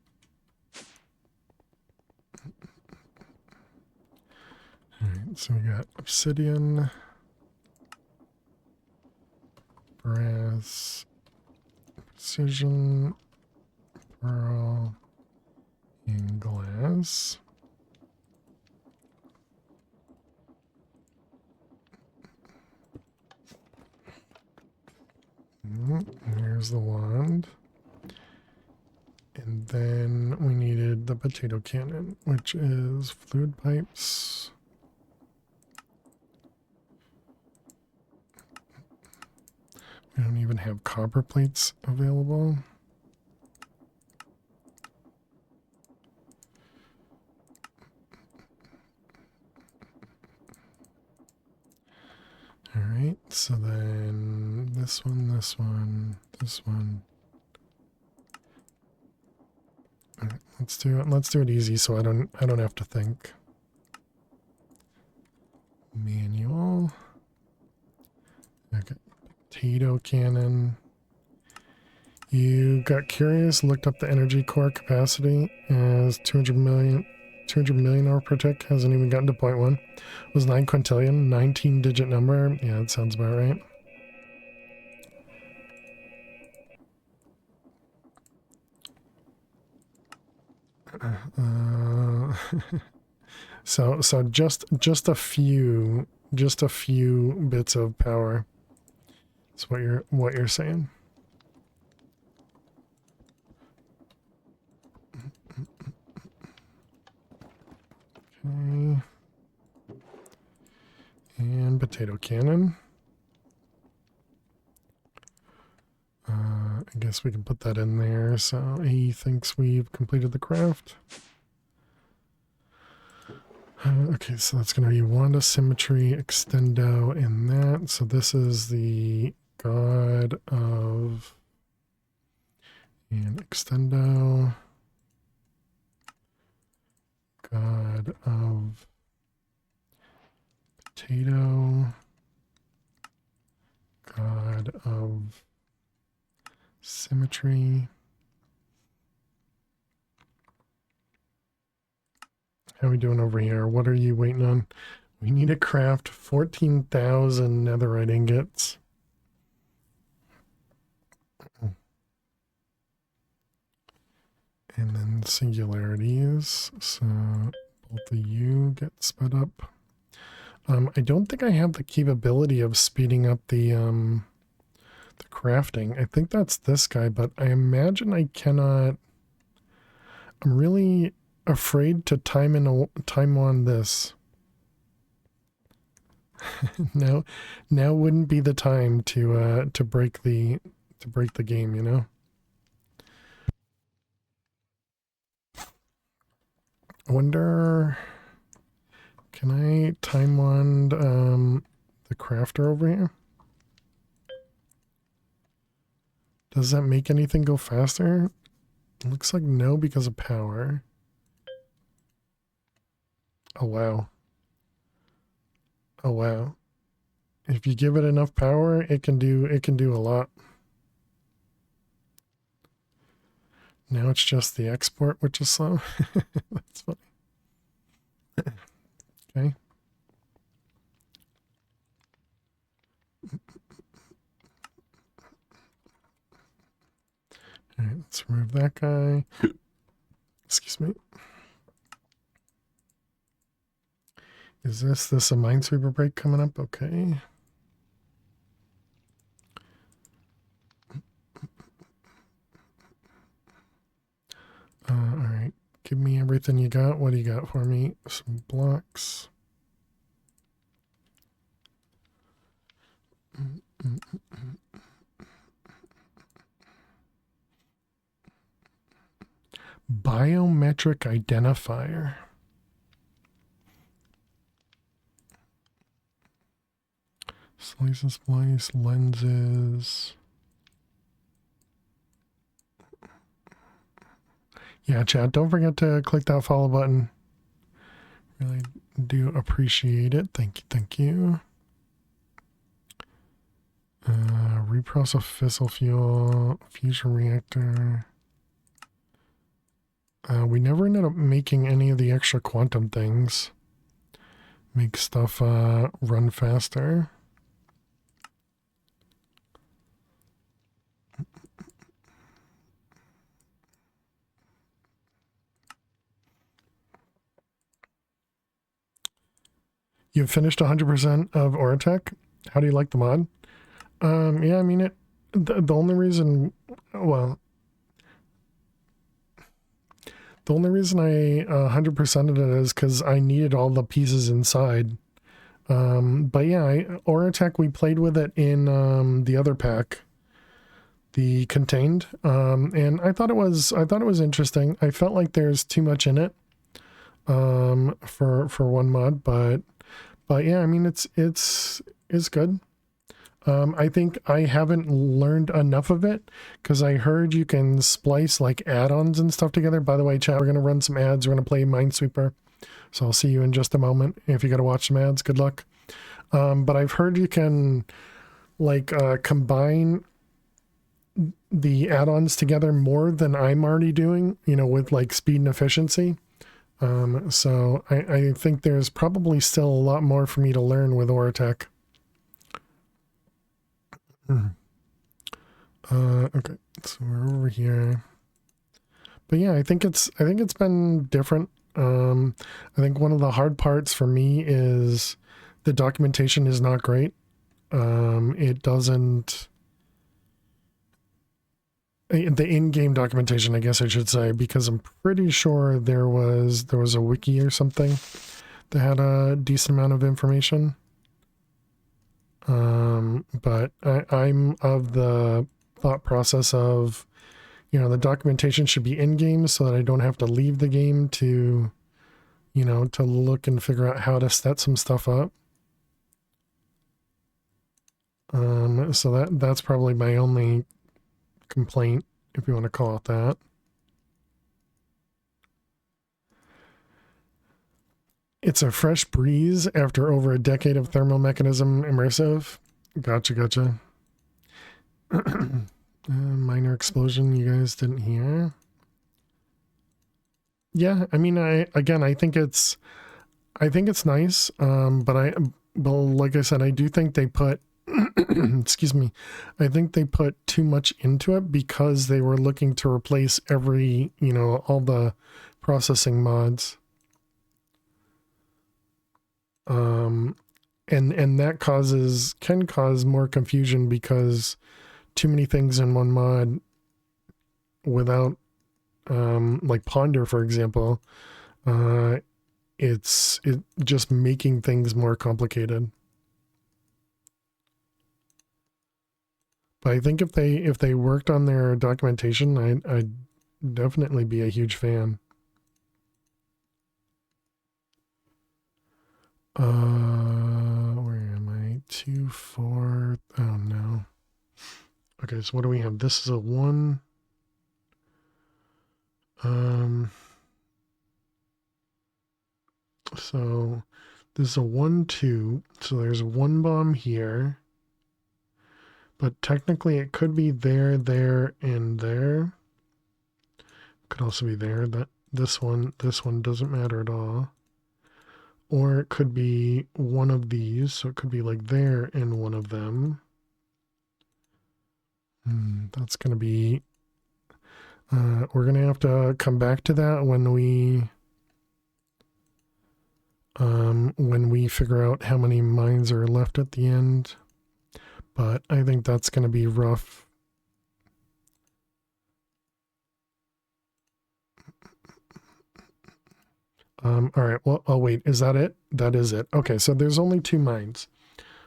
Alright, so we got obsidian, brass, precision, pearl, and glass. Here's the wand. And then we needed the potato cannon, which is fluid pipes. We don't even have copper plates available. All right, so then this one, this one, this one. All right, let's do it. Let's do it easy, so I don't have to think. Manual. Okay. Potato cannon. You got curious, looked up the energy core capacity as 200 million hour per tick. Hasn't even gotten to 0.1. Was 9 quintillion, 19 digit number. Yeah, that sounds about right. So just a few bits of power. That's what you're saying. Okay. And potato cannon. I guess we can put that in there so he thinks we've completed the craft. Okay, so that's going to be Wanda Symmetry, Extendo, and that. So this is the God of... And Extendo. God of Potato. God of Symmetry. How are we doing over here? What are you waiting on? We need to craft 14,000 netherite ingots. And then singularities. So both of you get sped up. I don't think I have the capability of speeding up the crafting. I think that's this guy, but I imagine I cannot. I'm really afraid to time on this. now wouldn't be the time to break the game, you know. I wonder, can I time wand the crafter over here? Does that make anything go faster? It looks like no, because of power. Oh wow. Oh wow. If you give it enough power, it can do a lot. Now it's just the export which is slow. That's funny. Okay. All right, let's remove that guy. Excuse me. Is this a Minesweeper break coming up? Okay. All right. Give me everything you got. What do you got for me? Some blocks. Biometric identifier. Slice and splice, lenses. Yeah, chat, don't forget to click that follow button. Really do appreciate it. Thank you. Reprocess fissile fuel, fusion reactor. We never ended up making any of the extra quantum things. Make stuff run faster. You've finished 100% of Oratech. How do you like the mod? Yeah, I mean, the only reason, well, the only reason I 100%ed it is because I needed all the pieces inside. But yeah, Oratech, we played with it in the other pack, the contained, and I thought it was interesting. I felt like there's too much in it for one mod, but yeah, I mean, it's good. I think I haven't learned enough of it because I heard you can splice like add-ons and stuff together. By the way, chat, we're going to run some ads. We're going to play Minesweeper. So I'll see you in just a moment. If you got to watch some ads, good luck. But I've heard you can like combine the add-ons together more than I'm already doing, you know, with like speed and efficiency. So I think there's probably still a lot more for me to learn with Oratech. Okay, so we're over here. But yeah, I think it's been different. I think one of the hard parts for me is the documentation is not great. It doesn't, the in-game documentation, I guess I should say, because I'm pretty sure there was a wiki or something that had a decent amount of information. But I'm of the thought process of, you know, the documentation should be in game so that I don't have to leave the game to, you know, to look and figure out how to set some stuff up. So that's probably my only complaint, if you want to call it that. It's a fresh breeze after over a decade of thermal mechanism immersive. Gotcha. Minor explosion you guys didn't hear. Yeah, I mean, I think it's nice. But like I said, I do think they put excuse me, I think they put too much into it because they were looking to replace every, you know, all the processing mods. And that can cause more confusion because too many things in one mod without, like Ponder, for example, it's just making things more complicated. But I think if they worked on their documentation, I'd definitely be a huge fan. Where am I? 2, 4. Oh no. Okay, so what do we have? This is a 1. So this is a 1, 2. So there's 1 bomb here. But technically it could be there, and there. Could also be there. This one doesn't matter at all. Or it could be one of these, so it could be like there and one of them. That's going to be... we're going to have to come back to that when we figure out how many mines are left at the end. But I think that's going to be rough. All right. Well, oh wait, is that it? That is it. Okay, so there's only 2 mines.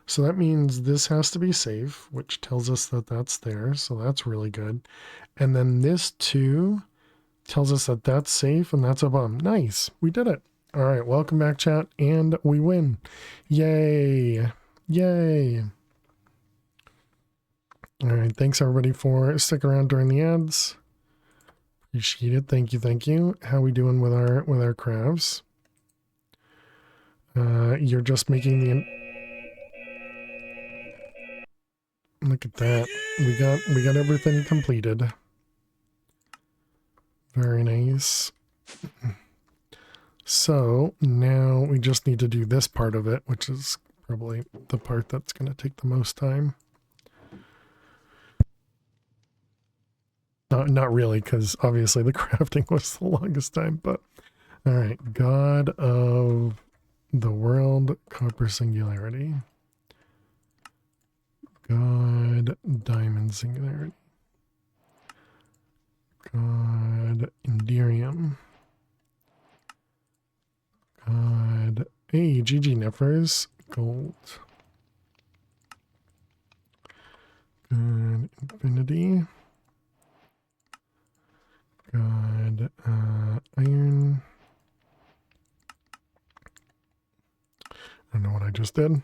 So that means this has to be safe, which tells us that that's there. So that's really good. And then this 2 tells us that that's safe and that's a bomb. Nice. We did it. All right. Welcome back, chat. And we win. Yay. Yay. All right. Thanks everybody for sticking around during the ads. Appreciate it. Thank you. How we doing with our crafts? You're just making the... Look at that. We got everything completed. Very nice. So now we just need to do this part of it, which is probably the part that's going to take the most time. Not really, because obviously the crafting was the longest time, but all right. God of the world, copper singularity. God, diamond singularity. God, Enderium. God, hey, GG Neffers, gold. God, infinity. God, iron. I don't know what I just did.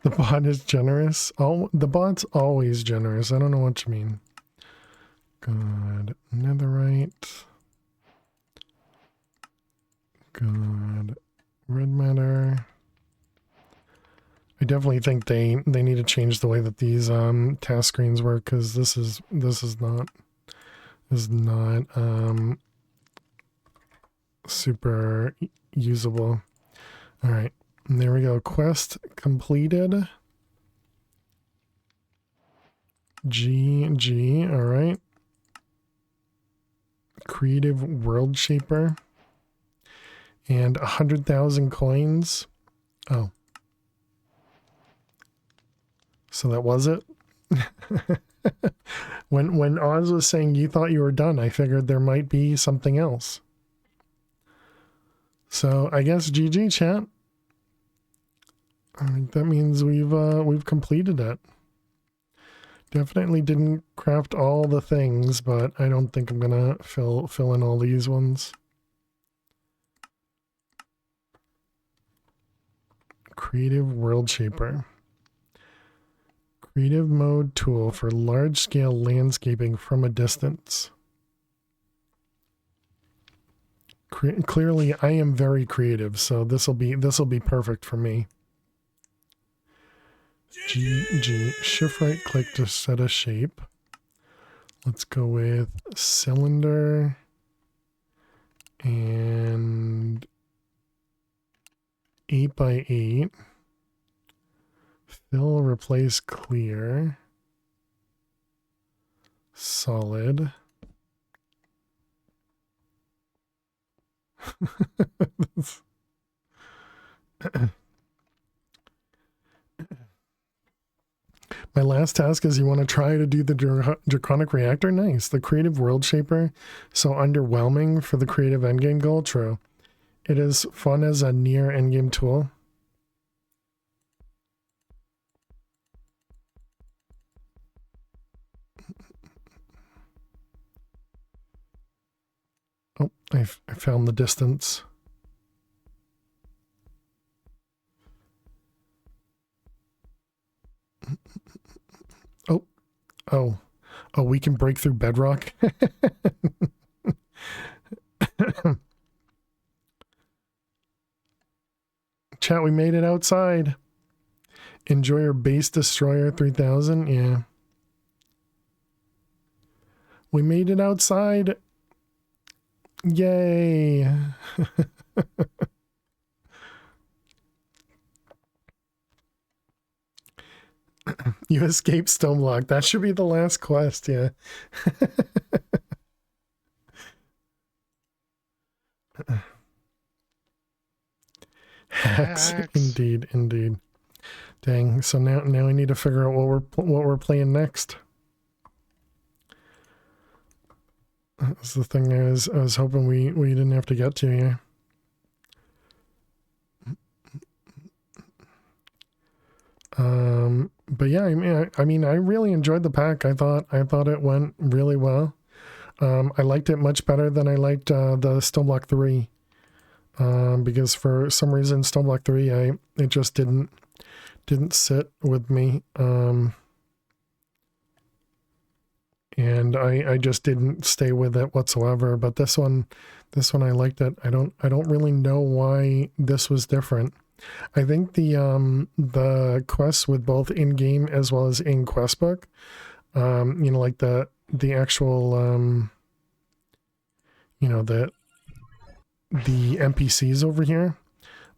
The bot is generous. The bot's always generous. I don't know what you mean. God, netherite. God, red matter. I definitely think they need to change the way that these task screens work, because this is not super usable. All right, and there we go. Quest completed. GG. All right. Creative World Shaper. And 100,000 coins. Oh. So that was it? When Oz was saying you thought you were done, I figured there might be something else. So I guess GG, chat. I think that means we've completed it. Definitely didn't craft all the things, but I don't think I'm gonna fill in all these ones. Creative World Shaper. Creative mode tool for large-scale landscaping from a distance. Clearly, I am very creative, so this will be perfect for me. G shift right click to set a shape. Let's go with cylinder and 8 by 8. Fill, replace, clear. Solid. My last task is you want to try to do the Draconic Reactor? Nice. The Creative World Shaper. So underwhelming for the creative endgame goal? True. It is fun as a near endgame tool. Oh, I found the distance. Oh, we can break through bedrock. Chat, we made it outside. Enjoy your base destroyer 3000. Yeah. We made it outside. Yay. You escaped Stoneblock. That should be the last quest, yeah. Hacks. Indeed. Dang. So now I need to figure out what we're playing next. That's the thing I was hoping we didn't have to get to here. But yeah, I mean, I really enjoyed the pack. I thought it went really well. I liked it much better than I liked the Stoneblock 3. Because for some reason Stoneblock 3 it just didn't sit with me. And I just didn't stay with it whatsoever. But this one I liked it. I don't really know why this was different. I think the quests with both in-game as well as in quest book, you know, like the actual you know, the NPCs over here,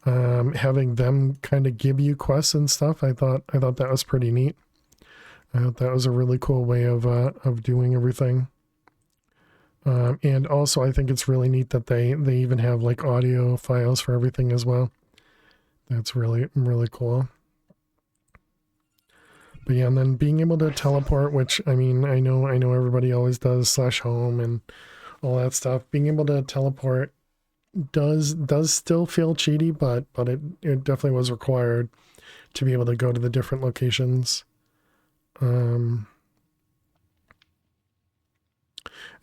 having them kind of give you quests and stuff, I thought that was pretty neat. I thought that was a really cool way of doing everything. And also I think it's really neat that they even have like audio files for everything as well. That's really cool. But yeah, and then being able to teleport, which I mean, I know everybody always does /home and all that stuff. Being able to teleport does still feel cheaty, but it definitely was required to be able to go to the different locations. I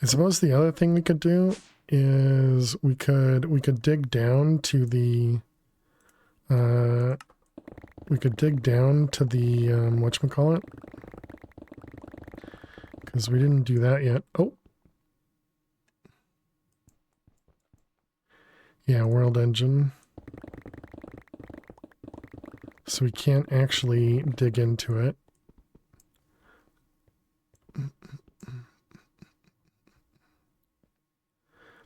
suppose the other thing we could do is we could dig down to the whatchamacallit, because we didn't do that yet. Oh, yeah, world engine. So we can't actually dig into it.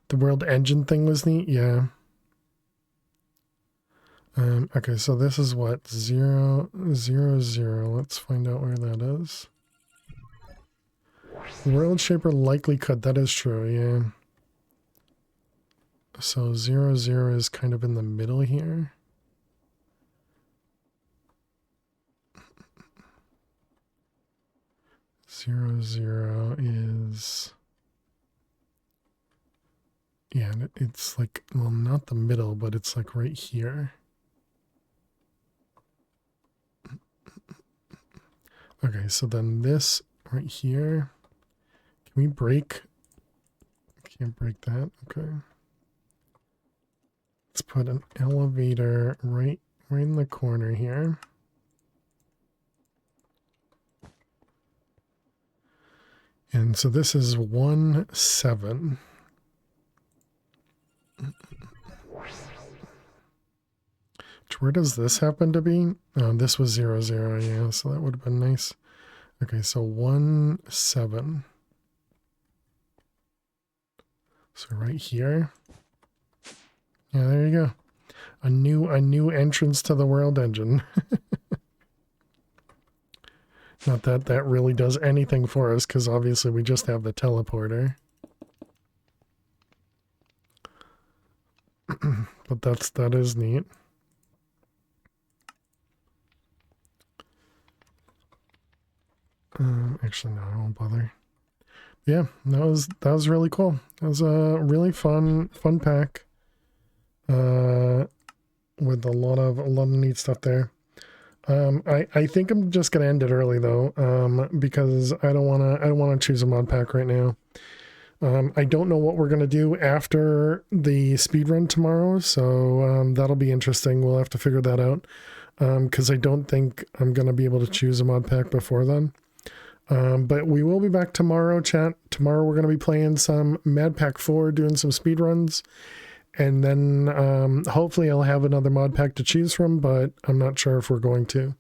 The world engine thing was neat, yeah. Okay, so this is what? 0, 0, 0. Let's find out where that is. World Shaper likely could. That is true, yeah. So 0, 0 is kind of in the middle here. Zero, 0 is... Yeah, it's like, well, not the middle, but it's like right here. Okay, so then this right here, can we break? Can't break that, okay. Let's put an elevator right in the corner here. And so this is 1, 7. Where does this happen to be? Oh, this was 0, 0, yeah, so that would have been nice. Okay, so 1, 7. So right here. Yeah, there you go. A new entrance to the world engine. Not that that really does anything for us, because obviously we just have the teleporter. But that is neat. Actually, no, I won't bother. Yeah, that was really cool. That was a really fun pack. With a lot of neat stuff there. I think I'm just gonna end it early though, because I don't wanna choose a mod pack right now. I don't know what we're gonna do after the speedrun tomorrow, so that'll be interesting. We'll have to figure that out. Because I don't think I'm gonna be able to choose a mod pack before then. But we will be back tomorrow, chat. Tomorrow we're going to be playing some Mad Pack 4, doing some speed runs. And then hopefully I'll have another mod pack to choose from, but I'm not sure if we're going to.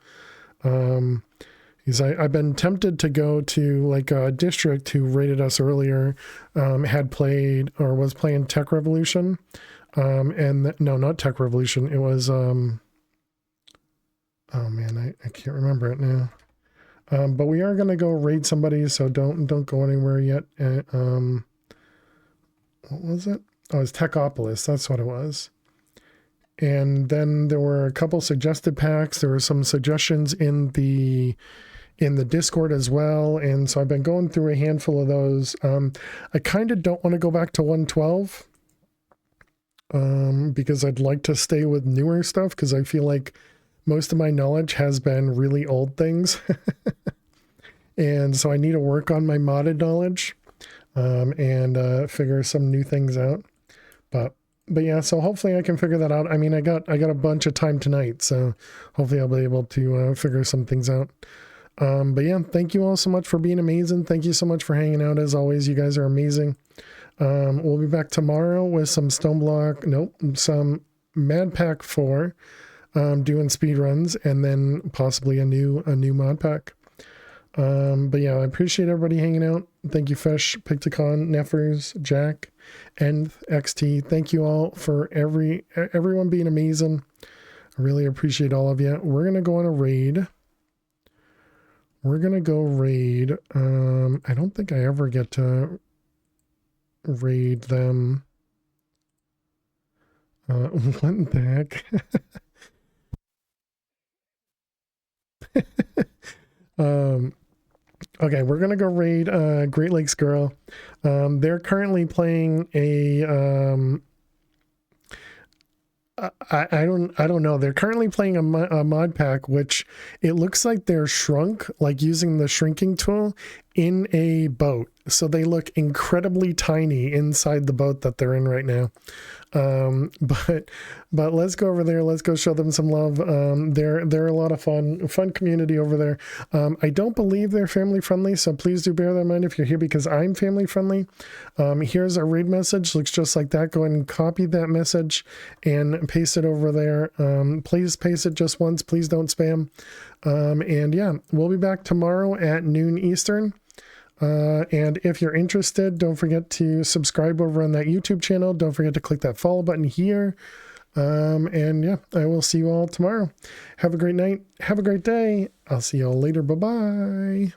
Because I've been tempted to go to like a district who rated us earlier, had played or was playing Tech Revolution. And no, not Tech Revolution. It was, oh man, I can't remember it now. But we are going to go raid somebody, so don't go anywhere yet. What was it? Oh, it's Techopolis. That's what it was. And then there were a couple suggested packs. There were some suggestions in the Discord as well. And so I've been going through a handful of those. I kind of don't want to go back to 112 because I'd like to stay with newer stuff because I feel like most of my knowledge has been really old things. And so I need to work on my modded knowledge and figure some new things out. But yeah, so hopefully I can figure that out. I mean, I got a bunch of time tonight, so hopefully I'll be able to figure some things out. But yeah, thank you all so much for being amazing. Thank you so much for hanging out. As always, you guys are amazing. We'll be back tomorrow with some some Mad Pack 4. Doing speed runs and then possibly a new mod pack. But yeah, I appreciate everybody hanging out. Thank you, Fish, Picticon, Neffers, Jack, and XT. Thank you all for everyone being amazing. I really appreciate all of you. We're gonna go on a raid. We're gonna go raid. I don't think I ever get to raid them. What the heck? Okay, we're gonna go raid Great Lakes Girl. They're currently playing a I don't know. They're currently playing a mod pack, which it looks like they're shrunk, like using the shrinking tool in a boat. So they look incredibly tiny inside the boat that they're in right now. But let's go over there. Let's go show them some love. They're a lot of fun community over there. I don't believe they're family friendly, so please do bear that in mind if you're here because I'm family friendly. Here's our raid message. Looks just like that. Go ahead and copy that message and paste it over there. Please paste it just once. Please don't spam. And yeah, we'll be back tomorrow at noon Eastern. And if you're interested, don't forget to subscribe over on that YouTube channel. Don't forget to click that follow button here. And yeah, I will see you all tomorrow. Have a great night. Have a great day. I'll see you all later. Bye-bye.